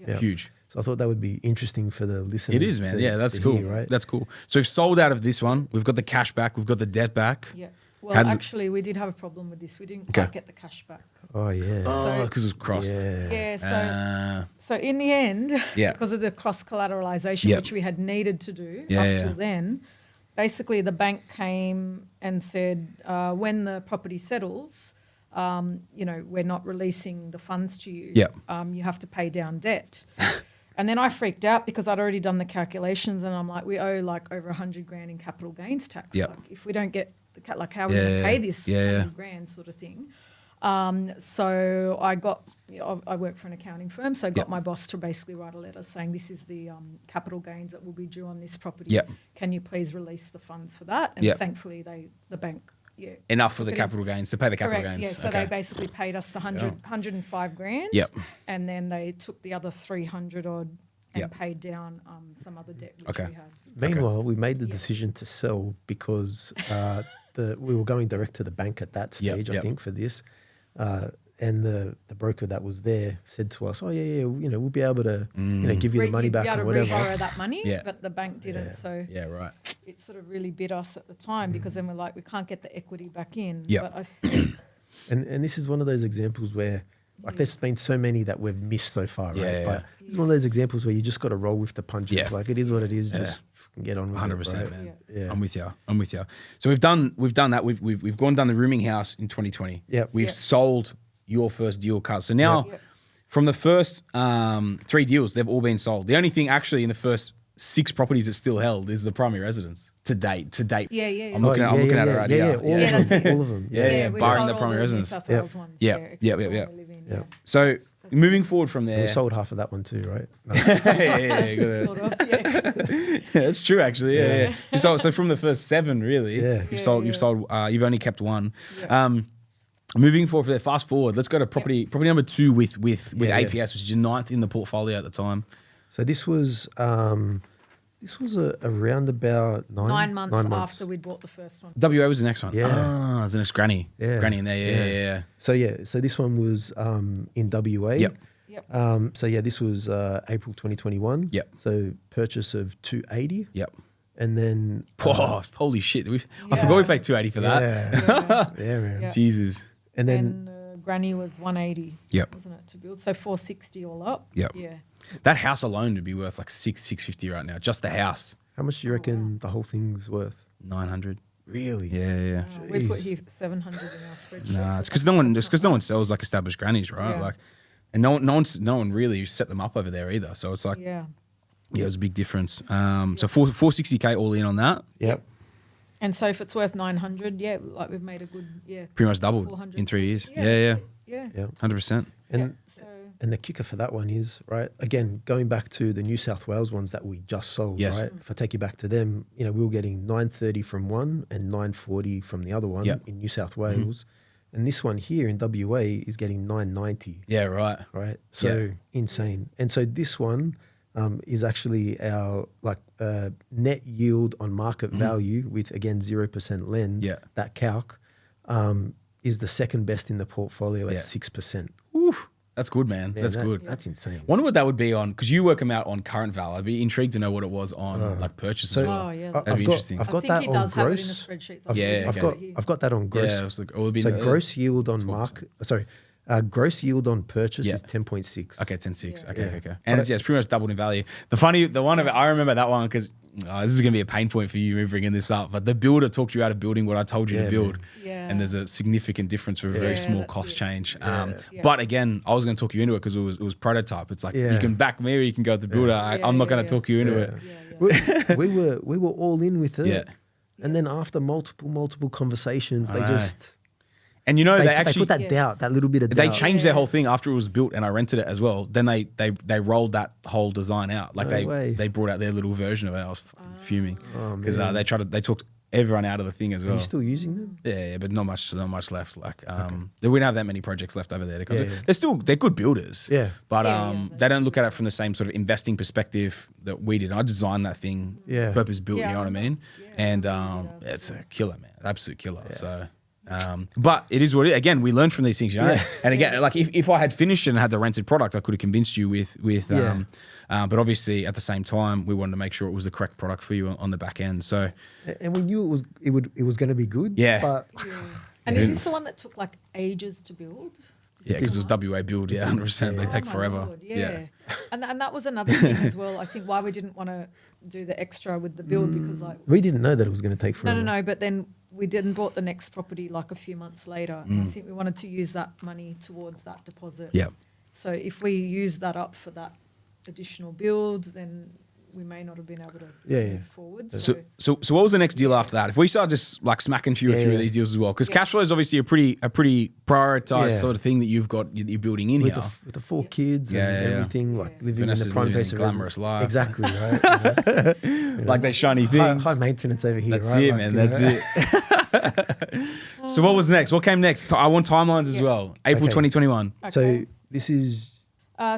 So I thought that would be interesting for the listeners. It is, man. Yeah, that's cool. Hear, right? That's cool. So we've sold out of this one. We've got the cash back. We've got the debt back. Yeah. Well, actually, we did have a problem with this. We didn't quite get the cash back. Oh, yeah. Oh, because it was crossed. Yeah. So in the end, because of the cross collateralization, which we had needed to do up till then, basically the bank came and said, when the property settles, we're not releasing the funds to you. You have to pay down debt. And then I freaked out because I'd already done the calculations, and I'm like, we owe like over $100,000 in capital gains tax. Like if we don't get how are we going to pay this $100,000 sort of thing? So I work for an accounting firm, so I got my boss to basically write a letter saying this is the capital gains that will be due on this property. Can you please release the funds for that? And thankfully the bank enough for the capital gains to pay the capital gains. Yeah, so they basically paid us the $105,000. And then they took the other 300 odd and paid down some other debt which we had. Meanwhile, we made the decision to sell because we were going direct to the bank at that stage, I think, for this. And the broker that was there said to us, "Oh we'll be able to give you the money back or whatever." Borrow that money, but the bank didn't. So right. It sort of really bit us at the time because then we're like, we can't get the equity back in. Yep. But I think, and this is one of those examples where there's been so many that we've missed so far, right? But it's one of those examples where you just got to roll with the punches. Yeah. Like it is what it is. Just get on with 100%, it, right? man. Yeah. I'm with you. So we've done that. We've gone down the rooming house in 2020. We've sold your first deal cut. So now from the first 3 deals, they've all been sold. The only thing actually in the first 6 properties that's still held is the primary residence to date. Yeah. I'm looking at it right here. All of them. Barring the primary residence. Yeah. So moving forward from there, We sold half of that one too, right? No. Sort of, yeah. That's true, actually. Yeah. So from the first 7, really, you've sold. You've only kept 1. Moving forward, fast forward. Let's go to property number 2 with APS, which is your 9th in the portfolio at the time. So this was This was around about 9 months after we'd bought the first one. WA was the next one. Yeah. Ah, there's the next granny. Yeah. Granny in there. Yeah. So this one was in WA. Yep. This was April 2021. Yep. So purchase of 280. Yep. And then Holy shit. I forgot we paid 280 for that. Yeah, man. Yeah. Jesus. And then Granny was 180. Yep. Wasn't it, to build? So 460 all up. Yep. Yeah. That house alone would be worth like 650 right now. Just the house. how much do you reckon the whole thing's worth? 900. Really? Yeah. We put here 700 in our spreadsheet. Nah, it's because no one sells like established grannies, right? Yeah. Like, and no one really set them up over there either. So it's like, Yeah. it was a big difference. So 460K all in on that. Yep. And so if it's worth 900, like we've made a good, Pretty much doubled 400. in 3 years. Yeah. Yeah. 100%. And So and the kicker for that one is, right, again, going back to the New South Wales ones that we just sold, Yes. right? If I take you back to them, we were getting 930 from one and 940 from the other one in New South Wales. And this one here in WA is getting 990. Yeah, right. Right. So Yeah. insane. And so this one is actually our net yield on market value with, again, 0% lend. Yeah. That calc is the second best in the portfolio at 6%. Oof. That's good, man. Man, That's good. That's insane. Wonder what that would be on, because you work them out on current val. I'd be intrigued to know what it was on like purchase as well. That'd be interesting. I've got I think that he on does have it in the gross. spreadsheets. I've got that on gross. Yeah, it was like, it would be So gross yield on gross yield on purchase is 10.6. Okay, 10.6. Yeah. Okay. And it's pretty much doubled in value. The one of it, I remember that one because this is going to be a pain point for you me bringing this up, but the builder talked you out of building what I told you to build. Yeah. And there's a significant difference for a very small that's cost it. change. Yeah. But again, I was going to talk you into it because it was prototype. It's like you can back me or you can go with the builder. I'm not going to talk you into it. We were all in with it. Yeah. And then after multiple conversations, they just And they actually put that doubt, that little bit of doubt. they changed their whole thing after it was built and I rented it as well. Then they rolled that whole design out. Like they brought out their little version of it. I was fucking fuming because they took everyone out of the thing as well. Are you still using them? Yeah, but not much left. Like we don't have that many projects left over there. They're good builders. Yeah. But they don't look at it from the same sort of investing perspective that we did. I designed that thing, purpose built. You know what I mean? And it's a killer, man, absolute killer. Yeah. So. But it is what it is. Again, we learn from these things, And again, like if I had finished it and had the rented product, I could have convinced you with but obviously at the same time, we wanted to make sure it was the correct product for you on the back end. So, and we knew it was going to be good. Yeah. But And is this the one that took like ages to build? yeah, because it was WA build. Yeah, 100%. They take my forever. Lord, yeah. And that was another thing as well. I think why we didn't want to do the extra with the build because like we didn't know that it was going to take forever. no. But then we didn't bought the next property like a few months later. And I think we wanted to use that money towards that deposit. Yeah. So if we use that up for that additional builds, then we may not have been able to move forward. So what was the next deal after that? If we start just like smacking through these deals as well, because cash flow is obviously a pretty prioritized sort of thing that you're building in with here. with the 4 kids and everything, like living Vanessa's in the prime living place a of glamorous life. Exactly, right. Like those shiny things. High maintenance over here. That's right? it, Like, man. That's it. So what was next? What came next? I want timelines as well. April 2021. So this is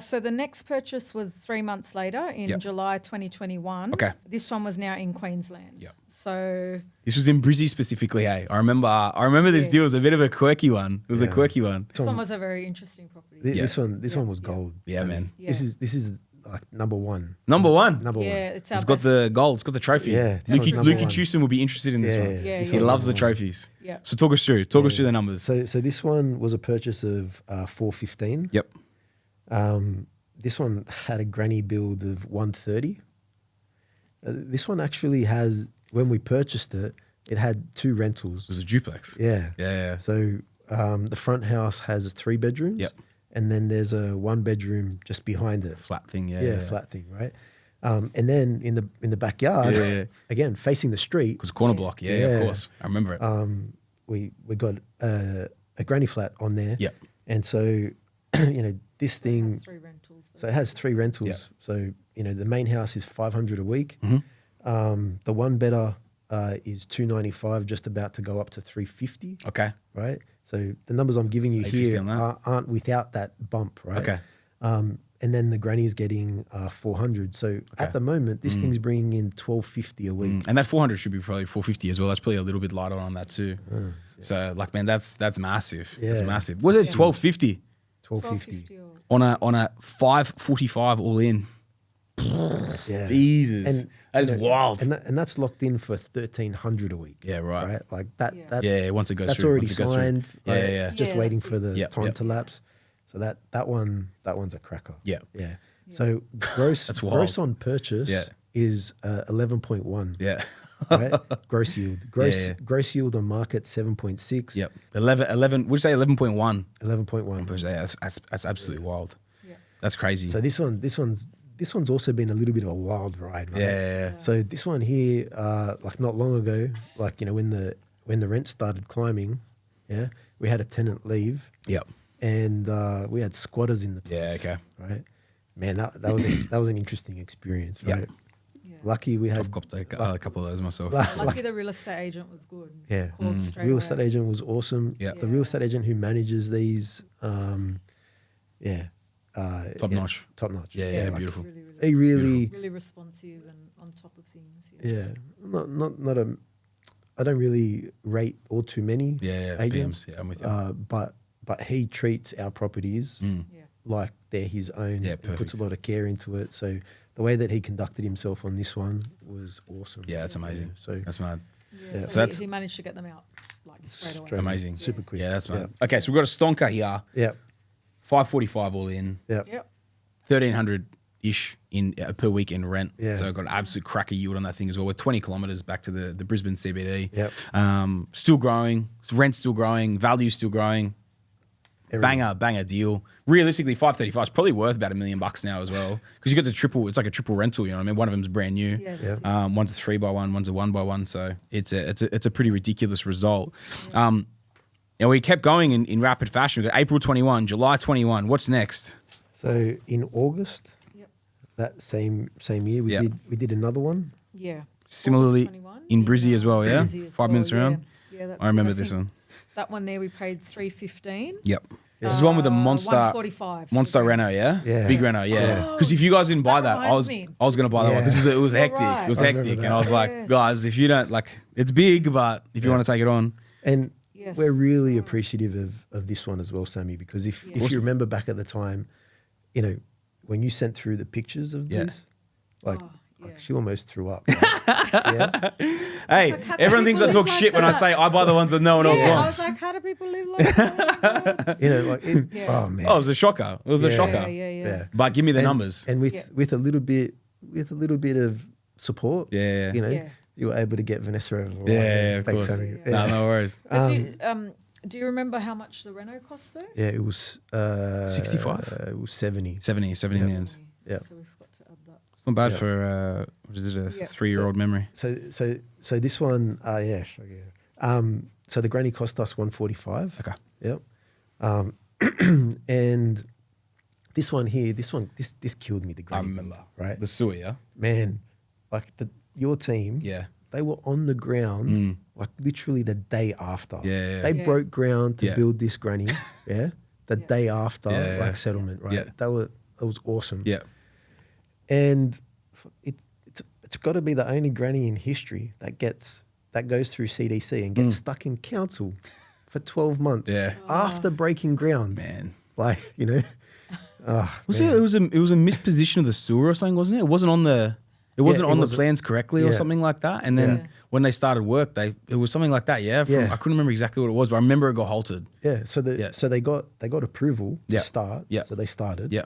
So the next purchase was 3 months later in July 2021. Okay. This one was now in Queensland. Yep. So This was in Brizzy specifically, hey. I remember this deal was a bit of a quirky one. It was a quirky one. this one was a very interesting property. this one was gold. Yeah, man. Yeah. This is like number one. Number one. Number one. It's our It's got best. the gold. It's got the trophy. Yeah, this Lukey one's number one. Houston will be interested in this one. Yeah, this He one's loves the number one. trophies. Yeah. So talk us through the numbers. So this one was a purchase of 415. Yep. This one had a granny build of 130. This one actually has, when we purchased it, it had 2 rentals. It was a duplex. Yeah. Yeah. So the front house has 3 bedrooms. Yep. And then there's a 1 bedroom just behind it. Flat thing, Flat thing, right? And then in the backyard, again facing the street, Because corner block, of course. I remember it. we got a granny flat on there. Yep. And so this thing. Has 3 rentals. So it has 3 rentals. Yep. So the main house is $500 a week. Mm-hmm. The 1 bedder is $295, just about to go up to $350. Okay. Right. So the numbers I'm giving you $850 here on that. aren't without that bump. Right. Okay. and then the granny's getting 400. So at the moment, this thing's bringing in 1250 a week. And that 400 should be probably 450 as well. That's probably a little bit lighter on that too. So like, man, that's massive. That's Yeah. massive. What is it? 1250 1250. or on a 545 all in. Yeah. Jesus, that is you know, wild. And that's locked in for 1300 a week. Yeah, right. Right. Like that. Yeah. That Yeah, once it goes that's through, already once it goes signed. through. Right? Yeah. It's just Yeah, waiting that's for it. the Yep, time yep. to lapse. So that one's a cracker. Yeah. Yeah. So gross That's wild. gross on purchase Yeah. is 11.1. Yeah. Right? Gross yield. Yeah. Gross yield on market 7.6. Yep. 11. Would you say 11.1? 11.1. That's absolutely wild. Yeah. That's crazy. So this one's also been a little bit of a wild ride, right? Yeah. So this one here, like not long ago, like when the rent started climbing, yeah, we had a tenant leave, Yep. and we had squatters in the Yeah, place. okay. Right, man, that was an interesting experience, Yeah. right? Yeah. Lucky we had I've copped a couple of those myself. Lucky the real estate agent was good. Yeah. Called straight real away. estate agent was awesome. Yeah. The real estate agent who manages these, yeah, Top notch. top notch. Yeah, like, beautiful. They really, really responsive and on top of things. yeah, not a. I don't really rate all too many Yeah, agents, PMs. Yeah, I'm with you. but he treats our properties Yeah. like they're his own. Yeah, He puts perfect. a lot of care into it. So the way that he conducted himself on this one was awesome. Yeah, that's amazing. So That's mad. Yeah. Yeah. So, So that's- he managed to get them out like straight away. Straight Amazing. super quick. Yeah, that's mad. Yeah. Okay, so we've got a stonker here. Yeah, 545 all in. yeah, Yep. 1,300 ish in per week in rent. Yeah. So I've got an absolute cracker yield on that thing as well. We're 20 kilometers back to the Brisbane CBD. Yep. Still growing. Rent's still growing. Value's still growing. Everything. Banger deal. Realistically, 535 is probably worth about $1 million now as well, because you got the triple. It's like a triple rental. You know what I mean? One of them's brand new. Yeah. Yeah. that's it. One's a 3x1, one's a 1x1. So it's a pretty ridiculous result. And we kept going in rapid fashion. We got April 21, July 21. What's next? So in August, Yep. that same year, Yeah. we did another one. Yeah. Similarly, August 21 in Brizzy as well, yeah? Brizzy as 5 minutes well, around? Yeah, that's I remember it. this think one. That one there we paid $315. Yep. This is the one with the monster 145. Monster Reno, yeah? Yeah. Big Reno, yeah. Because if you guys didn't buy That that, I was reminds me. going to buy that one because it was hectic. right. It was I remember hectic. that. And I was like, Yes. guys, if you don't, like, it's big, but if you want to take it on. And Yes. we're really appreciative of this one as well, Sammy, because if you remember back at the time, you know, when you sent through the pictures of Yeah. this, like, Oh, yeah. like she almost threw up. Right? yeah. Hey, like, how can everyone thinks I people talk live shit like when I that? say I buy the ones that no one else I was wants. like, how do people live like that? You know, like, Yeah. oh man. Oh, it was a shocker. It was a Yeah. shocker. Yeah. But give me the numbers. And with Yeah. with a little bit of support, Yeah. you know, Yeah. you were able to get Vanessa over the line. Yeah, of Thanks, course. Sammy. No, no worries. But do you remember how much the Reno cost though? Yeah, it was 65? It was 70. 70 in the end. Yeah. So we forgot to add that. It's not bad Yeah. for, what is it, a Yeah. 3-year-old memory. So this one, yeah. So the granny cost us 145. Okay. Yep. And this one here, this killed me. The I granny. remember. Right. The sewer, yeah? Man, like your team. Yeah. They were on the ground like literally the day after. Yeah. They Yeah. broke ground to Yeah. build this granny. Yeah. The Yeah. day after Yeah, yeah. like settlement, right? Yeah. That was awesome. Yeah. And it's got to be the only granny in history that goes through CDC and gets stuck in council for 12 months. Yeah. After breaking ground. Man. Like, you know. Was it? It was a misposition of the sewer or something, wasn't it? It wasn't on the. It wasn't it on the wasn't. plans correctly or Yeah. something like that. And then Yeah. when they started work, it was something like that. Yeah. Yeah. I couldn't remember exactly what it was, but I remember it got halted. Yeah. So they got approval to Yeah. start. Yeah. So they started. Yeah.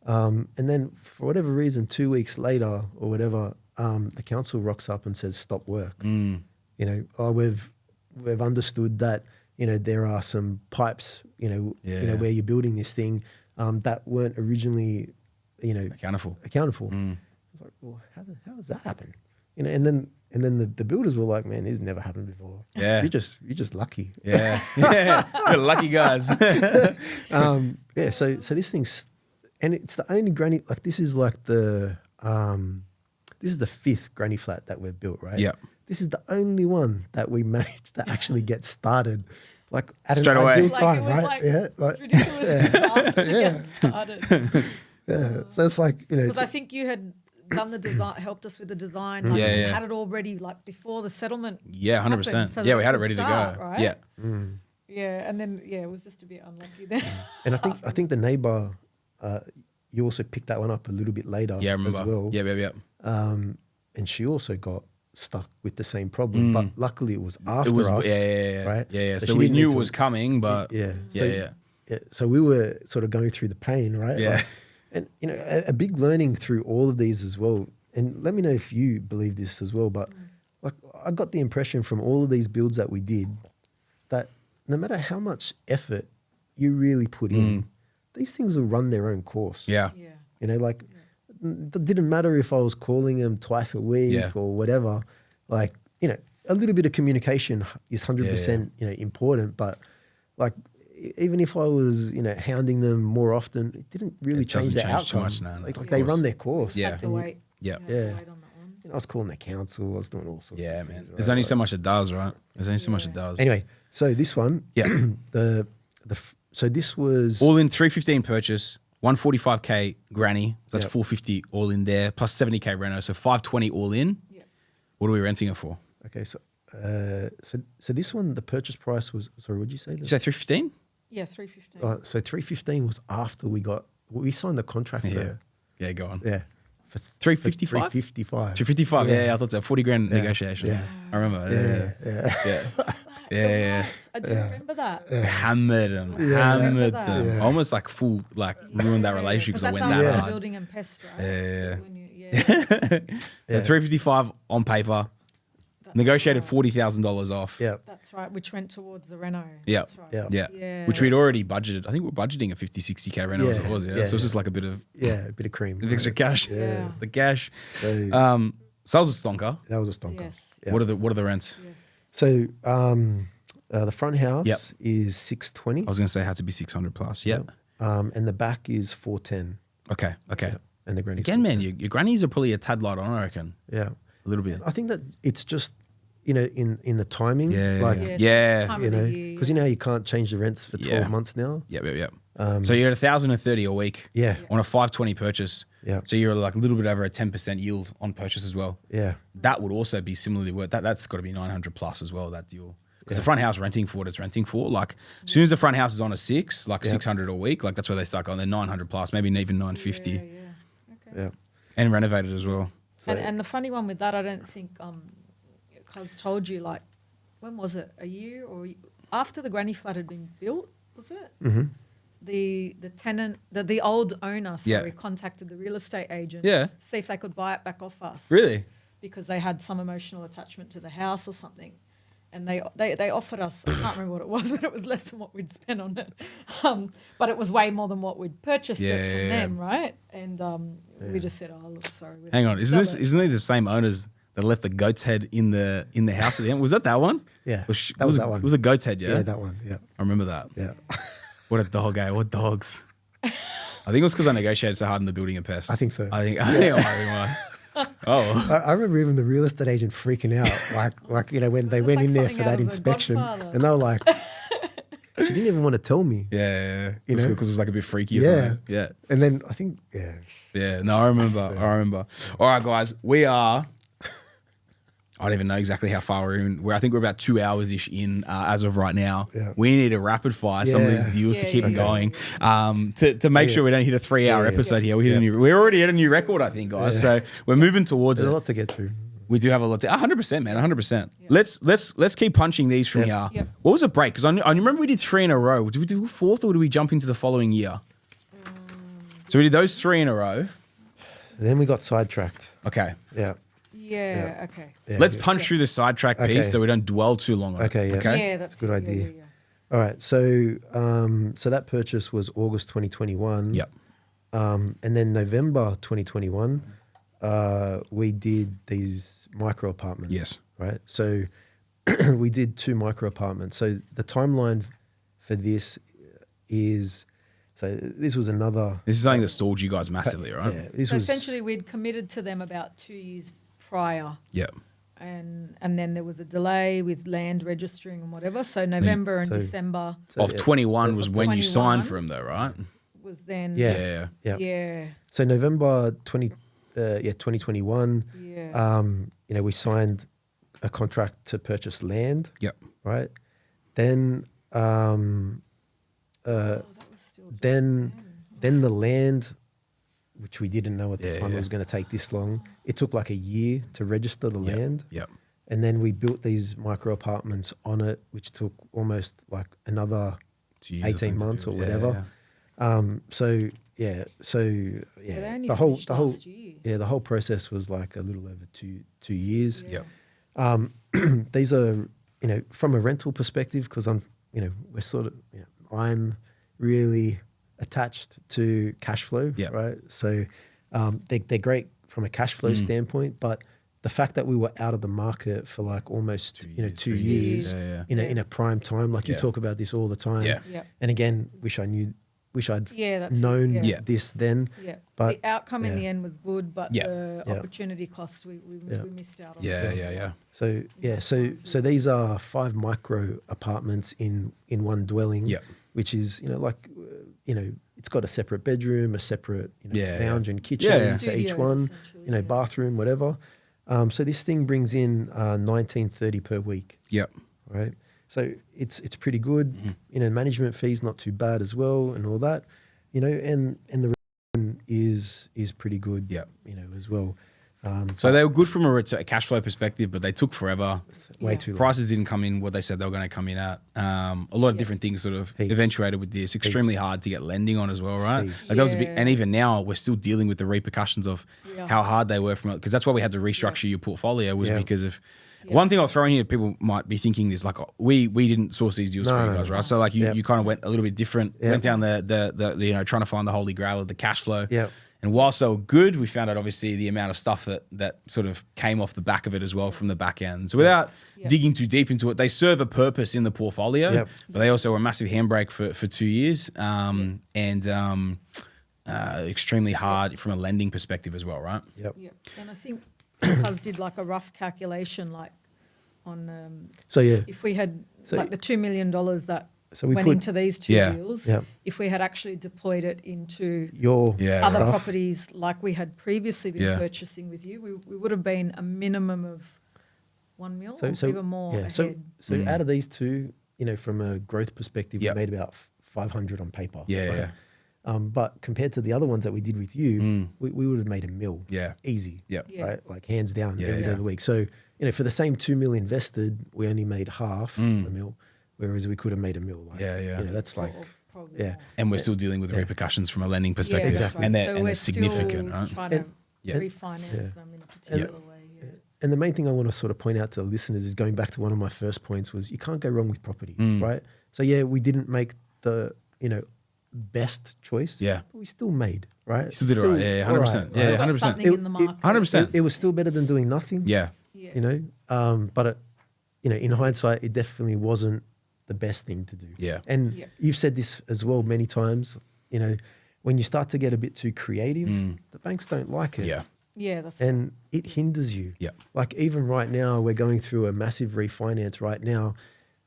And then for whatever reason, 2 weeks later or whatever, the council rocks up and says stop work. You know, we've understood that, you know, there are some pipes, you know, where you're building this thing that weren't originally, you know, accounted for. I was like, well, how does that happen? You know, and then the builders were like, man, this has never happened before. Yeah. You're just lucky. Yeah. Yeah. You're lucky guys. Yeah. So this thing's, and it's the only granny, like this is like this is the 5th granny flat that we've built, right? Yeah. This is the only one that we managed to actually get started, like at Straight an away. ideal Like time, it was right? like Yeah. it's ridiculous to get started. Yeah. So it's like, you know, Because I think you had done the design, helped us with the design, Yeah, and yeah. had it all ready like before the settlement. Yeah, 100%. happened, so Yeah, that we had it could ready start, to go. right? Yeah. Yeah, and then it was just a bit unlucky there. and I think the neighbor, you also picked that one up a little bit later Yeah, I remember. as well. Yeah. And she also got stuck with the same problem, but luckily it was after us. Yeah. Right? Yeah. So she we didn't knew need it to- was coming, but Yeah. yeah. So we were sort of going through the pain, right? Yeah. And, you know, a big learning through all of these as well. And let me know if you believe this as well. But like, I got the impression from all of these builds that we did that no matter how much effort you really put in, these things will run their own course. Yeah. Yeah. You know, like, it didn't matter if I was calling them twice a week Yeah. or whatever. Like, you know, a little bit of communication is 100% you know, important. But like, even if I was, you know, hounding them more often, it didn't really It change doesn't the change too outcome. much, no, like of they course. run their course. Yeah. Had to And, wait. Yeah. You had to Yeah. wait on that one. you know, I was calling the council. I was doing all sorts Yeah, of man. things. There's right? only so Like- much it does, right? There's only so much it Yeah. does. Anyway, so this one, Yeah. so this was All in 315 purchase, 145K granny. That's Yep. 450 all in there, plus 70K Reno. So 520 all in. Yeah. What are we renting it for? okay. So this one, the purchase price was, sorry, what did you say? Did you say 315? Yeah, 315. So 315 was after we signed the contract. Yeah. For, Yeah, go on. yeah. For 355? 355. 355. Yeah, I thought so. 40 grand negotiation. Yeah. I remember. Yeah. I do remember that. Hammered them. Remember Hammered that. them. Yeah. Almost like full, like ruined that relationship because I that's went after that Yeah. hard. building and pest, right? Yeah. When you, So 355 on paper. That's Negotiated right. $40,000 off. Yeah. That's right, which went towards the Reno. Yeah. That's right. Yeah. Yeah. Yeah. Which we'd already budgeted. I think we're budgeting a 50, 60K Reno as it Yeah. was. Yeah. Yeah. So it's just like a bit of Yeah, a bit of cream. extra cash. Yeah. The cash. So Sales a stonker. that was a stonker. Yes. Yeah. What are the rents? Yes. So the front house Yep. is 620, I was going to say it had to be 600 plus. Yep. and the back is 410. Okay. Yeah. And the granny's Again, man, 410. your grannies are probably a tad light on, I reckon. Yeah. A little bit. I think that it's just, you know, in the timing. Yeah. Like, Yes, Yeah. time you of the know, year, because you know how you can't change the rents for 12 Yeah. months now. Yep. So you're at 1,030 a week. Yeah. On a 520 purchase. Yeah. So you're like a little bit over a 10% yield on purchase as well. Yeah. That would also be similarly worth that's got to be 900 plus as well, that deal. Because the front house renting for what it's renting for, like as soon as the front house is on a 6, like 600 a week, like that's where they start going. They're 900 plus, maybe even 950 Yeah. Okay. Yeah. and renovated as well. So- And the funny one with that, I don't think Kuz told you, like, when was it? A year or after the granny flat had been built, was it? Mm-hmm. The tenant, the old owner, Yeah. contacted the real estate agent. Yeah. To see if they could buy it back off us. Really? Because they had some emotional attachment to the house or something. And they offered us, I can't remember what it was, but it was less than what we'd spent on it. But it was way more than what we'd purchased it from Yeah. them, right? And we just said, oh, look, sorry. we Hang don't on, sell it. isn't they the same owners that left the goat's head in the house at the end? Was that one? Yeah, Was that was it that one. It was a goat's head, yeah? Yeah, that one. Yeah. I remember that. Yeah. What a dog, eh? What dogs? I think it was because I negotiated so hard in the building and pest. I think so. I think I might be why. Oh. I remember even the real estate agent freaking out, like you know, when they It's went like in there something for out that of The inspection, Godfather. and they were like, she didn't even want to tell me. Yeah. You Because know? it was like a bit freaky or Yeah. something. Yeah. And then I think, Yeah. No, I remember. All right, guys. We are I don't even know exactly how far we're in. I think we're about 2 hours-ish in as of right now. Yeah. We need to rapid fire some of Yeah. these deals to Yeah, keep them yeah, going to make yeah. sure we don't hit a 3-hour Yeah, yeah. episode here. We're already at a new record, I think, guys. So we're moving towards there's a it. lot to get through. We do have a lot to 100%, man, 100%. Let's keep punching these from Yeah. here. Yep. What was a break? Because I remember we did 3 in a row. Did we do a 4th or did we jump into the following year? So we did those 3 in a row. Then we got sidetracked. Okay. Yeah. Yeah, okay. Yeah, Let's yeah. punch through the sidetrack piece Okay. so we don't dwell too long on Okay, it. yeah. Okay. Yeah, that's a good it. Yeah, idea. yeah, yeah. All right. So that purchase was August 2021. Yep. And then November 2021, we did these micro apartments. Yes. Right. So we did 2 micro apartments. So the timeline for this is, so this was another. This is something that stalled you guys massively, right? Yeah. This So was essentially, we'd committed to them about 2 years prior, Yeah. and then there was a delay with land registering and whatever. So November and So- December So, Of yeah. 21 was when you 21. signed for him, though, right? was then. Yeah. Yeah. So November 2021. Yeah. We signed a contract to purchase land. Yep. Right. Then, That was still just then the land, which we didn't know at the time Yeah. it was going to take this long. It took like a year to register the land. Yep. And then we built these micro apartments on it, which took almost like another 18 months or whatever. So they only the whole finished last year. the whole process was like a little over two years. Yeah. Yep. These are, from a rental perspective, because we're sort of, I'm really attached to cash flow, Yeah. right? So they're great from a cash flow standpoint, but the fact that we were out of the market for like almost 2 years, in a prime time, like you talk about this all the time. Yeah. Yeah. And again, wish I'd that's known it, yeah. this then. Yeah. But the outcome in the end was good, but Yeah. the opportunity cost we missed out on. Yeah. So so these are 5 micro apartments in one dwelling, Yep. which is it's got a separate bedroom, a separate lounge and kitchen Yeah. for each Studios, one, essentially, bathroom, whatever. So this thing brings in $19.30 per week, Yep. right? So it's pretty good. Management fees not too bad as well, and all that, and the return is pretty good, Yep. as well. So they were good from a cash flow perspective, but they took forever. Way too long. Prices didn't come in what they said they were going to come in at. A lot of different things sort of Heaps. eventuated with this. Extremely hard to get lending on as well, right? Heaps. Like that was a big, Yeah. and even now we're still dealing with the repercussions of how hard they were from it. Because that's why we had to restructure your portfolio was because of. One thing I'll throw in here, people might be thinking is like, we didn't source these deals for you guys, right? So like you kind of went a little bit different, went down the trying to find the holy grail of the cash flow. Yeah. And whilst they were good, we found out obviously the amount of stuff that sort of came off the back of it as well from the back end. So without digging too deep into it, they serve a purpose in the portfolio, but they also were a massive handbrake for 2 years and extremely hard from a lending perspective as well, right? Yep. Yeah. And I think Kuz did like a rough calculation, like on if we had like the $2 million that we went put- into these two deals, if we had actually deployed it into your other stuff. properties like we had previously been purchasing with you, we would have been a minimum of 1 mil or even more ahead. So out of these two, from a growth perspective, we made about 500 on paper. Yeah. But compared to the other ones that we did with you, we would have made $1 mil. Yeah. Easy. Yep. Yeah. Right? Like hands down every day of the week. So, for the same 2 mil invested, we only made half $1 mil, whereas we could have made $1 mil. Like, that's like, Or probably more. And we're still dealing with the repercussions from a lending perspective. Exactly. And So they're we're significant, still right? trying to refinance them in a particular way. Yeah. And the main thing I want to sort of point out to the listeners is going back to one of my first points was you can't go wrong with property, right? So we didn't make the, best choice. Yeah. But we still made, right? Still did it right. Yeah, 100%. all right, Yeah, right? Still got 100%. something in the market. 100%. It was still better than doing nothing. Yeah. Yeah. But in hindsight, it definitely wasn't the best thing to do. Yeah. And you've said this as well many times, when you start to get a bit too creative, the banks don't like it. Yeah. Yeah, that's And it hinders you. Yeah. Like even right now, we're going through a massive refinance right now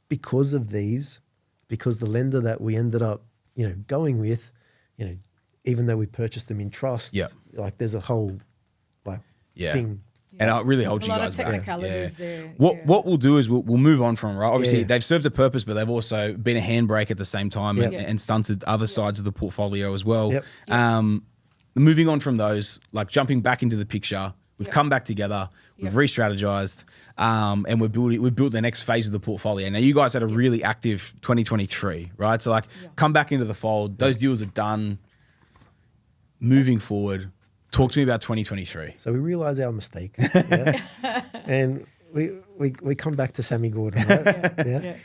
because of these, because the lender that we ended up, going with, even though we purchased them in trusts, like there's a whole thing. And I'll really hold There's you a lot guys of back. technicalities there. What we'll do is we'll move on from, right? Obviously, Yeah. they've served a purpose, but they've also been a handbrake at the same time Yep. and stunted other sides of the portfolio as well. Yep. Moving on from those, like jumping back into the picture, we've come back together, we've re-strategized, and we've built the next phase of the portfolio. Now, you guys had a really active 2023, right? So, come back into the fold. Those deals are done. Moving forward, talk to me about 2023. So we realize our mistake, and we come back to Sammy Gordon, right?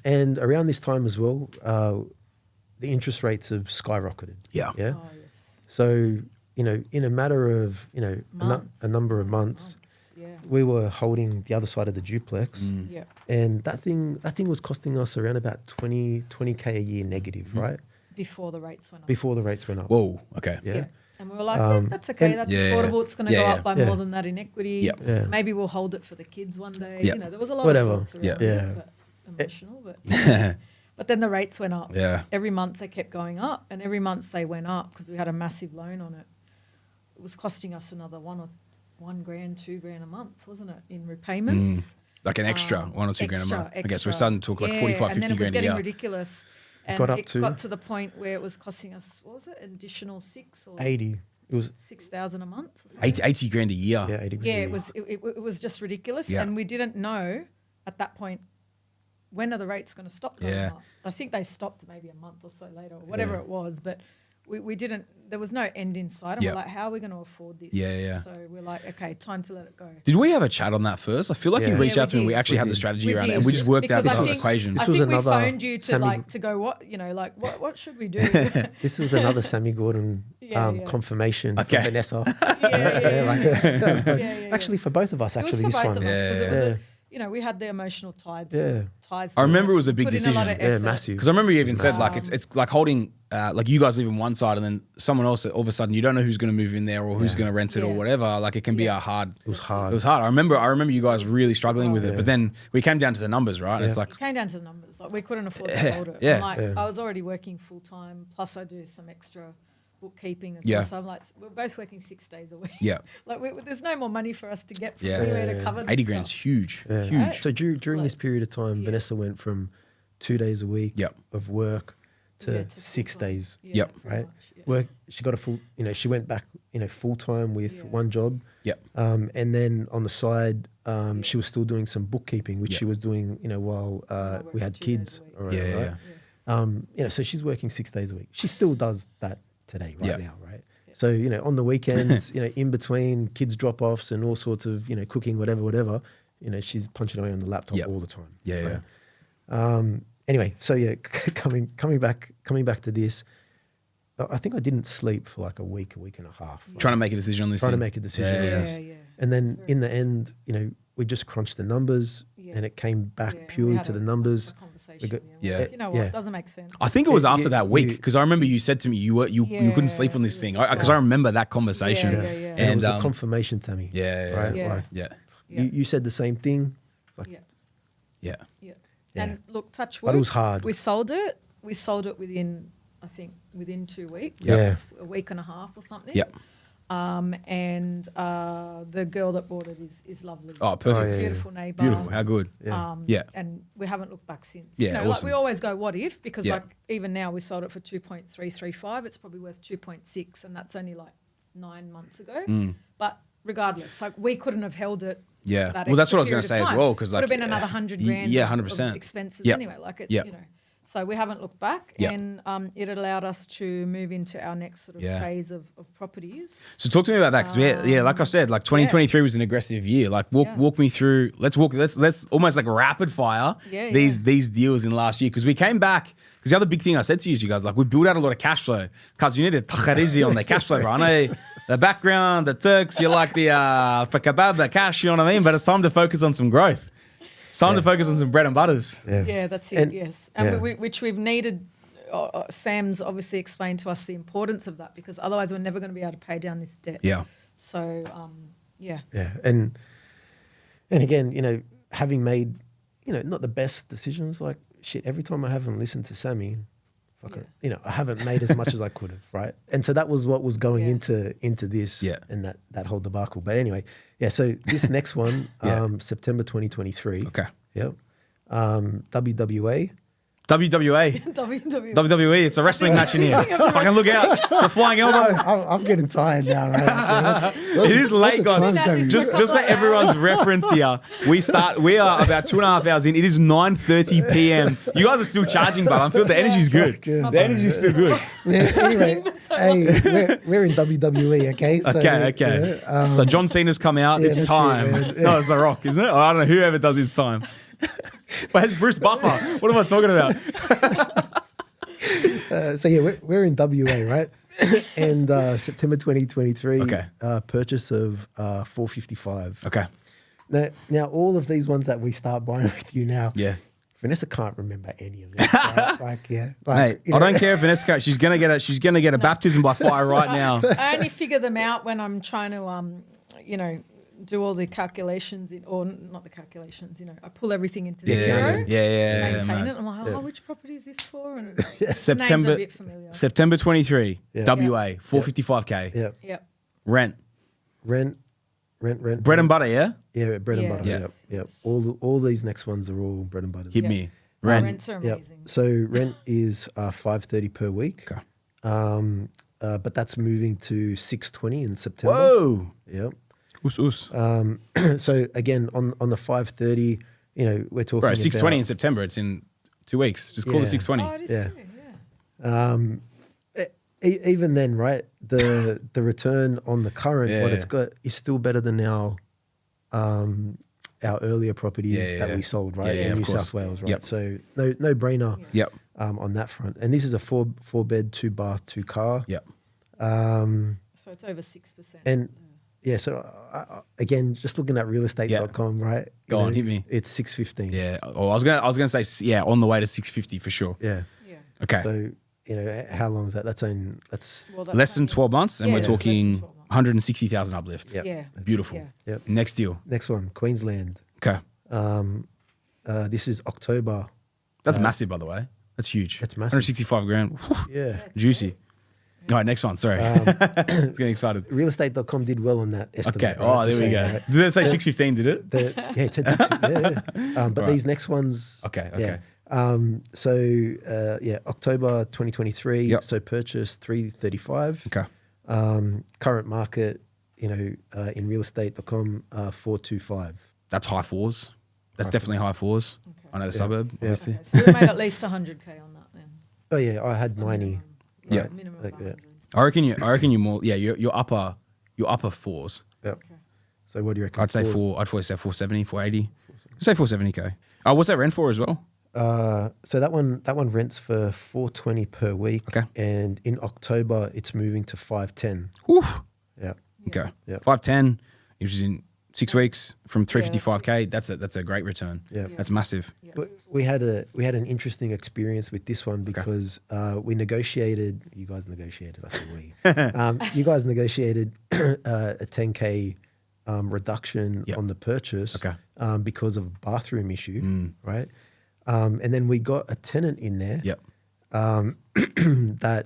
And around this time as well, the interest rates have skyrocketed. Yeah. Yeah. Oh, yes. So in a matter of a number of months, Yeah. we were holding the other side of the duplex, Yeah. and that thing was costing us around about 20K a year negative, right? Before the rates went up. Before the rates went up. Whoa. Okay. Yeah. And we were like, that's okay. That's affordable. It's going to go up by more than that in equity. Yep. Yeah. Maybe we'll hold it for the kids one day. Yep. There was a lot Whatever. of thoughts around Yeah. it, but emotional. But But then the rates went up. Yeah. Every month they kept going up, and every month they went up because we had a massive loan on it. It was costing us another $1,000, $2,000 a month, wasn't it, in repayments? Like an extra $1 or $2 grand a month. Okay, so we're starting to talk like 45, and 50 then it was grand a getting year. ridiculous. And Got up it to- got to the point where it was costing us, what was it, an additional 6 or 80. It was 6,000 a month or something? 80 grand a year. yeah, 80. Yeah, it was just ridiculous, Yeah. and we didn't know at that point when are the rates going to stop going Yeah. up. I think they stopped maybe a month or so later, or whatever it was, but we didn't. There was no end in sight, and Yeah. we're like, how are we going to afford this? Yeah, yeah. So we're like, okay, time to let it go. Did we have a chat on that first? I feel like you Yeah. reached Yeah, out to me. we We did. actually We had the did. strategy We around it, did. and we just worked out Because this I whole think- equation. This I was think we another phoned you to Sammy- to go, what, like what should we do? This was another Sammy Gordon Yeah, yeah. confirmation Okay. for Vanessa. Yeah. Actually, for both of us, It was actually, for this both one. of us, 'cause it was Yeah. we had the emotional ties. Yeah. ties. I remember it was a big Put in a lot decision. of Yeah, effort. massive. Because I remember you even said like it's like holding like you guys live on one side and then someone else all of a sudden you don't know who's going to move in there or who's going to rent it or Yeah. whatever. Like it can be Yeah. a hard. It was hard. It was hard. I remember you guys really struggling with it, Yeah. but then we came down to the numbers, right? It's like It came down to the numbers. Like we couldn't afford to hold it. Yeah. And, like Yeah. I was already working full time, plus I do some extra bookkeeping as Yeah. well. So I'm like, we're both working 6 days a week. Yeah. Like there's no more money for us to get from Yeah. anywhere Yeah, to yeah. cover. 80 this grand's stuff. huge, Yeah. huge. So during this Like- period of time, Yeah. Vanessa went from 2 days a week Yep. of work to Yeah, to 6 full-time. days. Yeah, Yep. pretty Right. much, yeah. Work. She got a full. She went back. Full time with Yeah. one job. Yep. And then on the side, she was still doing some bookkeeping, which Yeah. she was doing. While I we works had 2 days kids. a week. Around, Yeah, right? yeah. So she's working 6 days a week. She still does that today, right Yeah. now, right? So on the weekends, in between kids drop offs and all sorts of cooking, whatever, she's punching away on the laptop Yep. all the time. Yeah, right? Anyway, so yeah, coming back to this, I think I didn't sleep for like a week and a half. Trying to make a decision on this. Trying to thing. make a decision. Yeah, Yeah, yeah. And then That's right. in the end, we just crunched the numbers, Yeah. and it came back Yeah, we purely had to a- the numbers. a conversation, We got- yeah. Yeah. Like, you know what? Yeah. It doesn't make sense. I think it was Yeah, after that week you- because I remember you said to me you couldn't sleep on Yeah, this it thing was because just I remember that conversation. Yeah. And it was a confirmation, Tammy. yeah, Right? Yeah. Like, yeah, Yeah. you said the same thing. Like, Yeah. yeah. Yeah. Yeah. And look, touch wood. But it was hard. We sold it. We sold it within 2 weeks. Yeah. A week and a half or something. Yep. And the girl that bought it is lovely. Oh, perfect. yeah. Beautiful neighbour. Beautiful. How good. Yeah. Yeah. And we haven't looked back since. Yeah, like awesome. we always go, what if? Because Yeah. like even now we sold it for 2.335. It's probably worth 2.6, and that's only like 9 months ago. But regardless, like we couldn't have held it. Yeah. for that Well, that's extra what I was gonna period of say as time. well, 'cause, would have like, been another 100 y- grand. yeah, of 100%. expenses Yep. anyway. Like it, Yep. So we haven't looked back, Yep. and it allowed us to move into our next sort of Yeah. phase of properties. So talk to me about that because like I said, like 2023 was an aggressive year. Like walk me through. Let's almost like rapid fire Yeah, these deals in last year because we came back. Because the other big thing I said to you guys, like we built out a lot of cash flow because you need to take it easy on the cash flow, bro. I know the background, the Turks, you like the for kebab, the cash, you know what I mean? But it's time to focus on some growth. It's time to focus on some bread and butters. Yeah, that's it. And- Yes, and yeah. which we've needed. Sam's obviously explained to us the importance of that because otherwise we're never going to be able to pay down this debt. Yeah. So yeah. Yeah. And again, having made, not the best decisions, like shit, every time I haven't listened to Sammy, I haven't made as much as I could have, right? And so that was what was going Yeah. into this Yeah. and that whole debacle. But anyway, so this next one, Yeah. September 2023. Okay. Yep. WWA. WWE. WWE. WWE. It's a wrestling match in here. Fucking look out. The flying elbow. I'm getting tired now, right? It is late, the time, guys. Sammy? Just for everyone's reference here, we are about 2.5 hours in. It is 9:30 p.m. You guys are still charging, but I feel the energy's good. Yeah. The energy's still good. Anyway, hey, we're in WWE, okay? So, Okay. So John Cena's come out. yeah, It's that's it, time. man. No, it's The Rock, isn't it? I don't know whoever does his time. But it's Bruce Buffer. What am I talking about? We're in WA, right? And September 2023, Okay. Purchase of 455. Okay. Now, all of these ones that we start buying with you now, Yeah. Vanessa can't remember any of them. Right? Mate, I don't care if Vanessa. She's gonna get a baptism by fire right now. I only figure them out when I'm trying to do all the calculations or not the calculations. I pull everything into the Yeah, Xero. yeah, Maintain man. it. I'm like, Yeah. which property is this for? And the names are September a bit familiar. September 23, Yeah. WA, 455K. Yeah. Yep. Rent. Rent. Bread and butter, yeah? Yeah, bread and Yeah. butter. Yeah. Yep. Yep. All these next ones are all bread and butter. Hit Yeah. me. The Rent. rents are Yep. amazing. So rent is $530 per week. Okay. But that's moving to $620 in September. Whoa. Yep. Us. So again, on the $530, we're talking Bro, 620 in about, September. It's in 2 weeks. Just call it Yeah. 620. Oh, it is Yeah. too, yeah. even then, right? The return on the current, what Yeah. it's got is still better than our earlier properties Yeah, that yeah. we sold, right? Yeah, yeah, in of New course. South Wales, right? Yep. So no brainer Yep. on that front. And this is a four bed, 2 bath, 2 car. Yep. So it's over 6%. And yeah, so again, just looking at realestate.com, right? Go on, hit me. It's 615. Yeah. Oh, I was gonna say yeah, on the way to 650 for sure. Yeah. yeah. Okay. So, how long is that? That's Well, that's less than only- 12 months, and Yeah, we're it's less than talking 12 months. 160,000 uplift. Yep. Yeah. Beautiful. Yeah. Yep. Next deal. Next one, Queensland. Okay. This is October. That's massive, by the way. That's huge. That's massive. 165 grand. Yeah. Juicy. All right, next one. Sorry. It's getting excited. Realestate.com did well on that estimate. Okay. right? Oh, Just there we saying, go. right? Did it say 615? Did it? Yeah, it said 60, yeah. But Right. these next ones. Okay. Yeah. Okay. October 2023. Yep. So purchase 335. Okay. Current market, in realestate.com, 425. That's high fours. That's definitely high fours. Okay. I know the suburb, obviously. Okay, so we made at least 100K on that then. Oh yeah, I had 90. Yeah. right? Minimum Like, of yeah. 100. I reckon you more. Yeah, your upper fours. Yep. Okay. So what do you reckon? I'd say Fours? I'd probably say 470, 480. Say 470K. Oh, what's that rent for as well? So that one rents for $420 per week. Okay. And in October it's moving to $510. Oof. Yeah. Okay. Yeah. 510, which is in 6 weeks from 355K. That's a great return. Yeah. That's massive. But we had an interesting experience with this one because we negotiated. You guys negotiated. I said we. You guys negotiated a 10K reduction Yep. on the purchase Okay. because of a bathroom issue, right? And then we got a tenant in there Yep. that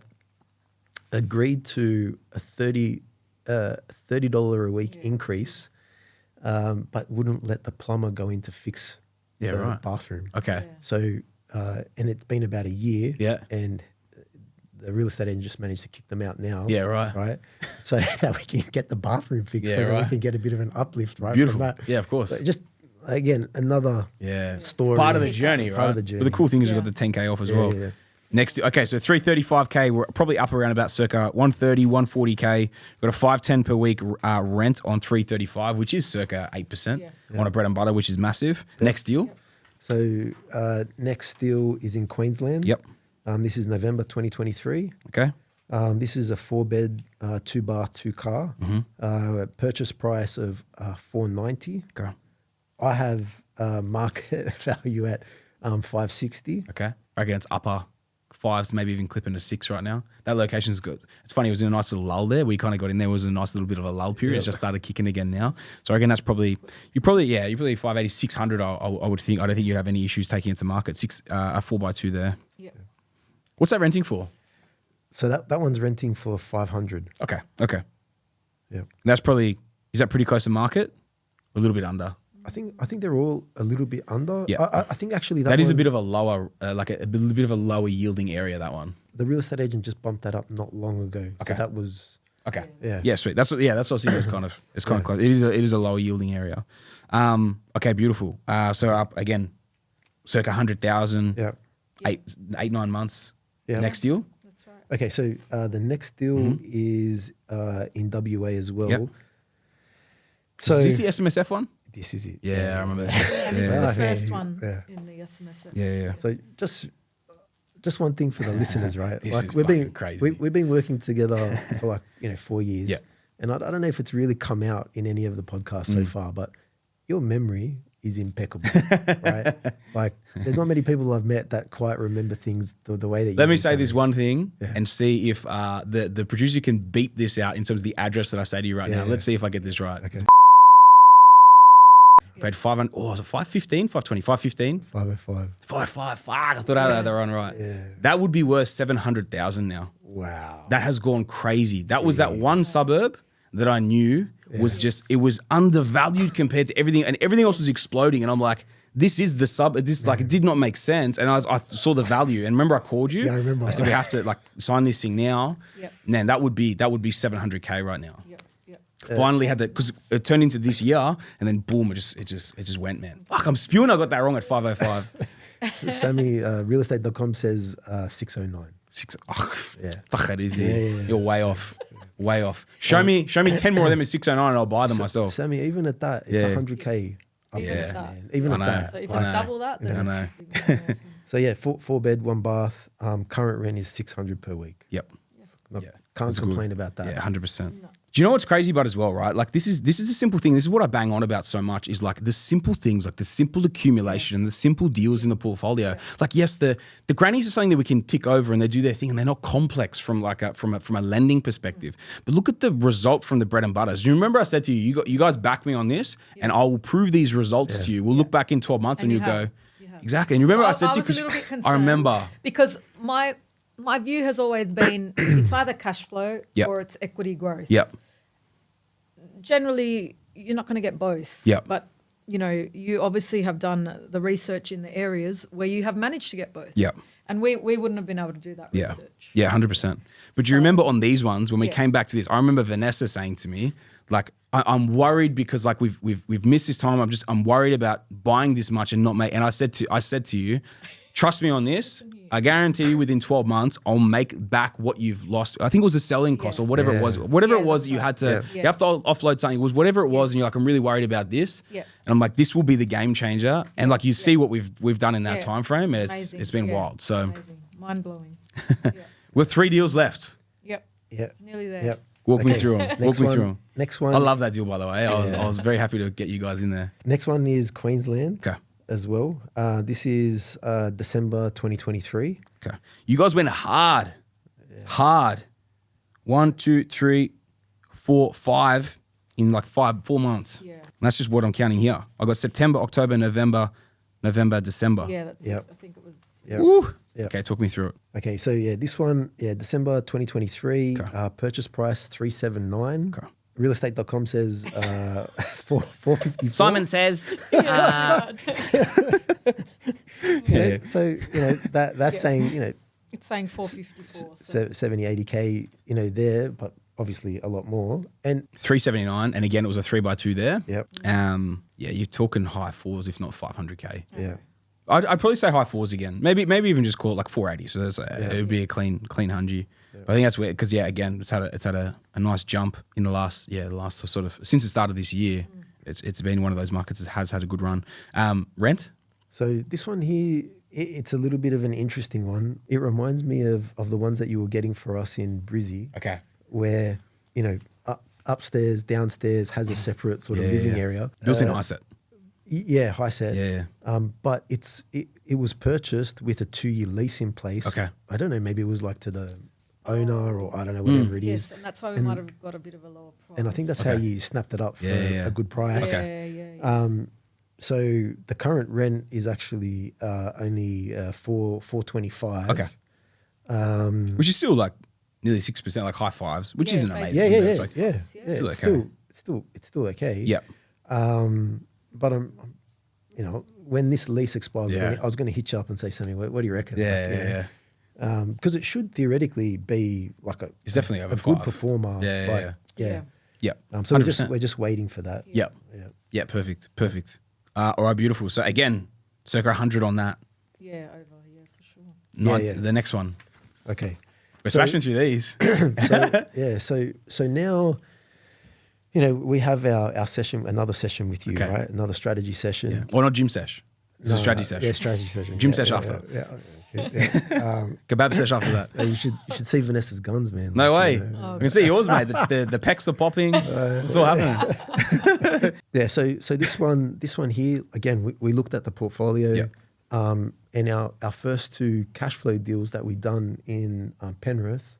agreed to a $30 a week increase, but wouldn't let the plumber go in to fix Yeah, the right. bathroom. Okay. Yeah. So, and it's been about a year. Yeah. And the real estate agent just managed to kick them out now. Yeah, right. Right. So that we can get the bathroom fixed, Yeah, so that right. we can get a bit of an uplift, right? Beautiful. From that. Yeah, of course. So just again another Yeah. story. Part of the journey, right? Part of the journey. But the cool thing is Yeah. we've got the 10K off as Yeah, well. yeah, yeah. Next, okay, so 335K, we're probably up around about circa 130, 140K. We've got a 510 per week rent on 335, which is circa 8% Yeah. on a bread and butter, which is massive. Next deal. So next deal is in Queensland. Yep. This is November 2023. Okay. This is a 4 bed, 2 bath, 2 car. Purchase price of $490. Okay. I have market value at 560. Okay. I reckon it's upper fives, maybe even clipping a 6 right now. That location's good. It's funny, it was in a nice little lull there. We kind of got in there, it was a nice little bit of a lull period. It's just started kicking again now. So I reckon that's probably, you're probably 580, 600, I would think. I don't think you'd have any issues taking it to market. A 4x2 there. Yeah. What's that renting for? So that one's renting for 500. Okay. Yeah. That's probably, is that pretty close to market? A little bit under. I think they're all a little bit under. Yeah. I think actually That is a one, bit of a lower, like a bit of a lower yielding area, that one. the real estate agent just bumped that up not long ago. Okay. So that was Okay. Yeah. Yeah, sweet. That's what I was thinking. It's kind of close. It is a lower yielding area. Okay, beautiful. So up again, circa 100,000. Yeah. 8-9 months. Yeah. Next deal. That's right. Okay, so the next deal is in WA as well. Yep. So is this the SMSF one? this is it. Yeah, I remember this. And this is Yeah. the first Yeah. one Yeah. in the SMSF. Yeah. So just one thing for the listeners, right? This is we've been fucking crazy. we've been working together for 4 years. Yeah. And I don't know if it's really come out in any of the podcasts so far, but your memory is impeccable, right? Like, there's not many people I've met that quite remember things the way that you Let me do say this something. one thing Yeah. and see if the producer can beep this out in terms of the address that I say to you right Yeah, now. yeah. Let's see if I get this right. Okay. Paid 500. Oh, was it 515, 520, 515? 505. 5. Fuck, I thought I had that one right. Yeah. That would be worth 700,000 now. Wow. That has gone crazy. That was that one suburb that I knew was just, it was undervalued compared to everything, and everything else was exploding. And I'm like, this is the suburb. This like, it did not make sense. And I saw the value. And remember, I called you. Yeah, I remember. I said, we have to like sign this thing now. Yep. Man, that would be 700K right now. Yep. Yep. Finally had that, because it turned into this year, and then boom, it just went, man. Fuck, I'm spewing. I got that wrong at 505. Sammy, realestate.com says 609. Yeah. Fuck, that is it. Yeah. You're way off. Way off. Show me 10 more of them at 609 and I'll buy them myself. Sammy, even at that, it's Yeah. 100K. Even uplift, at that. man. Even I at know. that. So if I it's know. double that, then I know. it's even awesome. So yeah, four bed, one bath. Current rent is 600 per week. Yep. No, Yeah, can't that's good. complain about that. Yeah, 100%. Do you know what's crazy about as well, right? Like this is a simple thing. This is what I bang on about so much is like the simple things, like the simple accumulation and the simple deals in the portfolio. Like yes, the grannies are something that we can tick over and they do their thing and they're not complex from like from a lending perspective. But look at the result from the bread and butters. Do you remember I said to you, you guys back me on this and I will prove these results to you. We'll look back in 12 months and And you'll you go, have. You have. exactly. And you remember I So said to you, was a little bit concerned I remember. because my view has always been it's either cash flow Yep. or it's equity growth. Yep. Generally, you're not going to get both. Yep. But you obviously have done the research in the areas where you have managed to get both. Yep. And we wouldn't have been able to do that Yeah. research. Yeah, 100%. But do you So- remember on these ones when we Yeah. came back to this? I remember Vanessa saying to me, like, I'm worried because like we've missed this time. I'm worried about buying this much and not make. And I said to you, trust me on this. I guarantee you within 12 months I'll make back what you've lost. I think it was the selling cost or whatever it was. Whatever Yeah, it was that's that you right. had to. Yeah. You have to offload something. It was whatever it was, and you're like, I'm really worried about this. Yeah. And I'm like, this will be the game changer. And like you see what we've done in that Yeah. time frame, and Amazing. it's been Yeah. wild. So Amazing. Mind blowing. we've 3 deals left. Yep. Yeah. Nearly there. Yep. Walk me Okay. through them. Walk Next me one. through them. Next one. I love that deal, by the way. I was very happy to get you guys in there. Next one is Queensland Okay. as well. This is December 2023. Okay. You guys went hard. Hard. 1, 2, 3, 4, 5 in like 4 months. Yeah. And that's just what I'm counting here. I got September, October, November, December. Yeah, that's Yep. it. I think it was. Yep. Woo. Yep. Okay, talk me through it. Okay, so yeah, this one, December 2023, Okay. purchase price 379. Okay. Realestate.com says 454. Simon says. So that's saying It's saying 454. So. 70, 80K there, but obviously a lot more. And 379, and again, it was a 3x2 there. yep, Yeah, you're talking high fours, if not 500K. yeah, I'd probably say high fours again. Maybe even just call it like 480. So it would be a clean hungy. But I think that's weird because again, it's had a nice jump in the last sort of since the start of this year. It's been one of those markets that has had a good run. Rent. So this one here, it's a little bit of an interesting one. It reminds me of the ones that you were getting for us in Brizzy, Okay. where upstairs, downstairs has a separate sort of living area. Built in high set. Yeah, high set. Yeah. But it was purchased with a 2-year lease in place. Okay. I don't know, maybe it was like to the owner or I don't know, whatever it is. Yes, and that's why we might have got a bit of a lower price. And I think that's how you snapped it up for a good price. Okay. So the current rent is actually only $425. Okay. Which is still like nearly 6%, like high fives, which isn't amazing. Yeah. but it's like- It's Still still okay. Yep. But when this lease expires, Yeah. I was going to hit you up and say, Sammy, what do you reckon? Yeah. Because it should theoretically be like It's definitely over a good 5. performer. Yeah. Yeah. Yep. So 100%. we're just waiting for that. Yep. Yeah. Yeah. Perfect. All right, beautiful. So again, circa 100 on that. Yeah, over. Yeah, for sure. Yeah. The next one. Okay. We're smashing through these. So now, we have our session, another session with you, Okay. right? Another strategy session. Yeah. Or not gym sesh. It's a strategy sesh. Yeah, strategy session. Gym Yeah, sesh yeah, after. Yeah. Kebab sesh after that. You should see Vanessa's guns, man. No way. You know. I can see yours, mate. The pecs are popping. It's all happening. Yeah. So this one here again, we looked at the portfolio, Yep. and our first 2 cash flow deals that we done in Penrith,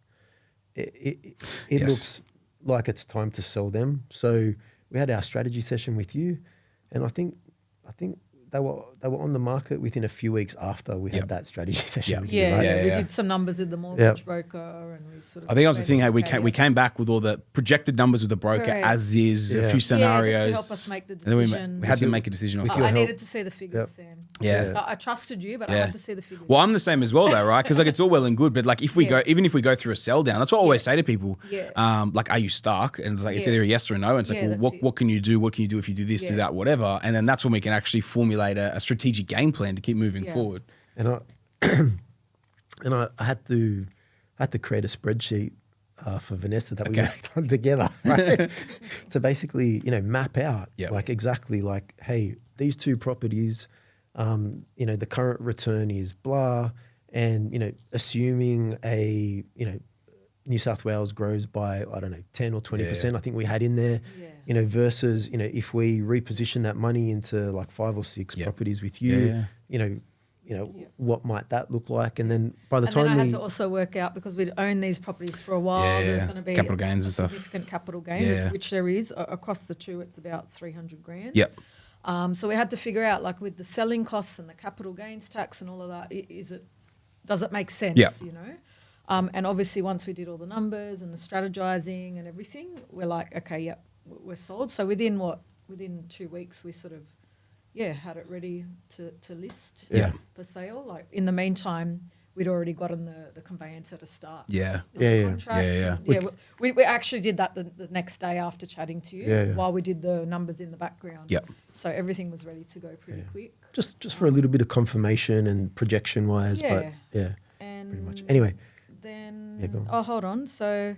it Yes. looks like it's time to sell them. So we had our strategy session with you, and I think I think they were on the market within a few weeks after we had that strategy session. With you, Yeah, right? we did some numbers with the mortgage broker, and we sort of. I think that was the thing. Hey, okay, we came back with all the projected numbers with the broker Correct. as is, a Yeah. few scenarios. Yeah, just to help us make the And then decision. we had to make a decision. with Off your I help. needed to see the figures, Sam. Yeah. I trusted you, but I Yeah. had to see the figures. Well, I'm the same as well, though, right? Because like it's all well and good, but like if we Yeah. even if we go through a sell down, that's what I always say to people. Yeah. Like, are you stuck? And it's like it's Yeah. either a yes or a no. And it's like, Yeah, well, that's what can you do? What can you do if you do this, do Yeah. that, whatever? And then that's when we can actually formulate a strategic game plan to keep moving Yeah. forward. And I had to create a spreadsheet for Vanessa that we worked on together, right? To basically, map out like exactly like, hey, these two properties, the current return is blah, and assuming a New South Wales grows by 10 or 20%. I think we had in there, versus if we reposition that money into like 5 or 6 properties with you, what might that look like? And then by the And time then I had to also work out, because we'd owned these properties for a while, there's going to be capital gains and stuff. Significant capital gain, which there is across the two. It's about 300 grand. Yep. So we had to figure out, like, with the selling costs and the capital gains tax and all of that, does it make sense? Yep. And obviously, once we did all the numbers and the strategizing and everything, we're like, okay, we're sold. So within 2 weeks, we sort of had it ready to list for sale. Like, in the meantime, we'd already gotten the conveyancer to start. Yeah. Contract. We actually did that the next day after chatting to you, while we did the numbers in the background. Yep. So everything was ready to go pretty quick. Just for a little bit of confirmation and projection wise, but And pretty much. Anyway. Then, go on. hold on. So,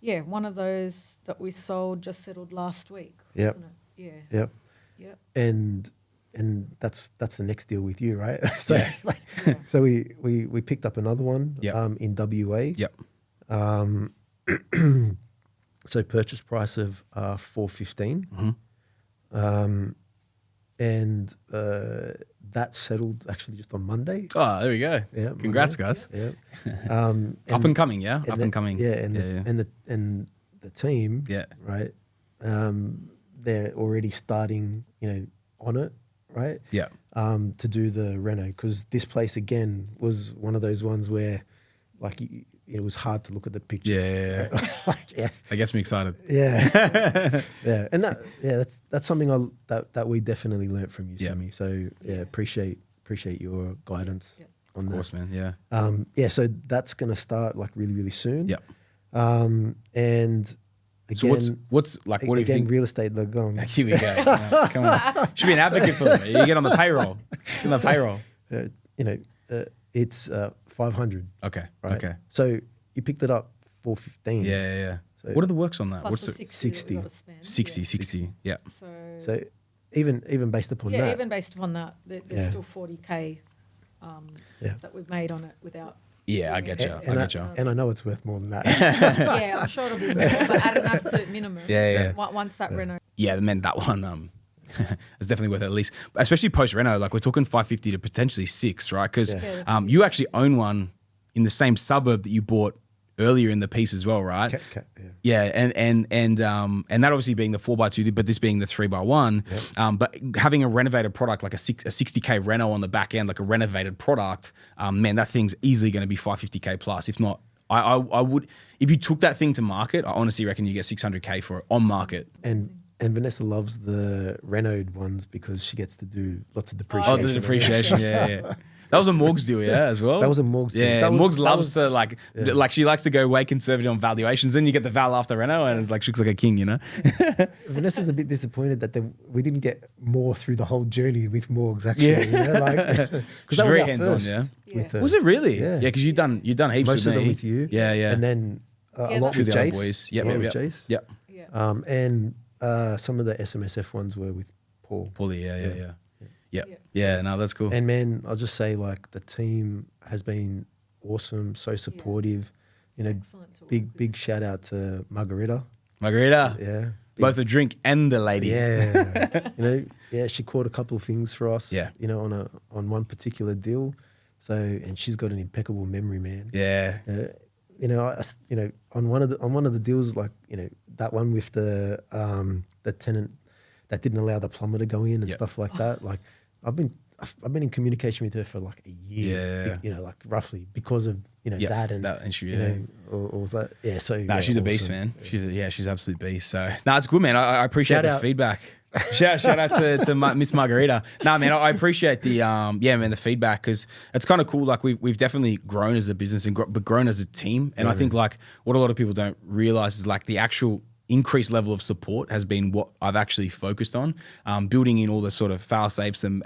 one of those that we sold just settled last week, Yep. wasn't it? Yep. Yep. And that's the next deal with you, right? So so we picked up another one in WA. Yep. So purchase price of 415. And that settled actually just on Monday. Oh, there we go. Yeah, Congrats, Monday. guys. Yeah. Up and coming, yeah? Up and coming. Yeah, and the team, right? They're already starting, on it, right? Yeah. To do the Reno, because this place again was one of those ones where, like, it was hard to look at the pictures. Yeah. Right? That gets me excited. Yeah. Yeah. And that's something that we definitely learnt from you, Sammy. So appreciate your guidance on that. Of course, man. Yeah. So that's gonna start like really, really soon. Yeah. And again, So what's what do you think? real estate, they're gone. Here we go. Come on. Should be an advocate for them. You get on the payroll. Get on the payroll. It's 500. Okay. Right. Okay. So you picked it up 415. Yeah. So What are the works on that? Plus What's the the 60 that we gotta spend. 60? Yeah. So even based upon that. even based upon that, there's still 40K that we've made on it without. Yeah, I get you. I get you. And I know it's worth more than that. Yeah, I'm sure it'll be more, but at an absolute minimum. Yeah. Once that Reno. Yeah, man, that one it's definitely worth it at least, especially post Reno. Like we're talking 550 to potentially 6, right? Because you actually own one in the same suburb that you bought earlier in the piece as well, right? Yeah, and that obviously being the 4x2, but this being the 3x1. But having a renovated product like a 60K Reno on the back end, like a renovated product, man, that thing's easily going to be 550K plus. If not, I would, if you took that thing to market, I honestly reckon you get 600K for it on market. And Vanessa loves the Renoed ones because she gets to do lots of depreciation. Oh, the depreciation, yeah. That was a Morgs deal, as well. That was a Morgs deal. Yeah, Morgs loves to like she likes to go way conservative on valuations. Then you get the val after Reno, and it's like she looks like a king, Vanessa's a bit disappointed that we didn't get more through the whole journey with Morgs. Actually, because that was very hands on. Was it really? Yeah, because you've done heaps most with of them me. with you. Yeah. And then a lot with the other Jace. boys. With Jace. Yep. And some of the SMSF ones were with Paul. Paulie, yeah. No, that's cool. And man, I'll just say, like, the team has been awesome, so supportive. Big shout out to Margarita. Yeah. Both a drink and the lady. Yeah. She caught a couple of things for us. Yeah. On one particular deal. So, and she's got an impeccable memory, man. Yeah. On one of the deals, like, that one with the tenant that didn't allow the plumber to go in and Yep. stuff like that. Like I've been in communication with her for like a year, Yeah. like roughly because of Yep, that and that issue, you know, or was that so Nah, she's a beast, man. She's absolute beast. So it's good, man. I appreciate Shout the out. feedback. shout out to Miss Margarita. Nah, man, I appreciate the the feedback because it's kind of cool. Like we've definitely grown as a business and but grown as a team. And I think like what a lot of people don't realize is like the actual increased level of support has been what I've actually focused on, building in all the sort of fail safes and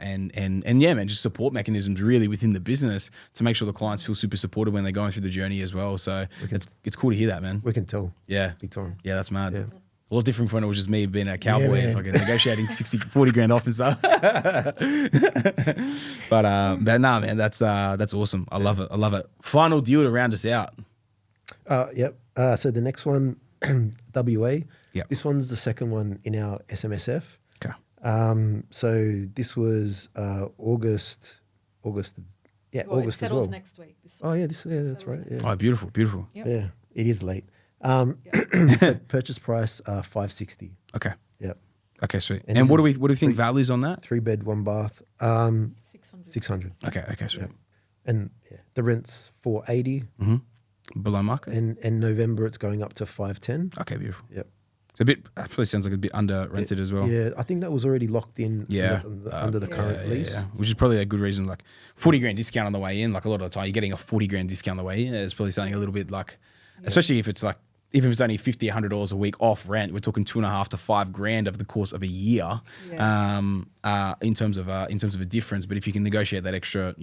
just support mechanisms really within the business to make sure the clients feel super supported when they're going through the journey as well. So it's cool to hear that, man. we can tell. Yeah. Big time. Yeah, that's mad. Yeah. A lot different from when it was just me being a cowboy man. and fucking negotiating 40 grand off and stuff. but nah, man, that's awesome. I love it. Final deal to round us out. Yep. So the next one, WA. Yep. This one's the second one in our SMSF. Okay. So this was August. Yeah, Well, August it as well. settles next week. Oh yeah, that's Settles right. next Yeah. Oh, beautiful. Yep. Yeah, it is late. Yep. So purchase price $560. Okay. Yep. Okay, sweet. And And this what do is we think values on that? 3 bed, 1 bath. 600. 600. Okay, sweet. Yep. And the rent's 480. Below market. And November it's going up to 510. Okay, beautiful. Yep. It's a bit. Probably sounds like a bit under rented as well. Yeah, I think that was already locked in. Yeah. Under the current lease. Yeah. Which is probably a good reason. Like 40 grand discount on the way in. Like a lot of the time, you're getting a 40 grand discount on the way in. It's probably something a little bit like, especially if it's like, even if it's only $50, $100 a week off rent, we're talking $2.5 to $5 grand over the course of a year. Yeah. In terms of a difference. But if you can negotiate that extra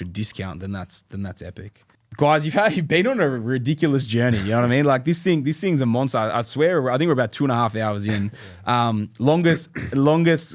discount, then that's epic. Guys, you've been on a ridiculous journey. You know what I mean? Like this thing's a monster. I swear, I think we're about 2.5 hours in. Longest,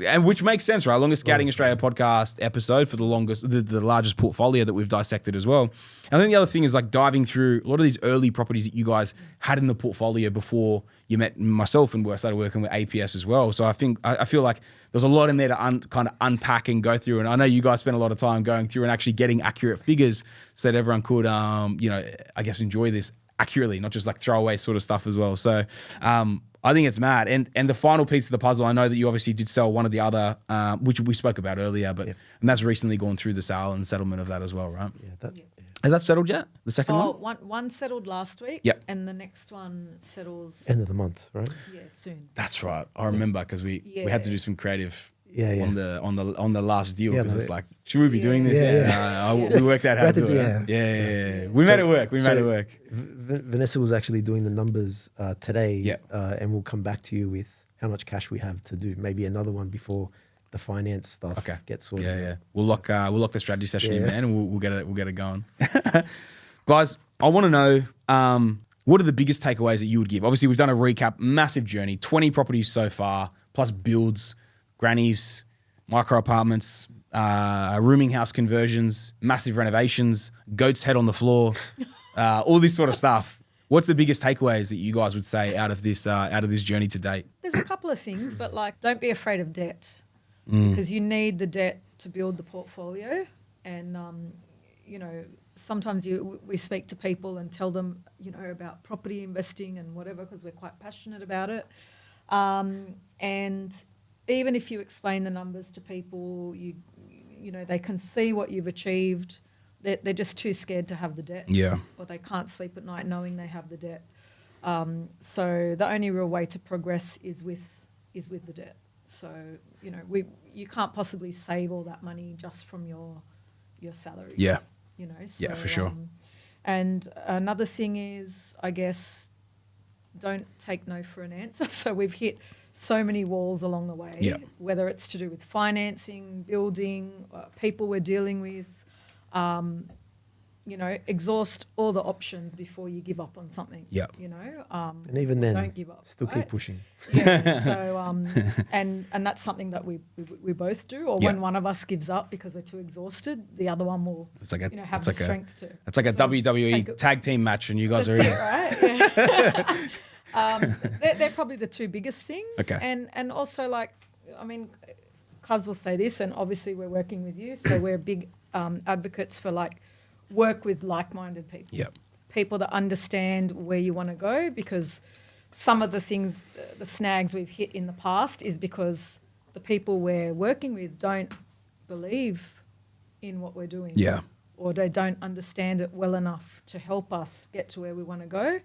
and which makes sense, right? Longest Scouting Australia podcast episode for the largest portfolio that we've dissected as well. And I think the other thing is like diving through a lot of these early properties that you guys had in the portfolio before you met myself and I started working with APS as well. So I feel like there's a lot in there to kind of unpack and go through. And I know you guys spent a lot of time going through and actually getting accurate figures so that everyone could, I guess enjoy this accurately, not just like throwaway sort of stuff as well. So I think it's mad. And the final piece of the puzzle, I know that you obviously did sell one of the other, which we spoke about earlier, but and that's recently gone through the sale and settlement of that as well, right? Yeah, Has that settled yet? The second one? One settled last week. Yep. And the next one settles end of the month, right? soon. That's right. I remember because we had to do some creative on the last deal because it's like, should we be doing this? Yeah. We worked out how to do Yeah. it. Yeah. We made it work. We made it work. Vanessa was actually doing the numbers today. Yeah. And we'll come back to you with how much cash we have to do. Maybe another one before the finance stuff gets sorted. Yeah. We'll lock the strategy session in, man, and we'll get it going. Guys, I want to know what are the biggest takeaways that you would give? Obviously, we've done a recap, massive journey, 20 properties so far, plus builds, grannies, micro apartments, rooming house conversions, massive renovations, goat's head on the floor, all this sort of stuff. What's the biggest takeaways that you guys would say out of this journey to date? There's a couple of things, but like, don't be afraid of debt because you need the debt to build the portfolio. And, sometimes we speak to people and tell them, about property investing and whatever, because we're quite passionate about it. And even if you explain the numbers to people, they can see what you've achieved. They're just too scared to have the debt. Yeah. Or they can't sleep at night knowing they have the debt. So the only real way to progress is with the debt. So, you can't possibly save all that money just from your salary. Yeah. So, for sure. And another thing is, I guess, don't take no for an answer. So we've hit so many walls along the way, whether it's to do with financing, building, people we're dealing with, exhaust all the options before you give up on something. Yeah. And even then, don't give up. still keep pushing. Yeah. So, and that's something that we both do. Or when one of us gives up because we're too exhausted, the other one will, have the strength to. It's like a WWE tag team match, and you guys are in. Right? Yeah. They're probably the two biggest things. Okay. And also, Kuz will say this, and obviously we're working with you, so we're big advocates for work with like-minded people. Yep. People that understand where you want to go, because some of the things, the snags we've hit in the past is because the people we're working with don't believe in what we're doing. Yeah. Or they don't understand it well enough to help us get to where we want to go.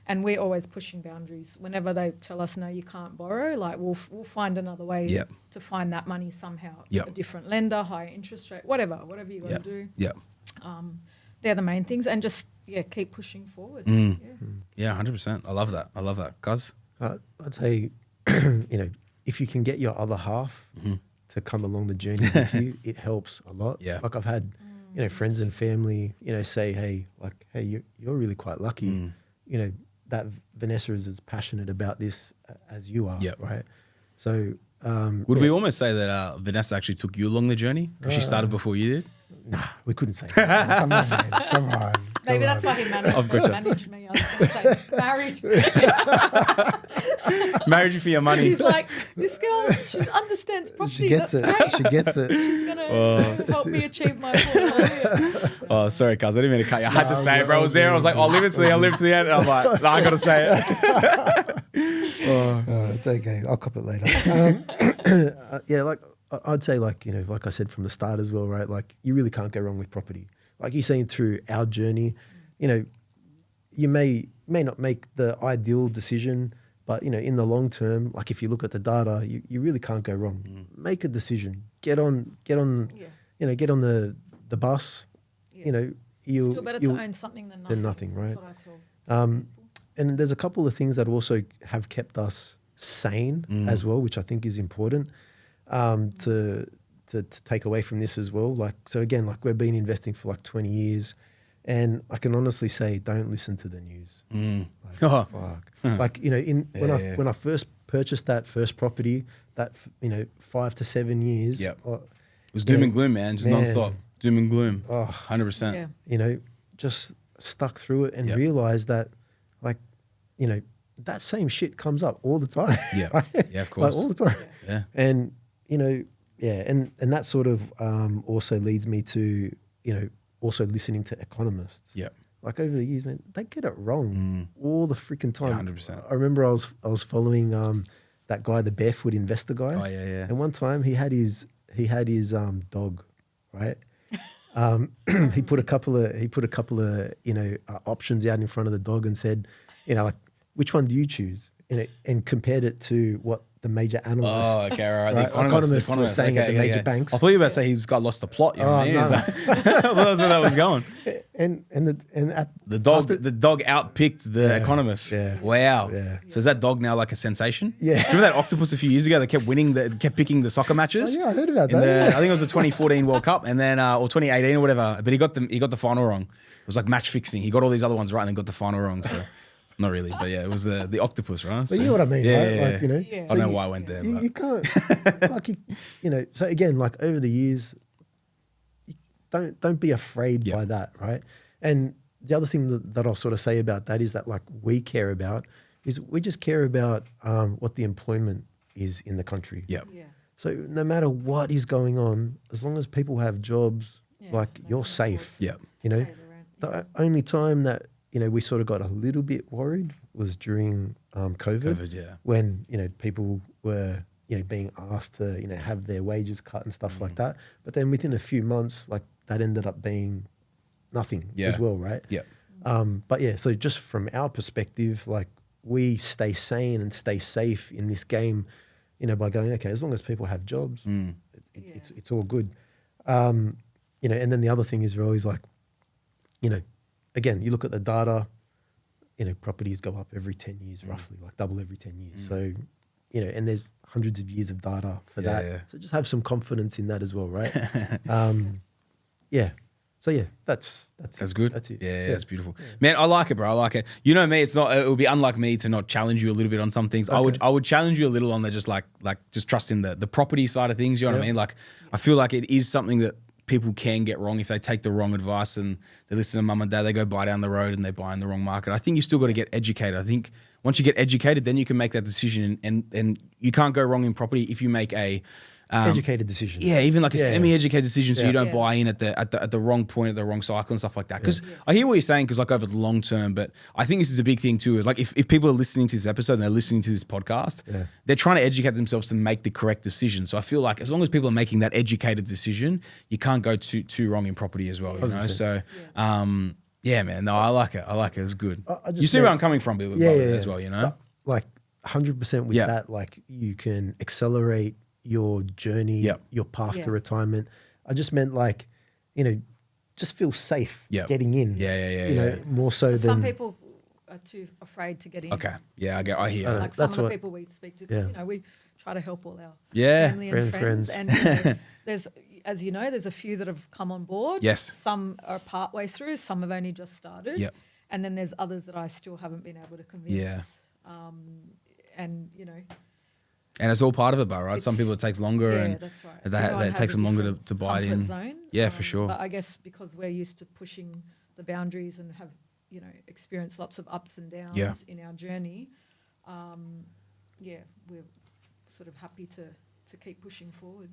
And we're always pushing boundaries. Whenever they tell us, no, you can't borrow, like we'll find another way Yep. to find that money somehow. Yep. A different lender, higher interest rate, whatever you got to Yep. do. Yep. They're the main things. And just, keep pushing forward. Mm. Yeah. Yeah, 100%. I love that. Kuz? I'd say, if you can get your other half to come along the journey with you, it helps a lot. Yeah. Like I've had, friends and family, say, hey, you're really quite lucky, that Vanessa is as passionate about this as you are, Yep. right? So Would we almost say that Vanessa actually took you along the journey? Because she started before you did? Nah, we couldn't say that. Come on, man. Come on. Maybe that's why he I've got you. managed me. I was going to say, married me. Married you for your money. He's like, this girl, she understands property. She gets That's it. great. She gets it. She's going to help me achieve my goal. Oh, sorry, Kuz. I didn't mean to cut you. I had to say it, bro. I was there. I was like, I'll leave it to the end. And I'm like, no, I got to say it. It's okay. I'll cop it later. I'd say like I said from the start as well, right? Like you really can't go wrong with property. Like you're saying through our journey, you may not make the ideal decision, but in the long term, like if you look at the data, you really can't go wrong. Make a decision. Get on get on the bus. Yeah. You'll Still better to own something than nothing. right? That's what I tell And there's a couple of things that also have kept us sane as well, which I think is important to take away from this as well. Like, so again, like we've been investing for like 20 years and I can honestly say, don't listen to the news. Like, fuck. Like, when I first purchased that first property, that, 5 to 7 years. Yep. It was doom and gloom, man. Just nonstop. Doom and gloom. 100%. Yeah. Just stuck through it and realized that like, that same shit comes up all the time. Yeah. Right? Yeah, of course. Like all the time. Yeah. And, and that sort of also leads me to, also listening to economists. Yeah. Like over the years, man, they get it wrong all the freaking time. Yeah, 100%. I remember I was following that guy, the barefoot investor guy. Oh, yeah. And one time he had his dog, right? He put a couple of options out in front of the dog and said, like, which one do you choose? And compared it to what the major analysts. Oh, okay, right. The economists were saying at the major banks. I thought you were about to say he's got lost the plot. You know what I mean? no. I thought that's where that was going. The The dog outpicked the economists. Yeah. Wow. Yeah. So is that dog now like a sensation? Yeah. Do you remember that octopus a few years ago that kept winning, kept picking the soccer matches? Oh, yeah, I heard about In that. I think it was the 2014 World Cup and then or 2018 or whatever. But he got the final wrong. It was like match fixing. He got all these other ones right and then got the final wrong. So not really, but yeah, it was the octopus, right? But you know what I mean, yeah, right? yeah, Like, yeah. Yeah. I don't know why I went there. You can't, like, so again, like over the years, don't be afraid by that, right? And the other thing that I'll sort of say about that is that like we care about is we just care about what the employment is in the country. Yeah. Yeah. So no matter what is going on, as long as people have jobs, like they you're can safe. afford Yeah. You know, pay the rent. the only time that we sort of got a little bit worried was during COVID, yeah. when people were being asked to have their wages cut and stuff like that. But then within a few months, like that ended up being nothing as well, right? Yeah. But yeah, so just from our perspective, like we stay sane and stay safe in this game, by going, okay, as long as people have jobs, it's all good. And then the other thing is we're always like, again, you look at the data, properties go up every 10 years, roughly, like double every 10 years. So, and there's hundreds of years of data for that. Yeah. So just have some confidence in that as well, right? Yeah. So yeah, that's good. That's it. Yeah, that's beautiful. Yeah. Man, I like it, bro. I like it. You know me, it would be unlike me to not challenge you a little bit on some things. Okay. I would challenge you a little on the just just trust in the property side of things, you know what I mean? Like I feel like it is something that people can get wrong if they take the wrong advice and they listen to mum and dad, they go buy down the road and they buy in the wrong market. I think you still got to get educated. I think once you get educated, then you can make that decision and you can't go wrong in property if you make a Educated decision. Yeah, even like a semi-educated decision, so you don't Yeah. buy in at the wrong point, at the wrong cycle and stuff like that. Because I hear what you're saying, because like over the long term, but I think this is a big thing too. Is like if people are listening to this episode and they're listening to this podcast, they're trying to educate themselves to make the correct decision. So I feel like as long as people are making that educated decision, you can't go too wrong in property as well. You know, 100%. so. Yeah, man. No, I like it. It's good. I just You see where I'm coming from with it as well, you know? Like 100% with that, like you can accelerate your journey, your path to retirement. I just meant like, you know, just feel safe getting in. You know, more so than some people are too afraid to get in. Okay. Yeah, I hear. Like some of the people we speak to, because, you know, we try to help all our family and friends. And you know, there's, as you know, there's a few that have come on board. Yes. Some are part way through. Some have only just started. Yep. And then there's others that I still haven't been able to convince. And, you know. And it's all part of it, but right? Some people it takes longer, and that's right. that takes them longer to buy it in. Zone. Yeah, for sure. But I guess because we're used to pushing the boundaries and have, you know, experienced lots of ups and downs in our journey, we're sort of happy to keep pushing forward.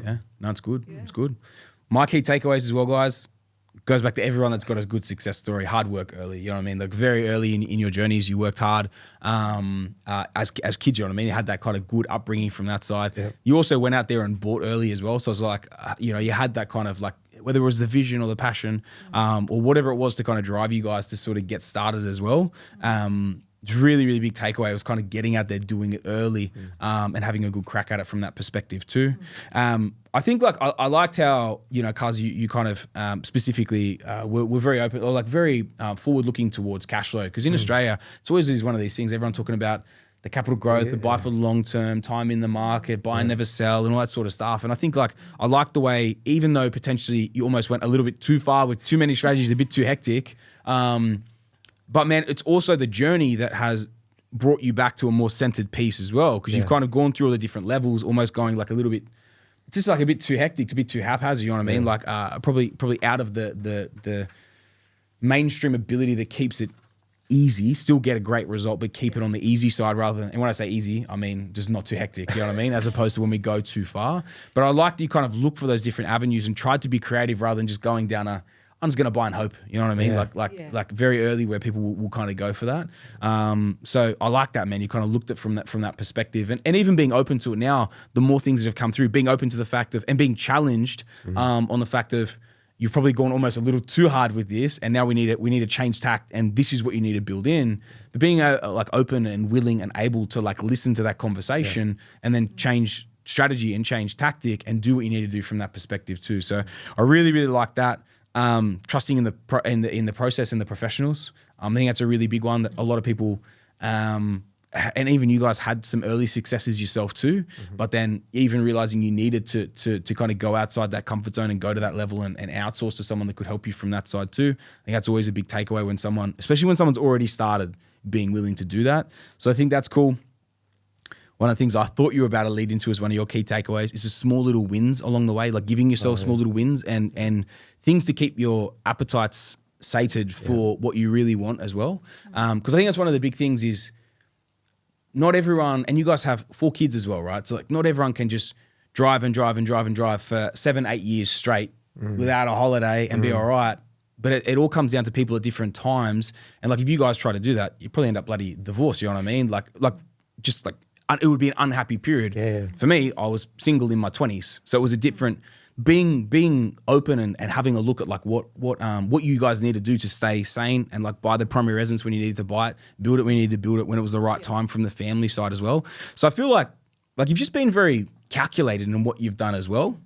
Yeah, no, it's good. It's good. My key takeaways as well, guys, goes back to everyone that's got a good success story. Hard work early, you know what I mean? Like very early in your journeys, you worked hard. As kids, you know what I mean? You had that kind of good upbringing from that side. Yep. You also went out there and bought early as well. So it's like, you know, you had that kind of like, whether it was the vision or the passion, or whatever it was to kind of drive you guys to sort of get started as well. It's really, really big takeaway. It was kind of getting out there, doing it early, and having a good crack at it from that perspective too. I think like I liked how, you know, Kuz, you kind of specifically were very open, or like very forward looking towards cash flow. Because in Australia, it's always is one of these things. Everyone talking about the capital growth, the buy for the long term, time in the market, buy and never sell, and all that sort of stuff. And I think like I like the way, even though potentially you almost went a little bit too far with too many strategies, a bit too hectic. But man, it's also the journey that has brought you back to a more centered piece as well, because you've kind of gone through all the different levels, almost going like a little bit, just like a bit too hectic, a bit too haphazard. You know what I mean? Like probably out of the mainstream ability that keeps it easy, still get a great result, but keep it on the easy side rather than. And when I say easy, I mean just not too hectic. You know what I mean? As opposed to when we go too far. But I like that you kind of look for those different avenues and tried to be creative rather than just going down I'm just going to buy and hope, you know what I mean? Like very early where people will kind of go for that. So I like that, man. You kind of looked at from that perspective, and even being open to it now, the more things that have come through, being open to the fact of, and being challenged on the fact of, you've probably gone almost a little too hard with this, and now we need to change tact, and this is what you need to build in. But being like open and willing and able to like listen to that conversation and then change strategy and change tactic and do what you need to do from that perspective too. So I really, really like that. Trusting in the process and the professionals. I think that's a really big one that a lot of people, and even you guys had some early successes yourself too, but then even realizing you needed to kind of go outside that comfort zone and go to that level and outsource to someone that could help you from that side too. I think that's always a big takeaway when someone, especially when someone's already started, being willing to do that. So I think that's cool. One of the things I thought you were about to lead into as one of your key takeaways is the small little wins along the way, like giving yourself small little wins and things to keep your appetites sated for what you really want as well. Because I think that's one of the big things is not everyone, and you guys have 4 kids as well, right? So like not everyone can just drive for 7-8 years straight without a holiday and be all right. But it all comes down to people at different times. And like if you guys try to do that, you probably end up bloody divorced, you know what I mean? Like just like, it would be an unhappy period. Yeah. For me, I was single in my 20s. So it was a different, being open and having a look at like what you guys need to do to stay sane and like buy the primary residence when you needed to buy it, build it when you needed to build it, when it was the right time from the family side as well. So I feel like you've just been very calculated in what you've done as well.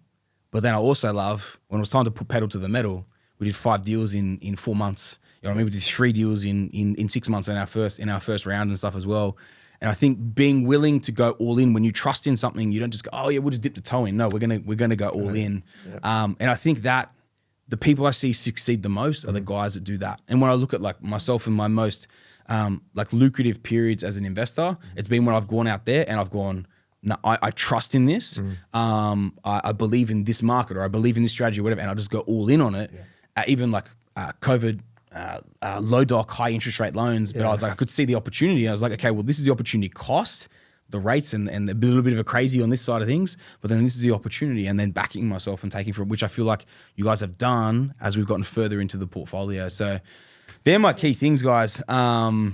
But then I also love when it was time to put pedal to the metal, we did 5 deals in 4 months. You know what I mean? We did 3 deals in 6 months in our first round and stuff as well. And I think being willing to go all in when you trust in something, you don't just go, oh yeah, we'll just dip the toe in. No, we're gonna go all in. Yep. And I think that the people I see succeed the most are the guys that do that. And when I look at like myself and my most like lucrative periods as an investor, it's been when I've gone out there and I've gone, no, I trust in this. I believe in this market, or I believe in this strategy or whatever, and I'll just go all in on it. Even like COVID. Low doc, high interest rate loans, but I was like, I could see the opportunity. I was like, okay, well, this is the opportunity cost, the rates and a little bit of a crazy on this side of things, but then this is the opportunity, and then backing myself and taking from it, which I feel like you guys have done as we've gotten further into the portfolio. So they're my key things, guys. Yeah,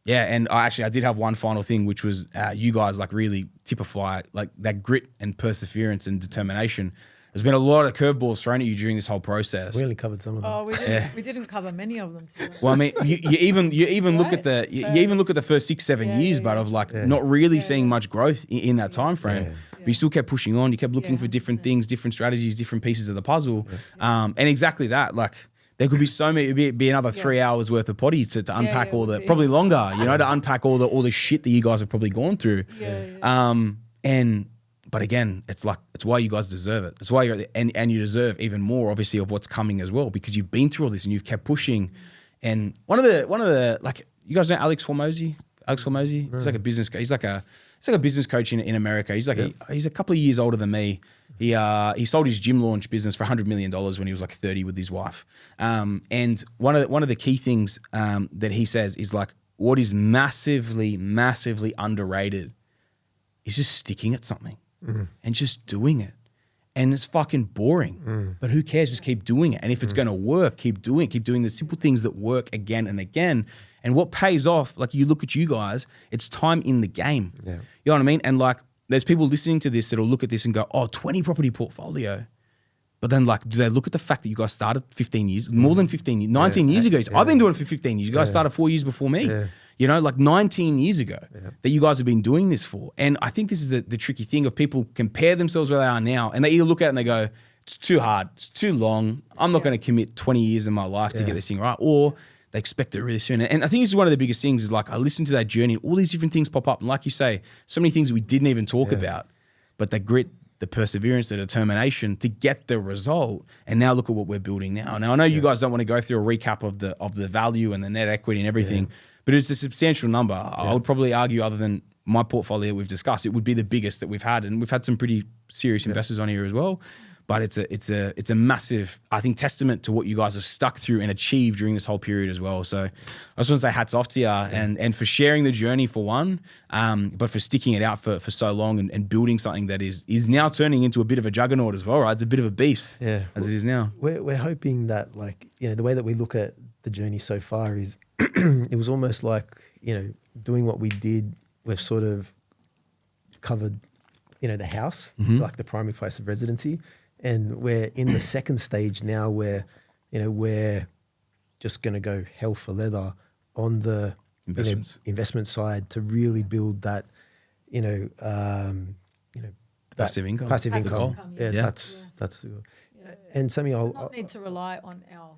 and I did have one final thing, which was you guys like really typify like that grit and perseverance and determination. There's been a lot of curveballs thrown at you during this whole process. We only covered some of them. Oh, we didn't cover many of them. Well, I mean, you even look at the you even look at the first 6-7 years, but of like not really seeing much growth in that time frame. Yeah. But you still kept pushing on. You kept looking for different things, different strategies, different pieces of the puzzle, and exactly that. Like there could be so many. It'd be another 3 hours worth of potty to unpack all the probably longer. You know, to unpack all the shit that you guys have probably gone through. But again, it's why you guys deserve it. It's why and you deserve even more, obviously, of what's coming as well, because you've been through all this and you've kept pushing. And one of the like, you guys know Alex Hormozy? He's like a business coach. He's like a business coach in America. He's like he's a couple of years older than me. He sold his gym launch business for $100 million when he was like 30 with his wife. And one of the key things that he says is like, what is massively, massively underrated is just sticking at something. And just doing it. And it's fucking boring. But who cares? Just keep doing it. And if it's going to work, keep doing it. Keep doing the simple things that work again and again. And what pays off, like you look at you guys, it's time in the game. Yeah. You know what I mean? And like there's people listening to this that'll look at this and go, oh, 20 property portfolio. But then like, do they look at the fact that you guys started 15 years, more than 15 years, 19 years ago? I've been doing it for 15 years. You guys started 4 years before me. Yeah. You know, like 19 years ago that you guys have been doing this for. And I think this is the tricky thing of people compare themselves where they are now and they either look at it and they go, it's too hard, it's too long. I'm not going to commit 20 years of my life to get this thing right. Or they expect it really soon. And I think this is one of the biggest things is like, I listen to that journey, all these different things pop up. And like you say, so many things that we didn't even talk about, but the grit, the perseverance, the determination to get the result. And now look at what we're building now. Now I know you guys don't want to go through a recap of the value and the net equity and everything, but it's a substantial number. I would probably argue, other than my portfolio we've discussed, it would be the biggest that we've had. And we've had some pretty serious investors on here as well. But it's a massive, I think, testament to what you guys have stuck through and achieved during this whole period as well. So I just want to say hats off to you and for sharing the journey for one, but for sticking it out for so long and building something that is now turning into a bit of a juggernaut as well, right? It's a bit of a beast as it is now. We're hoping that, like, you know, the way that we look at the journey so far is it was almost like, you know, doing what we did, we've sort of covered, you know, the house, like the primary place of residency. And we're in the second stage now where, you know, we're just going to go hell for leather on the investment side to really build that, passive income. Passive income. Yeah, that's. And Sammy, I'll not need to rely on our,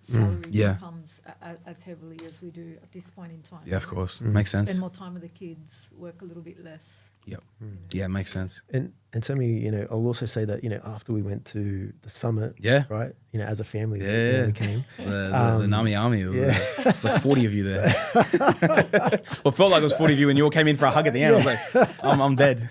salary incomes as heavily as we do at this point in time. Yeah, of course. Makes sense. Spend more time with the kids, work a little bit less. Yep. Yeah, makes sense. And Sammy, I'll also say that, after we went to the summit, right, as a family, we came. The Nami Army, it was like 40 of you there. Well, it felt like it was 40 of you when you all came in for a hug at the end. I was like, I'm dead.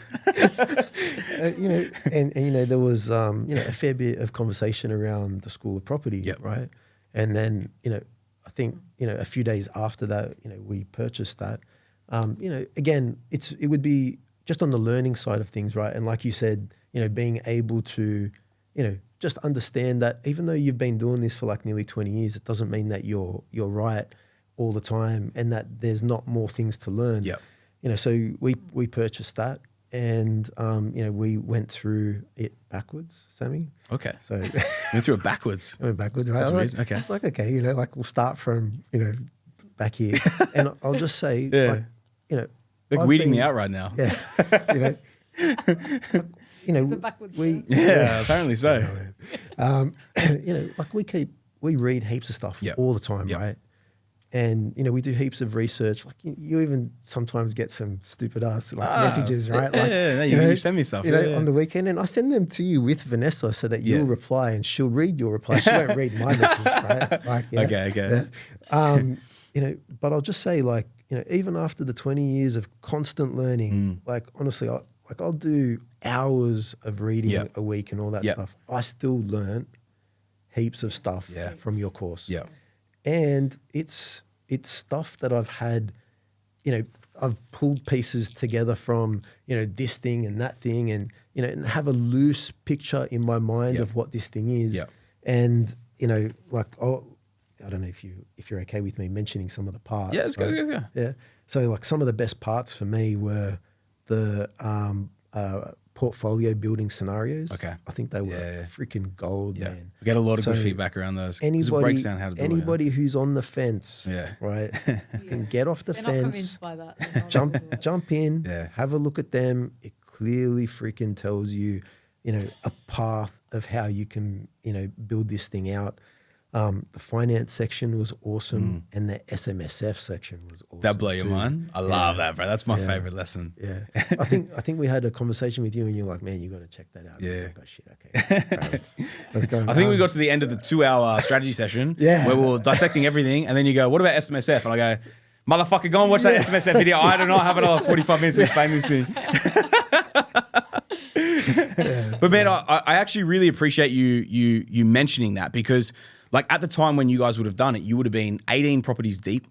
There was, a fair bit of conversation around the School of Property, right? And then, I think, a few days after that, we purchased that. Again, it would be just on the learning side of things, right? And like you said, being able to, just understand that even though you've been doing this for like nearly 20 years, it doesn't mean that you're right all the time and that there's not more things to learn. Yeah. So we purchased that and, we went through it backwards, Sammy. Okay. So went through it backwards. I went backwards, right? That's weird. Okay. It's like, okay, we'll start from, back here. And I'll just say, Like weeding me out right now. Yeah. Backwards apparently so. We read heaps of stuff all the time, right? And, we do heaps of research. Like you even sometimes get some stupid ass messages, right? You send me stuff. On the weekend, and I send them to you with Vanessa so that you'll reply and she'll read your reply. She won't read my message, right? Okay. Yeah. But I'll just say, even after the 20 years of constant learning, honestly, I'll do hours of reading a week and all that stuff. I still learn heaps of stuff from your course. Yeah. And it's stuff that I've had, I've pulled pieces together from, you know, this thing and that thing, and, you know, and have a loose picture in my mind of what this thing is. Yep. And, you know, like, I don't know if you're okay with me mentioning some of the parts. Yeah, let's go. Yeah. So like some of the best parts for me were the portfolio building scenarios. Okay. I think they were freaking gold, Yeah. man. We get a lot of good So feedback around those. 'Cause it breaks down how to do anybody who's on the fence, right, can get off the They're not fence, convinced by that. They're not jump in, Yeah. have a look at them. It clearly freaking tells you, you know, a path of how you can, you know, build this thing out. The finance section was awesome, and the SMSF section was awesome. That blow your too. mind? I love that, bro. That's my favorite lesson. Yeah, I think we had a conversation with you, and you're like, "Man, you got to check that out." And I was Yeah. like, "Oh shit, okay, right, let's go." I think we got to the end of the 2-hour strategy session where we were dissecting everything. And then you go, what about SMSF? And I go, motherfucker, go and watch that SMSF video. I do not have another 45 minutes to explain this thing. But man, I actually really appreciate you mentioning that, because like at the time when you guys would have done it, you would have been 18 properties deep,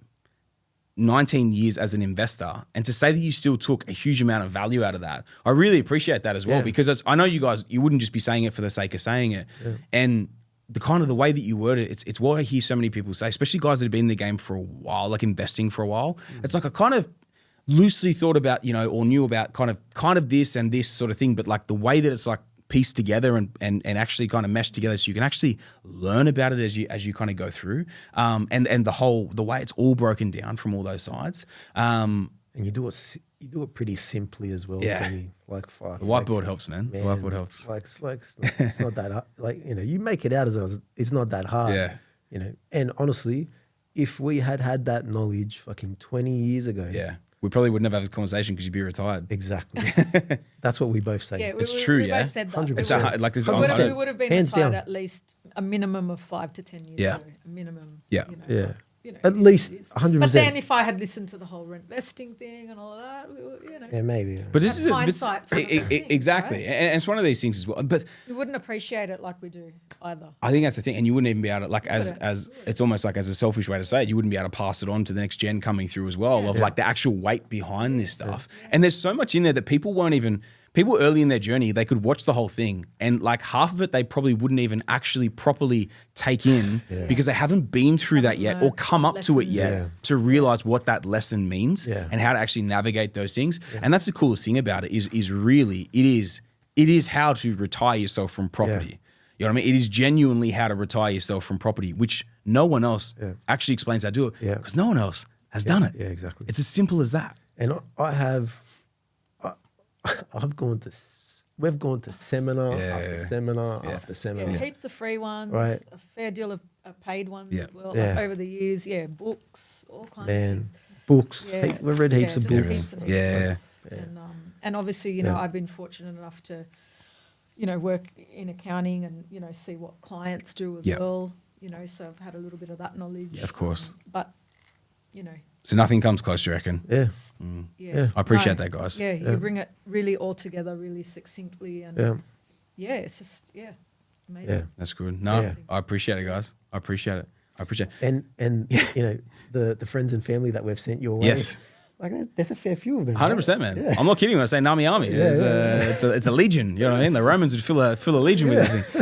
19 years as an investor. And to say that you still took a huge amount of value out of that, I really appreciate that as well, because I know you guys, you wouldn't just be saying it for the sake of saying it. And the way that you word it, it's what I hear so many people say, especially guys that have been in the game for a while, like investing for a while. It's like I kind of loosely thought about, you know, or knew about kind of this and this sort of thing, but like the way that it's like pieced together and actually kind of meshed together, so you can actually learn about it as you kind of go through, and the way it's all broken down from all those sides. And you do it pretty simply as well. Yeah. Sammy. Like fuck. The whiteboard helps, man. The whiteboard helps. It's not that hard. Like, you know, you make it out as it's not that hard. Yeah. You know, and honestly, if we had that knowledge fucking 20 years ago. Yeah. We probably wouldn't have had this conversation because you'd be retired. Exactly. That's what we both say. Yeah, It's true, we yeah? both said that. 100%. It's a, like this. We would have been Hands retired down. at least a minimum of 5 to 10 years Yeah. ago. A minimum. Yeah. You know, Yeah. but, you know, At it is least what it is. 100%. But then if I had listened to the whole rentvesting thing and all of that, we would, you know, Yeah, maybe. But this That's is hindsight sort of thing, exactly, right? and it's one of these things as well. But we wouldn't appreciate it like we do either. I think that's the thing, and you wouldn't even be able to, like, as it's almost like as a selfish way to say it, you wouldn't be able to pass it on to the next gen coming through as well, of like the actual weight behind this stuff. And there's so much in there that people early in their journey, they could watch the whole thing, and like half of it they probably wouldn't even actually properly take in because they haven't been through that yet or come up to it yet to realize what that lesson means and how to actually navigate those things. And that's the coolest thing about it is really it is how to retire yourself from property. You know what I mean? It is genuinely how to retire yourself from property, which no one else actually explains how to do it because no one else has done it. Yeah, exactly. It's as simple as that. And we've gone to seminar after seminar after seminar. Yeah, heaps of free ones, Right. a fair deal of paid ones as well. Yeah. Like over the years, books, all kinds of Man, things. books. Yeah. We've read heaps of just books. heaps and heaps Yeah. of stuff. And obviously, you know, I've been fortunate enough to, you know, work in accounting and, you know, see what clients do as well. You know, so I've had a little bit of that knowledge. Yeah, of course. But, you know, So nothing comes close, you reckon? Yeah. yeah. I appreciate that, guys. Yeah, you bring it really all together, really succinctly, and it's just it's amazing. Yeah. That's good. No, Yeah. I appreciate it, guys. I appreciate it. And you know, the friends and family that we've sent your way. Yes. Like there's a fair few of them. 100%, man. Yeah. I'm not kidding when I say Nami Army. It's a legion. You know what I mean? The Romans would fill a legion with that thing.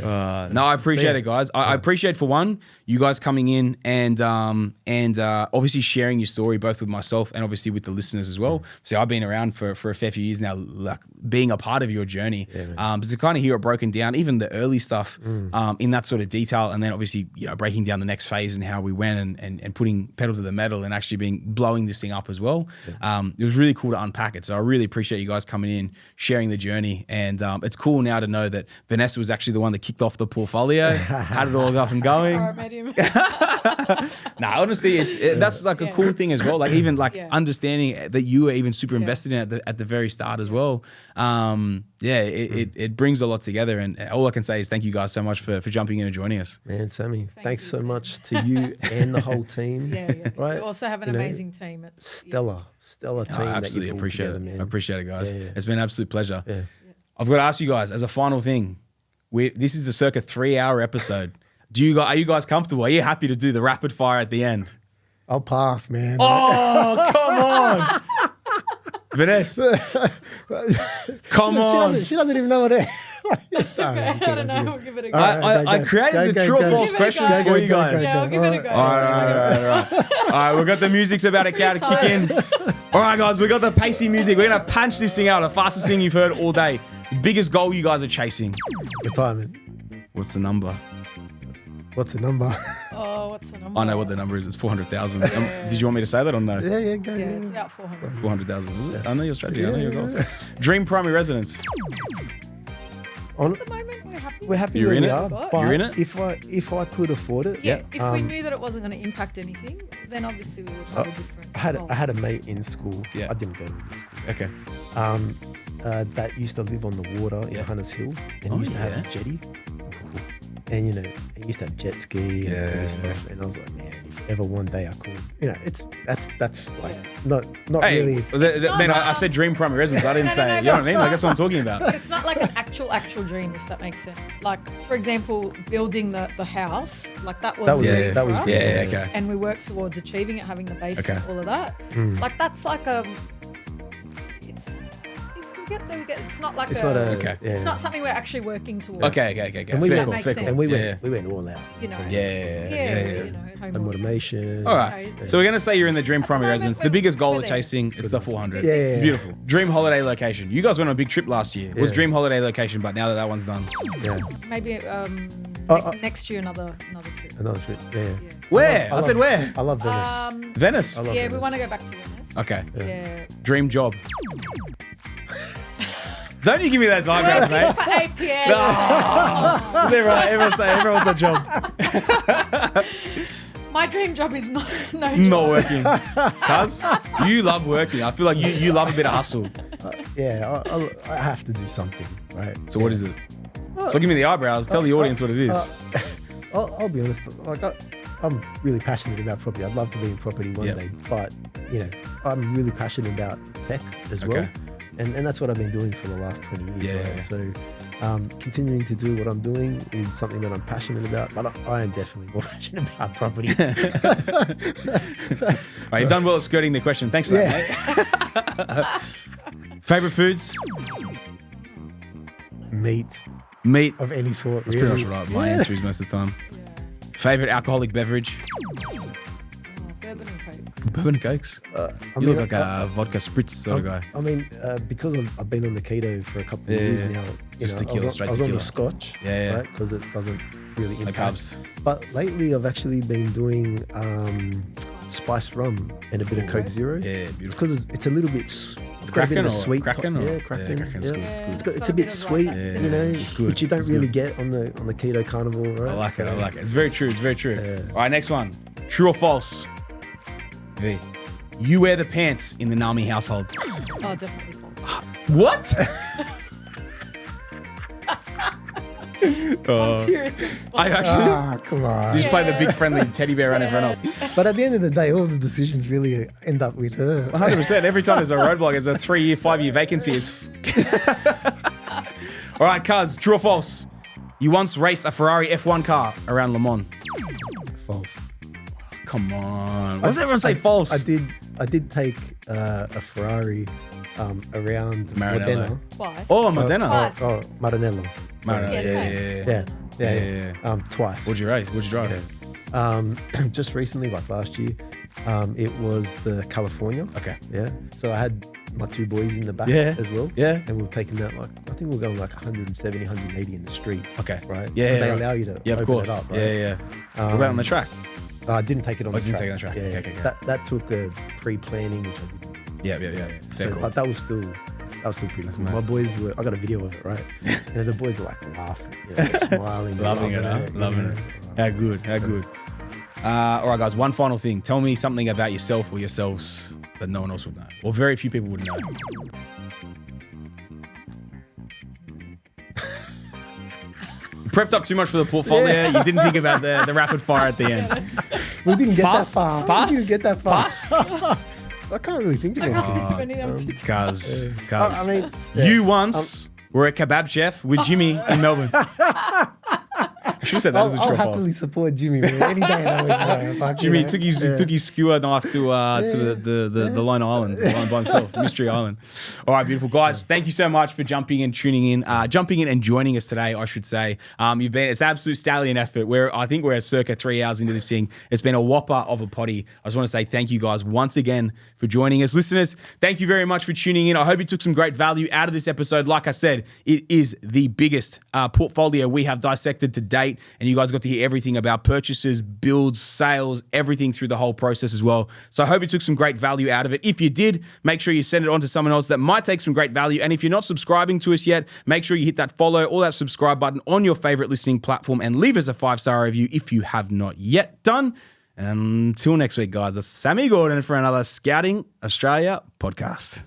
No, I appreciate it, guys. I appreciate, for one, you guys coming in and obviously sharing your story, both with myself and obviously with the listeners as well. So I've been around for a fair few years now, like being a part of your journey. But to kind of hear it broken down, even the early stuff in that sort of detail, and then obviously, you know, breaking down the next phase and how we went and putting pedal to the metal and actually blowing this thing up as well. It was really cool to unpack it. So I really appreciate you guys coming in, sharing the journey. And it's cool now to know that Vanessa was actually the one that kicked off the portfolio, had it all up and going. Before I met him. Honestly, that's like a cool thing as well. Like even like understanding that you were even super invested in it at the very start as well. It brings a lot together. And all I can say is thank you guys so much for jumping in and joining us. Man, Sammy, thanks you, so Sam. much to you and the whole team. Right? We also have an amazing team. It's Stellar team. I absolutely that you appreciate together, it. man. I appreciate it, guys. Yeah. It's been an absolute pleasure. Yeah. I've got to ask you guys as a final thing. This is a circa 3-hour episode. Are you guys comfortable? Are you happy to do the rapid fire at the end? I'll pass, man. Oh, come on. Vanessa. Come on. She doesn't even know what it is. I don't know. We'll give it a go. I created the true or false Give it a questions go. for you guys. Yeah, I'll give it a go. All right. All right, we've got the music's about to kick in. All right, guys, we got the pacey music. We're going to punch this thing out. The fastest thing you've heard all day. Biggest goal you guys are chasing. Retirement. What's the number? What's the number? Oh, what's the number? I know what the number is. It's 400,000. Did you want me to say that or no? Yeah, go. Yeah, it's about 400. 400,000. I know your strategy. I know your goals. Dream primary residence. On, At the moment, we're happy. we're happy You're where in we it? are, You're but in it? if I could afford it, Yeah, if we knew that it wasn't going to impact anything, then obviously we would have a different goal. I had a mate in school. Yeah. I didn't go to school. Okay. That used to live on the water in Hunters Hill, and he used to have a jetty. And he used to have jet ski and all this stuff. And I was like, man, if ever one day I could, that's like not Hey, really. man, I said dream primary residence. I didn't say, you know what I mean? Like, that's what I'm talking about. It's not like an actual dream, if that makes sense. Like, for example, building the house, like that was That that was was good. Yeah, okay. And we worked towards achieving it, having the base Okay. and all of that. Like that's like it's if we get there, we get. It's not like It's not a. Okay. Yeah. It's not something we're actually working towards. Okay. And we Fair went- call, makes fair sense. call. And we Yeah. went all out. You know. Yeah. You know, home And automation. All right. So we're going to say you're in the dream primary moment, residence. The we're- biggest goal we're of there. chasing, it's the 400. Yeah, yeah, yeah. Beautiful. Dream holiday location. You guys went on a big trip last year. It was Yeah. dream holiday location, but now that one's done. Yeah. Maybe next year another trip. Another trip. Yeah. Where? I said where? I love Venice. Venice. I love Yeah, we Venice. want to go back to Venice. Okay. Yeah. Dream job. Don't you give me that time, guys, mate. For APS. Everyone wants a job. My dream job is no Not job. working. Cuz, you love working. I feel like you love a bit of hustle. Yeah, I have to do something, right? So what is it? So give me the eyebrows. Tell the audience what it is. I'll be honest. Like I'm really passionate about property. I'd love to be in property one Yep. day, but I'm really passionate about tech as well, Okay. and that's what I've been doing for the last 20 years. Yeah. Right? So continuing to do what I'm doing is something that I'm passionate about. But I am definitely more passionate about property. All right, you've done well at skirting the question. Thanks for that, mate. Favorite foods? Meat Meat. of any sort. That's really. pretty much right. My answer is most of the time. Favorite alcoholic beverage? Bourbon and Coke. Bourbon and Cokes. You look like a vodka spritz sort of guy. I mean, because I've been on the keto for a couple of years now. Just tequila, straight I was on tequila. the Scotch, Yeah. right? Because it doesn't really No impact. carbs. But lately, I've actually been doing spiced rum and a bit of Coke Zero. Yeah, It's beautiful. because it's a little bit. It's got a bit Kraken of a or sweet. Kraken? Or? Yeah, Kraken. Yeah, Kraken's yeah. good. It's good. It's It's a got bit of sweet, like that you know. it's good. Which you don't It's really good. get on the keto carnivore, right? I like it. So- I like it. It's very true. It's very true. Yeah. All right, next one. True or false? V. You wear the pants in the Nami household. Oh, definitely false. What? I'm serious. It's false. I actually. Come on. So you just play the big friendly teddy bear around everyone else. But at the end of the day, all the decisions really end up with her. 100%. Every time there's a roadblock, there's a 3-year, 5-year vacancy. It's all right, Kuz. True or false? You once raced a Ferrari F1 car around Le Mans. False. Come on. Why does everyone say false? I did take a Ferrari around Maranello. Modena. Twice. Oh, Modena. Twice. Oh, Maranello. Maranello. Yes, Yeah. Twice. What'd you race? What'd you drive? Just recently, like last year, it was the California. Okay. Yeah. So I had my two boys in the back Yeah. as well. Yeah. And we were taking that I think we were going like 170, 180 in the streets. Okay. Right. Yeah, 'Cause they right. allow you to Yeah, of open course. it up. Right? Yeah. What about on the track? I didn't take it on Oh, the you didn't track. take it on the track. Yeah. Okay. That took a pre-planning, which I didn't. Yeah. So, Cool. but that was still pretty cool. My boys I got a video of it, right? And the boys are like laughing, smiling, Loving it, huh? Loving it. How good. All right, guys, one final thing. Tell me something about yourself or yourselves that no one else would know, or very few people would know. Prepped up too much for the portfolio. You didn't think about the rapid fire at the end. We didn't get Pass? that far. Pass? We didn't get that far. Pass? I can't really think of I can't anything. think of any of them. Cuz. I mean, You once were a kebab chef with Jimmy in Melbourne. should have said that as a I'll drop happily off. support Jimmy, man. Any day of the week, bro. Jimmy took his skewer knife to the Lone Island by himself, Mystery Island. All right, beautiful guys. Thank you so much for jumping in and joining us today. I should say it's an absolute stallion effort. I think we're circa 3 hours into this thing. It's been a whopper of a potty. I just want to say thank you guys once again for joining us, listeners. Thank you very much for tuning in. I hope you took some great value out of this episode. Like I said, it is the biggest portfolio we have dissected to date, and you guys got to hear everything about purchases, builds, sales, everything through the whole process as well. So I hope you took some great value out of it. If you did, make sure you send it on to someone else that might take some great value. And if you're not subscribing to us yet, make sure you hit that follow or that subscribe button on your favorite listening platform and leave us a 5-star review if you have not yet done. And until next week, guys, that's Sammy Gordon for another Scouting Australia podcast.